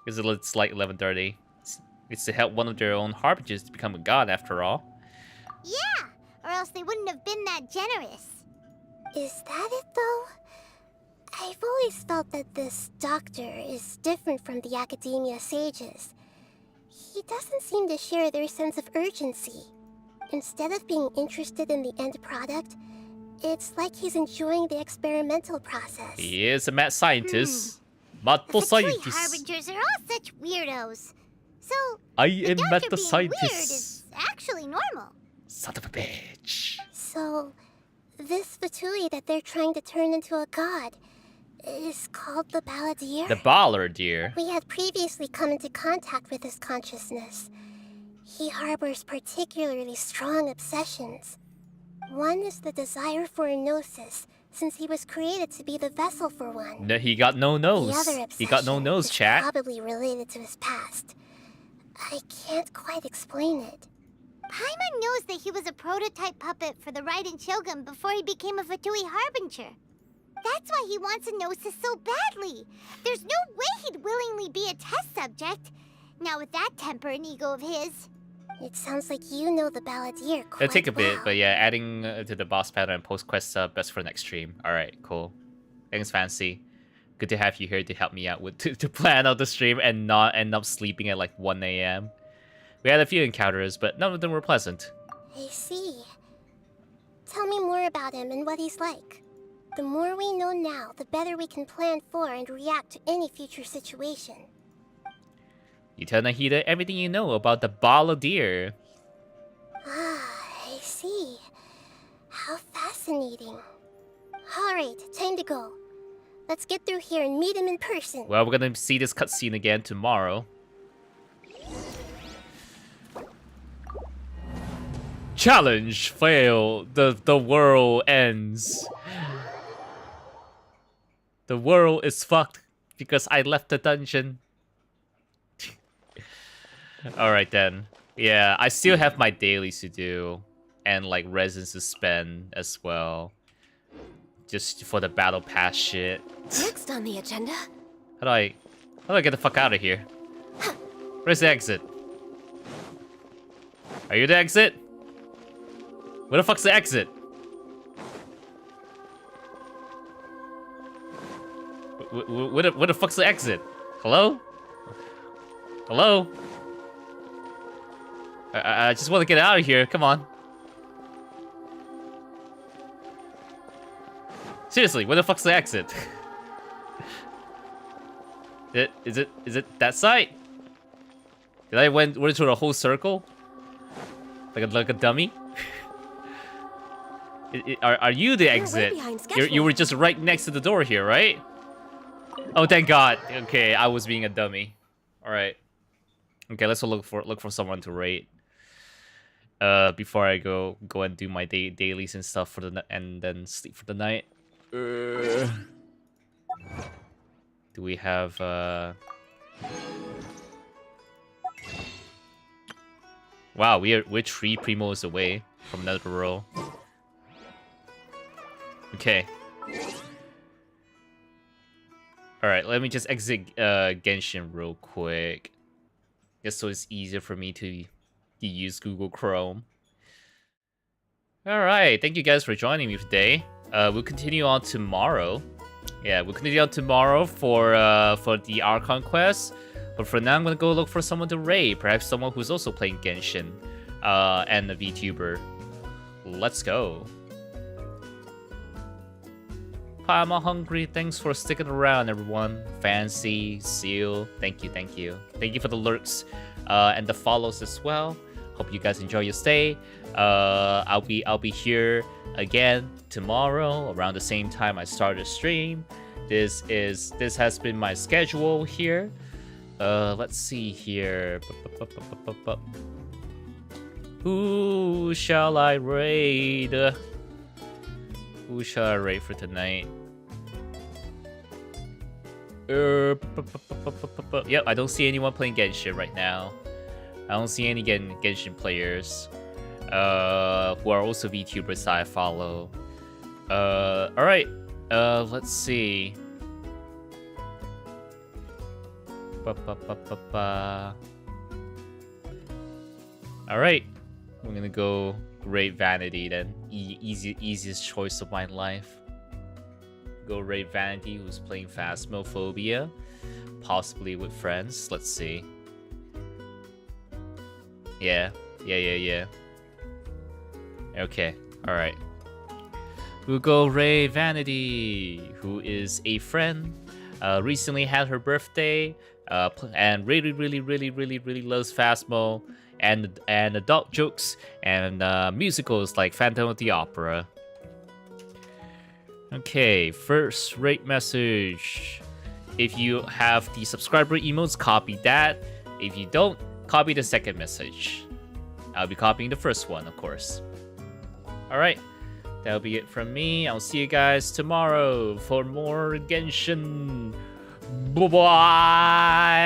Because it's like 11:30. It's to help one of their own harbingers to become a god after all. Yeah, or else they wouldn't have been that generous. Is that it, though? I've always felt that this doctor is different from the academia sages. He doesn't seem to share their sense of urgency. Instead of being interested in the end product, it's like he's enjoying the experimental process. He is a mad scientist. Mad The Vtuber scientist. harbingers are all such weirdos. So, I the am doctor mad being weird scientist. is actually normal. Son of a bitch. So, this Vtuli that they're trying to turn into a god is called the Balladeer? The baller, dear. We had previously come into contact with his consciousness. He harbors particularly strong obsessions. One is the desire for a gnosis, since he was created to be the vessel for one. No, he got no nose. The other He got no obsession nose, is chat. probably related to his past. I can't quite explain it. Paimon knows that he was a prototype puppet for the Raiden Shogun before he became a Vtuli harbinger. That's why he wants a gnosis so badly. There's no way he'd willingly be a test subject. Now with that temper and ego of his. It sounds like you know the Balladeer quite It'll take a bit, well. but yeah, adding to the boss pattern and post quest best for next stream. Alright, cool. Thanks, Fancy. Good to have you here to help me out with to plan out the stream and not end up sleeping at like 1 a.m. We had a few encounters, but none of them were pleasant. I see. Tell me more about him and what he's like. The more we know now, the better we can plan for and react to any future situation. You tell Nahida everything you know about the Balladeer. Ah, I see. How fascinating. Alright, time to go. Let's get through here and meet him in person. Well, we're gonna see this cutscene again tomorrow. Challenge fail. The world ends. The world is fucked because I left the dungeon. Alright then. Yeah, I still have my dailies to do. And like resins to spend as well. Just for the battle pass shit. Next on the agenda. How do I get the fuck out of here? Where's the exit? Are you the exit? Where the fuck's the exit? Where the fuck's the exit? Hello? Hello? I just want to get out of here. Come on. Seriously, where the fuck's the exit? Is it that side? Did I went through the whole circle? Like a dummy? Are you the exit? You were just right next to the door here, right? Oh, thank God. Okay, I was being a dummy. All right. Okay, let's look for someone to raid. Before I go and do my dailies and stuff for the and then sleep for the night. Do we have Wow, we're 3 primos away from another row. Okay. Alright, let me just exit Genshin real quick. Just so it's easier for me to use Google Chrome. Alright, thank you guys for joining me today. We'll continue on tomorrow. Yeah, we'll continue on tomorrow for the Archon quest. But for now, I'm gonna go look for someone to raid. Perhaps someone who's also playing Genshin. And a VTuber. Let's go. Hi, I'm hungry. Thanks for sticking around, everyone. Fancy, Seal, thank you, thank you. Thank you for the lurks and the follows as well. Hope you guys enjoy your stay. I'll be here again tomorrow around the same time I start the stream. This has been my schedule here. Let's see here. Who shall I raid? Who shall I raid for tonight? Yep, I don't see anyone playing Genshin right now. I don't see any Genshin players who are also VTubers that I follow. Alright. Let's see. Alright. I'm gonna go raid Vanity then. Easiest choice of my life. Go raid Vanity, who's playing Phasmophobia. Possibly with friends. Let's see. Yeah. Okay. Alright. We'll go raid Vanity, who is a friend. Recently had her birthday. And really loves Phasmo. And adult jokes and musicals like Phantom of the Opera. Okay, first rate message. If you have the subscriber emotes, copy that. If you don't, copy the second message. I'll be copying the first one, of course. Alright, that'll be it from me. I'll see you guys tomorrow for more Genshin. Bye-bye!